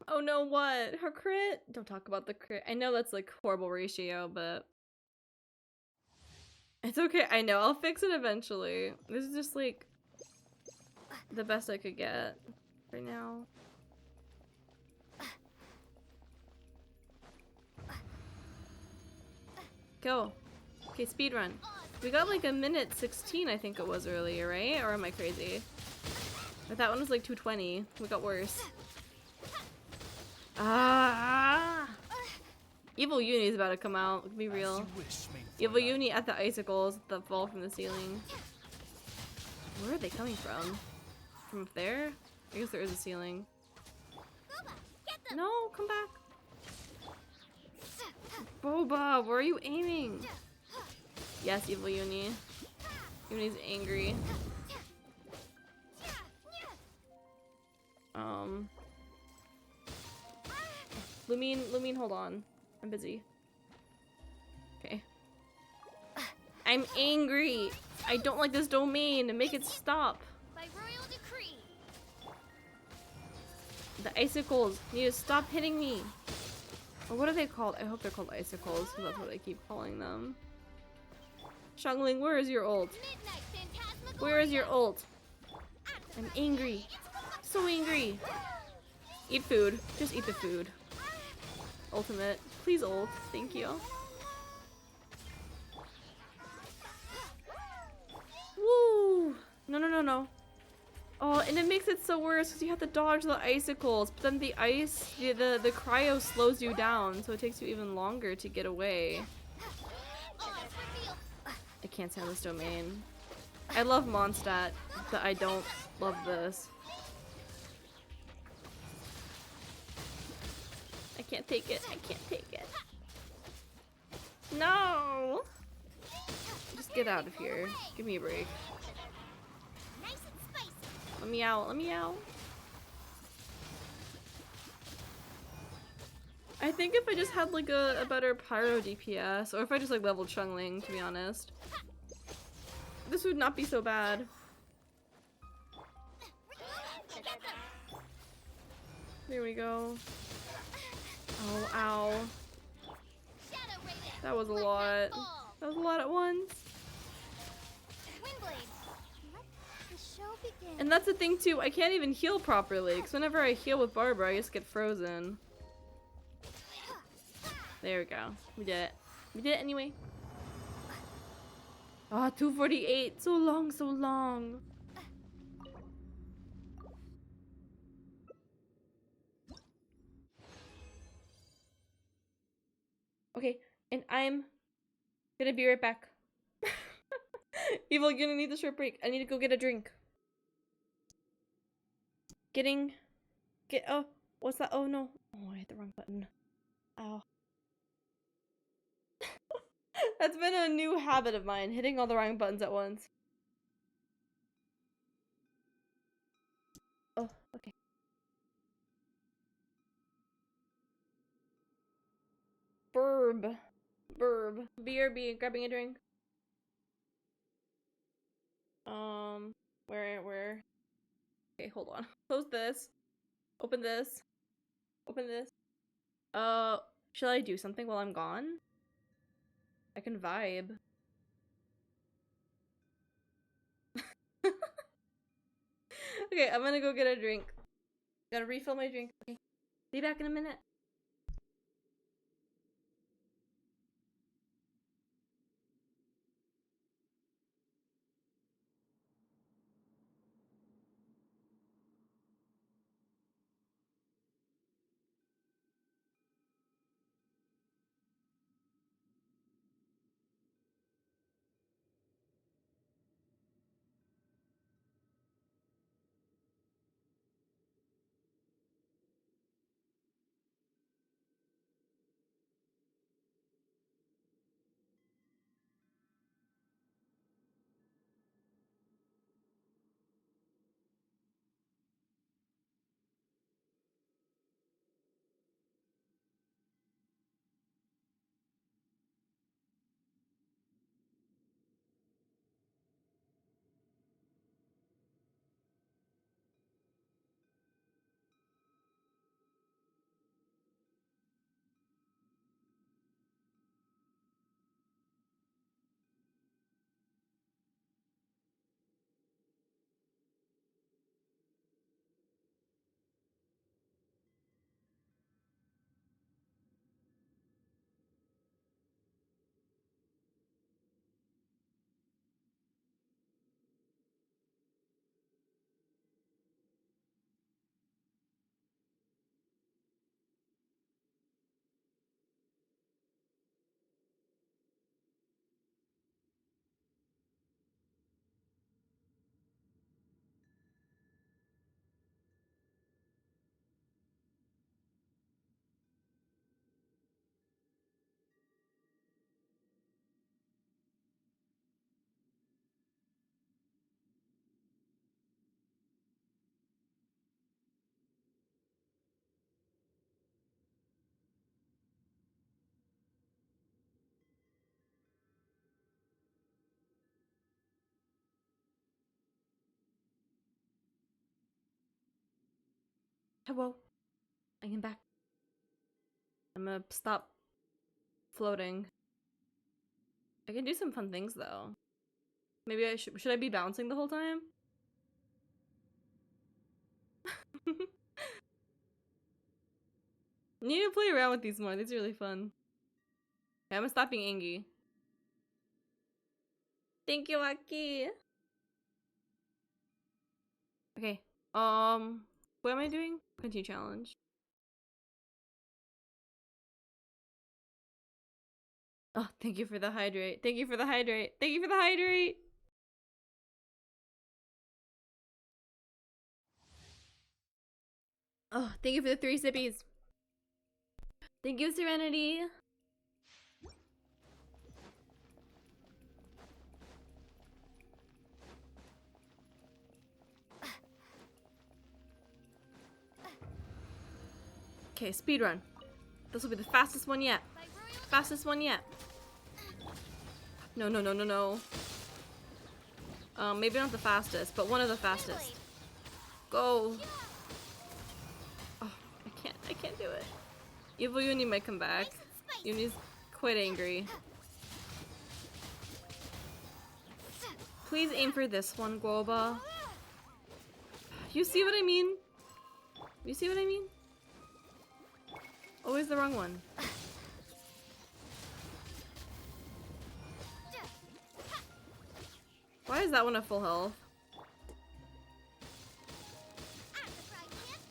Oh no, what? Her crit? Don't talk about the crit. I know that's like horrible ratio, but it's okay. I know, I'll fix it eventually. This is just like the best I could get right now. Go. Okay, speedrun. We got like a minute 16, I think it was earlier, right? Or am I crazy? But that one was like 2:20. We got worse. Ah! Evil Uni's about to come out. Let's be real. Evil Uni at the icicles that fall from the ceiling. Where are they coming from? From up there? I guess there is a ceiling. No, come back. Boba, where are you aiming? Yes, Evil Uni. Uni's angry. Lumine, hold on. I'm busy. Okay. I'm angry. I don't like this domain. Make it stop. By royal decree. The icicles need to stop hitting me. Or what are they called? I hope they're called icicles, because that's what I keep calling them. Xiangling, where is your ult? Where is your ult? I'm angry. So angry. Eat food. Just eat the food. Ultimate. Please ult. Thank you. Woo! No, no, no, no. Oh, and it makes it so worse because you have to dodge the icicles, but then the ice, the cryo slows you down, so it takes you even longer to get away. I can't stand this domain. I love Mondstadt, but I don't love this. I can't take it. I can't take it. No! Just get out of here. Give me a break. Let me out. Let me out. I think if I just had like a better pyro DPS, or if I just like leveled Xiangling, to be honest. this would not be so bad. There we go. Oh, ow. That was a lot. That was a lot at once. And that's the thing too, I can't even heal properly, because whenever I heal with Barbara, I just get frozen. There we go. We did it. We did it anyway. Ah, 248. So long, so long. Okay, and I'm gonna be right back. Evil, you're gonna need a short break. I need to go get a drink. Oh, what's that? Oh no. Oh, I hit the wrong button. Ow. That's been a new habit of mine, hitting all the wrong buttons at once. Oh, okay. Burb. BRB, grabbing a drink. Where? Okay, hold on. Close this. Open this. Open this. Shall I do something while I'm gone? I can vibe. Okay, I'm gonna go get a drink. Gotta refill my drink. Okay. Be back in a minute. Hello. I am back. I'm gonna stop floating. I can do some fun things though. Maybe I should I be bouncing the whole time? Need to play around with these more. These are really fun. Okay, I'm gonna stop being angry. Thank you, Aki. Okay. What am I doing? Continue challenge. Oh, thank you for the hydrate. Thank you for the hydrate. Thank you for the hydrate. Oh, thank you for the 3 sippies. Thank you, Serenity. Okay, speedrun. This will be the fastest one yet. Fastest one yet. No. Maybe not the fastest, but one of the fastest. Go! Oh, I can't do it. Evil Uni might come back. Uni's quite angry. Please aim for this one, Guoba. You see what I mean? You see what I mean? Always the wrong one. Why is that one at full health?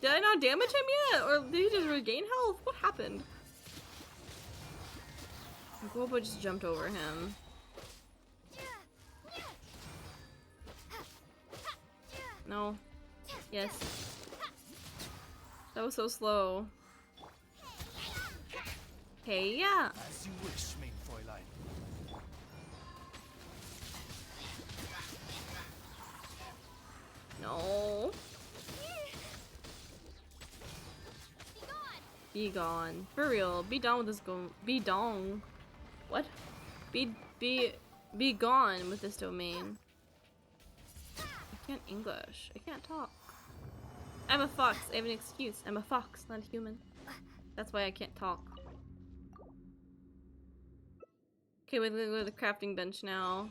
Did I not damage him yet? Or did he just regain health? What happened? Guoba just jumped over him. No. Yes. That was so slow. Hey, yeah. As you wish, mein Fräulein. No. Be gone. For real. Be done with this be dong. What? Be gone with this domain. I can't English. I can't talk. I'm a fox. I have an excuse. I'm a fox, not a human. That's why I can't talk. Okay, we're gonna go to the crafting bench now.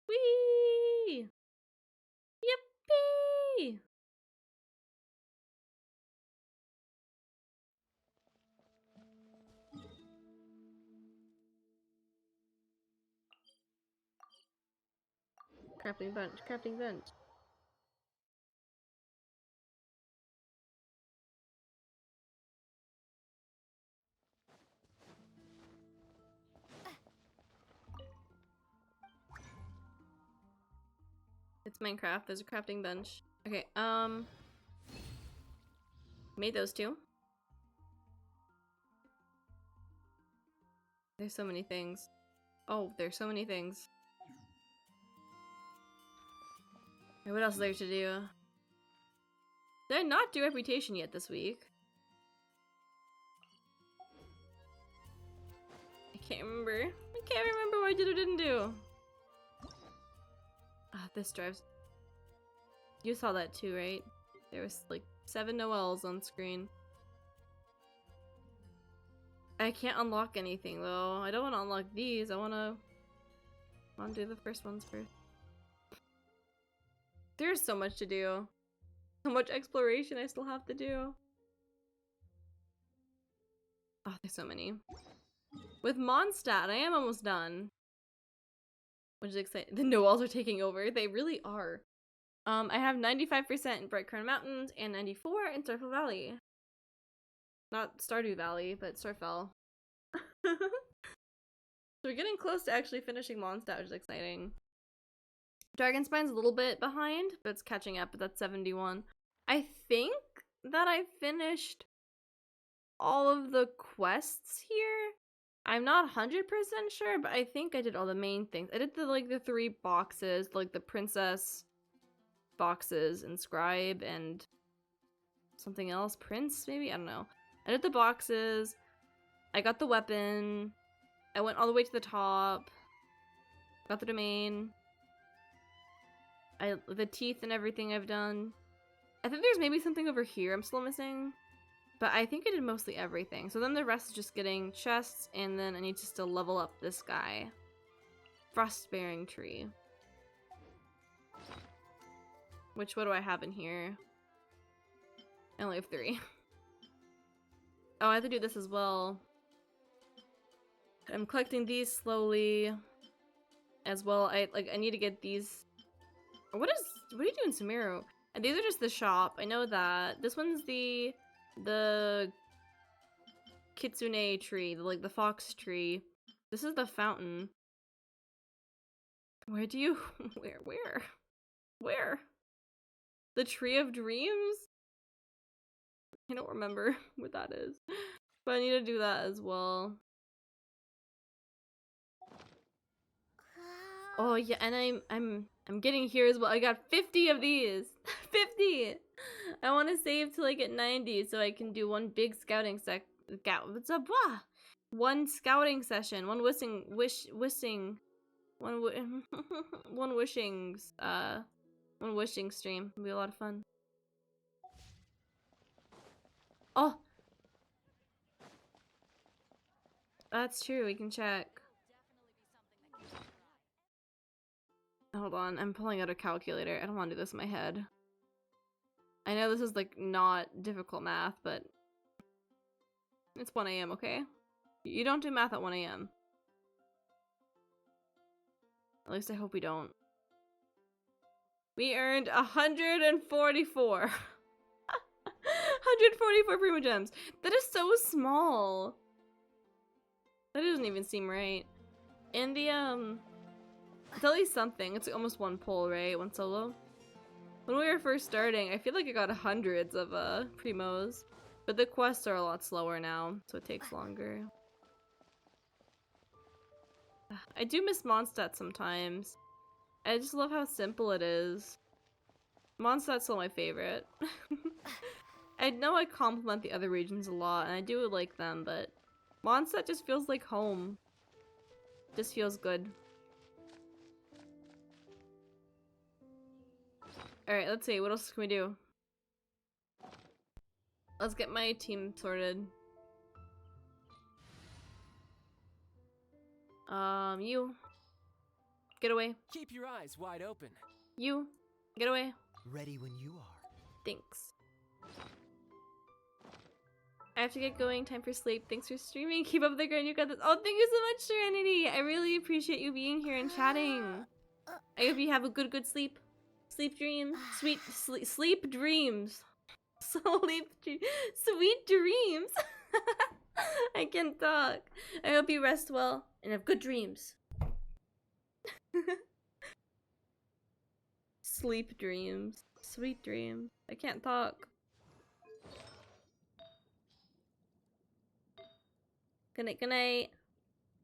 Whee! Yippee! Crafting bench, crafting bench. It's Minecraft, there's a crafting bench. Okay, made those two. There's so many things. Oh, there's so many things. Okay, what else is there to do? Did I not do reputation yet this week? I can't remember. I can't remember what I did or didn't do. Ah, this drives. You saw that too, right? There was like 7 Noels on screen. I can't unlock anything though. I don't want to unlock these. I want to do the first ones first. There's so much to do. So much exploration I still have to do. Oh, there's so many. With Mondstadt, I am almost done. Which is exciting. The Noels are taking over. They really are. I have 95% in Bright Crown Mountains and 94 in Starfell Valley. Not Stardew Valley, but Starfell. So we're getting close to actually finishing Mondstadt, which is exciting. Dragonspine's a little bit behind, but it's catching up, but that's 71. I think that I finished all of the quests here. I'm not 100% sure, but I think I did all the main things. I did the 3 boxes, like the princess boxes and scribe and something else, prince maybe? I don't know. I did the boxes. I got the weapon. I went all the way to the top. Got the domain. The teeth and everything I've done. I think there's maybe something over here I'm still missing. But I think I did mostly everything. So then the rest is just getting chests, and then I need to still level up this guy. Frostbearing tree. Which, what do I have in here? I only have 3. Oh, I have to do this as well. I'm collecting these slowly. As well, I need to get these. What are you doing, Sumeru? And these are just the shop. I know that. This one's the kitsune tree, the fox tree. This is the fountain. Where do you where? The tree of dreams? I don't remember what that is. But I need to do that as well. Oh yeah, and I'm I'm getting here as well. I got 50 of these. 50! I want to save till I get 90 so I can do one big scouting what's up? Blah! One scouting session. One one one wishing stream. It'll be a lot of fun. Oh! That's true, we can check. Hold on, I'm pulling out a calculator. I don't want to do this in my head. I know this is like not difficult math, but it's 1 AM, okay? You don't do math at 1 AM. At least I hope we don't. We earned 144. 144 Primo Gems. That is so small. That doesn't even seem right. And the, it's at least something. It's almost one pull, right? One solo. When we were first starting, I feel like I got hundreds of, Primos. But the quests are a lot slower now, so it takes longer. I do miss Mondstadt sometimes. I just love how simple it is. Mondstadt's still my favorite. I know I compliment the other regions a lot, and I do like them, but Mondstadt just feels like home. Just feels good. Alright, let's see. What else can we do? Let's get my team sorted. You. Get away. Keep your eyes wide open. You. Get away. Ready when you are. Thanks. I have to get going. Time for sleep. Thanks for streaming. Keep up the grind. You got this. Oh, thank you so much, Serenity. I really appreciate you being here and chatting. I hope you have a good sleep. Sleep dreams. Sleep dreams. Sweet dreams. I can't talk. I hope you rest well and have good dreams. Sleep dreams. Sweet dreams. I can't talk. Good night, good night.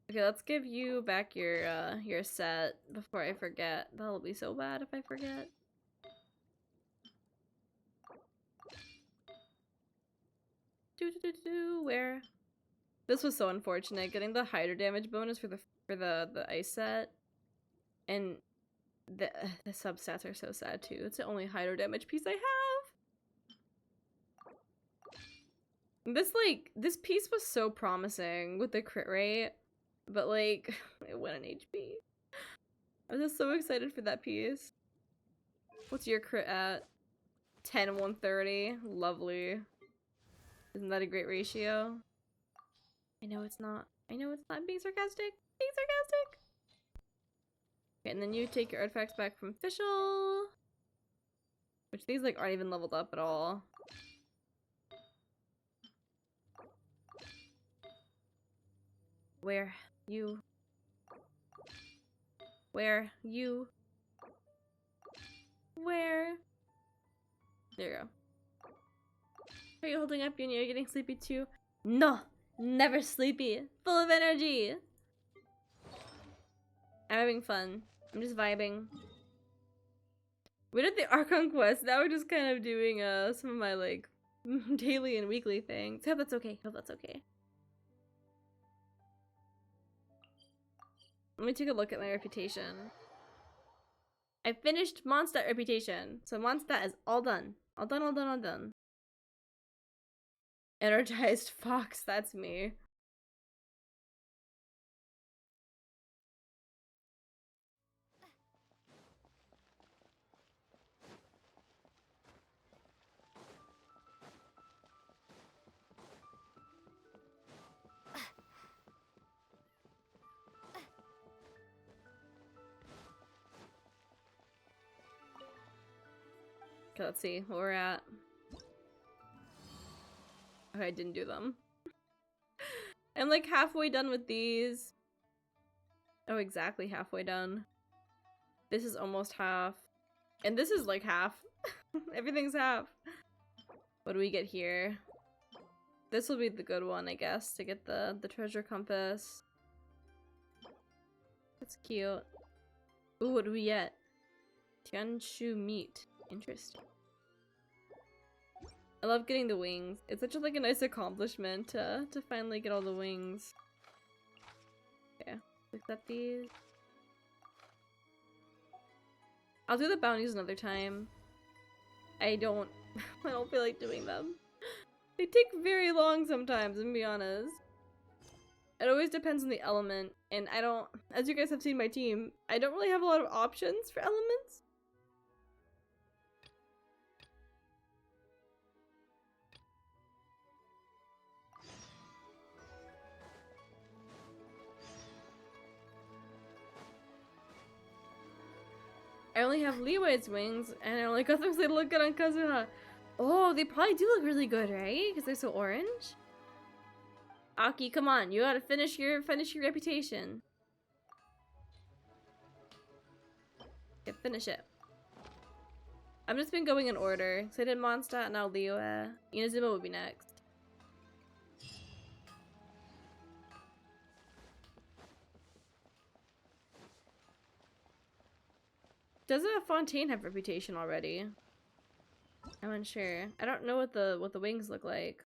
Okay, let's give you back your set before I forget. That'll be so bad if I forget. Where? This was so unfortunate. Getting the hydro damage bonus for the ice set, and the substats are so sad too. It's the only hydro damage piece I have. This piece was so promising with the crit rate, but like it went an HP. I was just so excited for that piece. What's your crit at? 10 130. Lovely. Isn't that a great ratio? I know it's not. I know it's not. I'm being sarcastic. Being sarcastic. Okay, and then you take your artifacts back from Fischl. Which these like aren't even leveled up at all. Where? You. Where? You. Where? There you go. Are you holding up? You're getting sleepy too? No! Never sleepy! Full of energy! I'm having fun. I'm just vibing. We did the Archon quest. Now we're just kind of doing some of my like daily and weekly things. Hope that's okay. Hope that's okay. Let me take a look at my reputation. I finished Mondstadt reputation. So Mondstadt is all done. All done, all done, all done. Energized fox, that's me. Okay, let's see what we're at. Okay, I didn't do them. I'm like halfway done with these. Oh, exactly halfway done. This is almost half. And this is like half. Everything's half. What do we get here? This will be the good one, I guess, to get the treasure compass. That's cute. Ooh, what do we get? Genshin meat. Interesting. I love getting the wings. It's such a, like a nice accomplishment to finally get all the wings. Okay, accept these. I'll do the bounties another time. I don't feel like doing them. They take very long sometimes, I'm gonna be honest. It always depends on the element, and I don't, as you guys have seen my team, I don't really have a lot of options for elements. I only have Leeway's wings, and I only got those that look good on Kazuha. Oh, they probably do look really good, right? Because they're so orange. Aki, come on, you gotta finish your reputation. Okay, finish it. I've just been going in order. So I did Mondstadt, now Liyue. Inazuma would be next. Doesn't Fontaine have reputation already? I'm unsure. I don't know what the wings look like.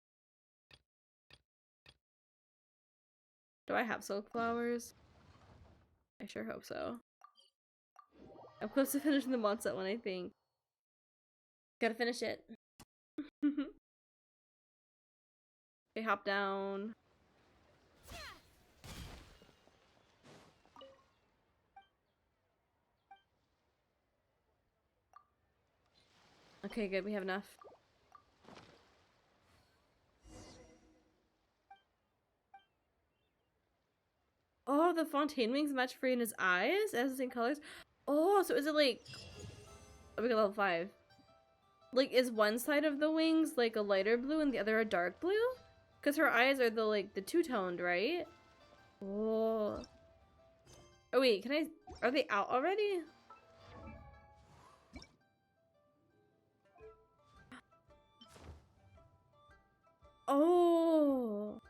Do I have silk flowers? I sure hope so. I'm close to finishing the Mondstadt one, I think. Gotta finish it. Okay, hop down. Okay, good, we have enough. Oh, the Fontaine wings match Furina's eyes? It has the same colors? Oh, so is it like... Oh, we got level 5. Like, is one side of the wings like a lighter blue and the other a dark blue? Because her eyes are the, like, the two-toned, right? Oh. Oh, wait, can I... Are they out already? Oh.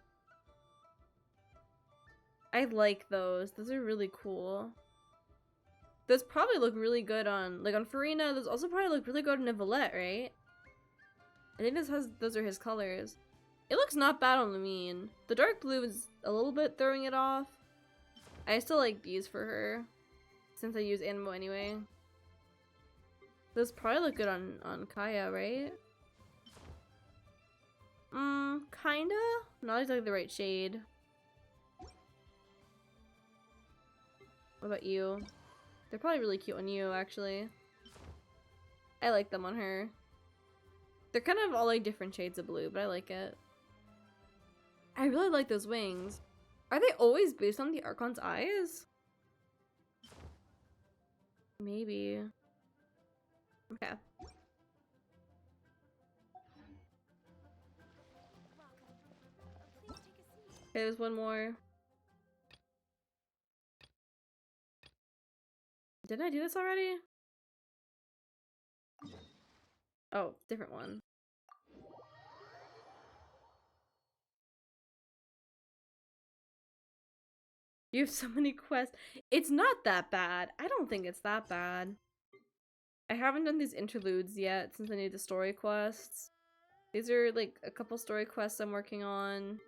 I like those. Those are really cool. Those probably look really good on, like on Furina. Those also probably look really good on Nicolette, right? I think those are his colors. It looks not bad on Lumine. The dark blue is a little bit throwing it off. I still like these for her, since I use Anemo anyway. Those probably look good on Kaya, right? Kinda? Not exactly the right shade. What about you? They're probably really cute on you, actually. I like them on her. They're kind of all like different shades of blue, but I like it. I really like those wings. Are they always based on the Archon's eyes? Maybe. Okay. Okay, there's one more. Didn't I do this already? Oh, different one. You have so many quests. It's not that bad. I don't think it's that bad. I haven't done these interludes yet since I need the story quests. These are like a couple story quests I'm working on.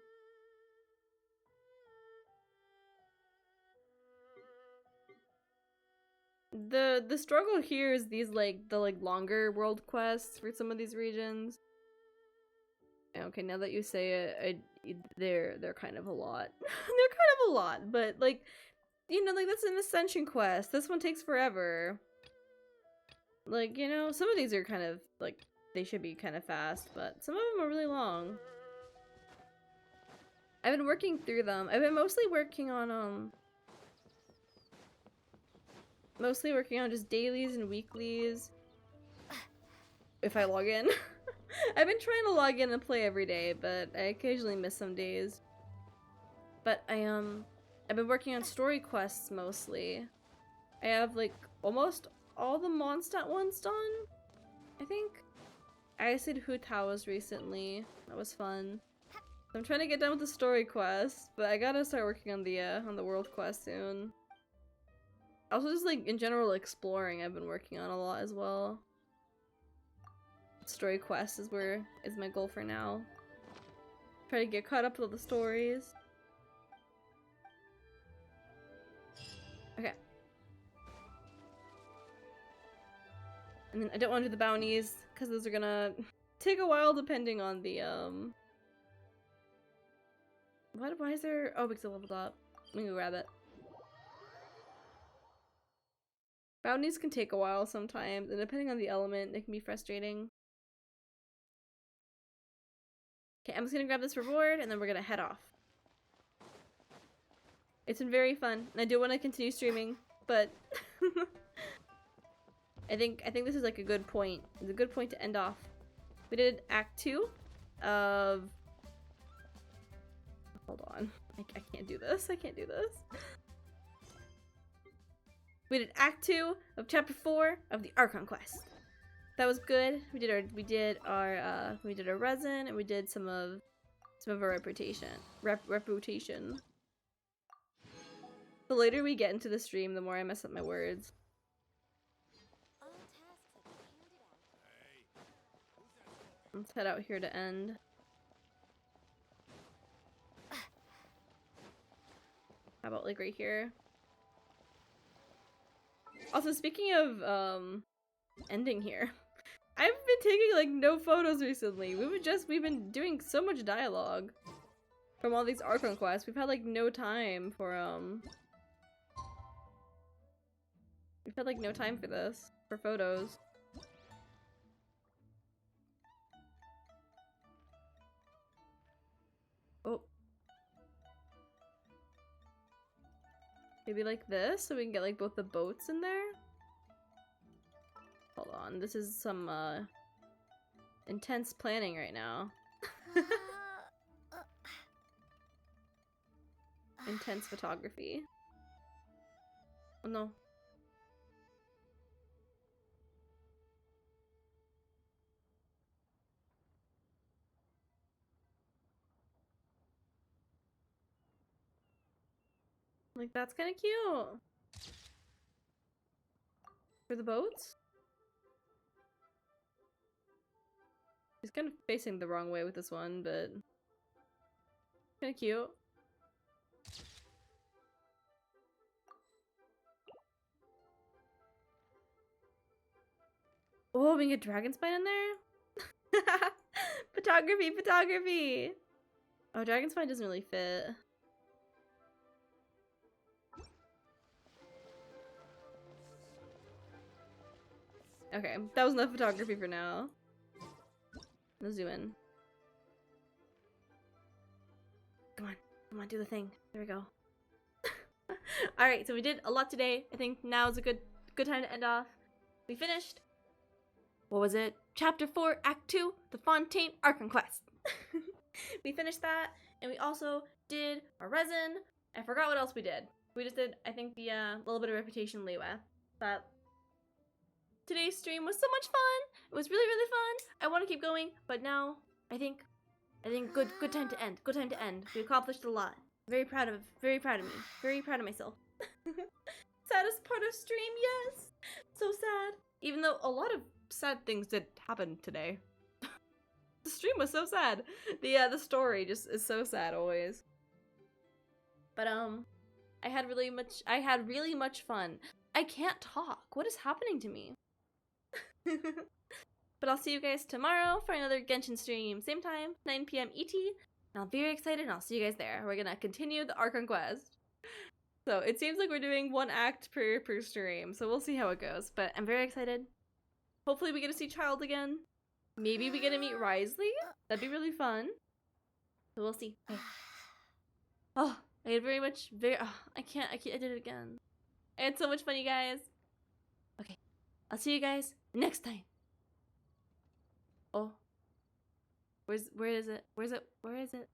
The struggle here is these like the longer world quests for some of these regions. Okay, now that you say it, they're kind of a lot. They're kind of a lot, but like, you know, like that's an ascension quest. This one takes forever. Like, you know, some of these are kind of like they should be kind of fast, but some of them are really long. I've been working through them. I've been mostly working on just dailies and weeklies. If I log in. I've been trying to log in and play every day, but I occasionally miss some days. But I've been working on story quests mostly. I have like almost all the Mondstadt ones done, I think. I did Hu Tao's recently. That was fun. I'm trying to get done with the story quest, but I gotta start working on the world quest soon. Also, just like in general exploring, I've been working on a lot as well. Story quest is my goal for now. Try to get caught up with all the stories. Okay. And then I don't want to do the bounties because those are gonna take a while depending on the why is there, oh, because I leveled up. Let me go grab it. Bounties can take a while sometimes, and depending on the element, they can be frustrating. Okay, I'm just gonna grab this reward, and then we're gonna head off. It's been very fun, and I do want to continue streaming, but I think this is like a good point. It's a good point to end off. We did Act 2 of... Hold on. I can't do this. I can't do this. We did Act 2 of Chapter 4 of the Archon Quest. That was good. We did our resin, and we did some of our reputation. The later we get into the stream, the more I mess up my words. Let's head out here to end. How about like right here? Also, speaking of ending here, I've been taking like no photos recently. We've been doing so much dialogue from all these Archon quests. We've had like no time for we've had like no time for this, for photos. Oh. Maybe like this, so we can get like both the boats in there? Hold on, this is some intense planning right now. Intense photography. Oh no. Like, that's kind of cute. For the boats? He's kind of facing the wrong way with this one, but kind of cute. Oh, we can get dragon spine in there? Photography! Oh, dragon spine doesn't really fit. Okay, that was enough photography for now. Let's zoom in. Come on, do the thing. There we go. Alright, so we did a lot today. I think now is a good time to end off. We finished. What was it? Chapter 4, Act 2, The Fontaine Archon Quest. We finished that, and we also did our resin. I forgot what else we did. We just did, I think, the little bit of reputation leeway. But today's stream was so much fun. It was really, really fun. I want to keep going, but now I think good time to end. Good time to end. We accomplished a lot. Very proud of me. Very proud of myself. Saddest part of stream, yes. So sad. Even though a lot of sad things did happen today. The stream was so sad. The story just is so sad always. But I had really much fun. I can't talk. What is happening to me? But I'll see you guys tomorrow for another Genshin stream. Same time, 9 PM ET. And I'm very excited, and I'll see you guys there. We're gonna continue the Archon Quest. So it seems like we're doing one act per stream, so we'll see how it goes. But I'm very excited. Hopefully we get to see Child again. Maybe we get to meet Risley. That'd be really fun. So we'll see. Okay. Oh, I had I did it again. I had so much fun, you guys. Okay, I'll see you guys next time. Oh. Where is it? Where is it?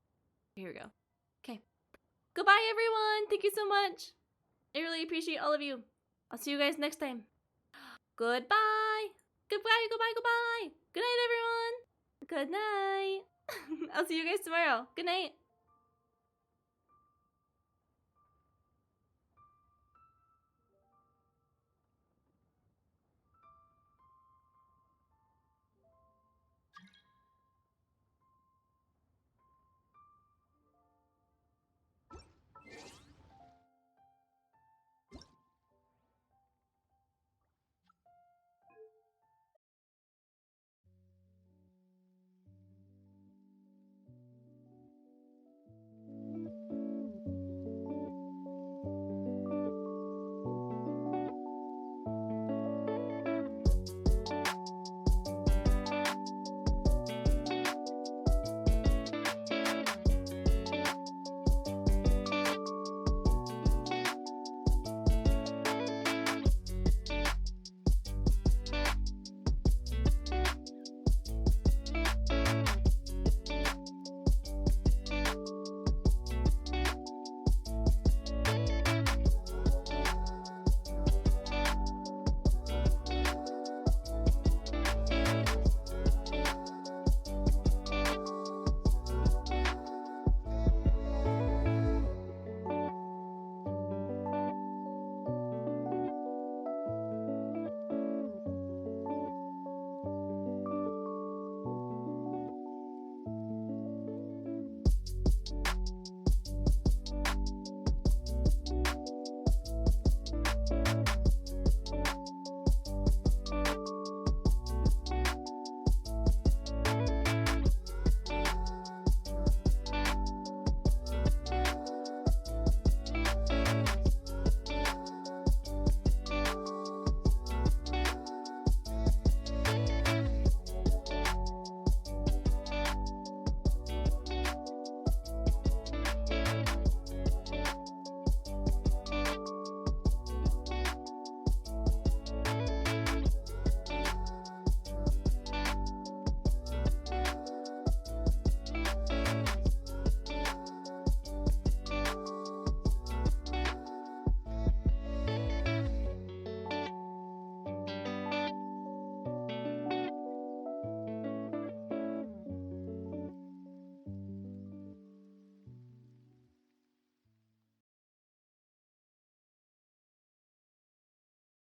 Here we go. Okay. Goodbye, everyone. Thank you so much. I really appreciate all of you. I'll see you guys next time. Goodbye. Goodbye. Good night, everyone. Good night. I'll see you guys tomorrow. Good night.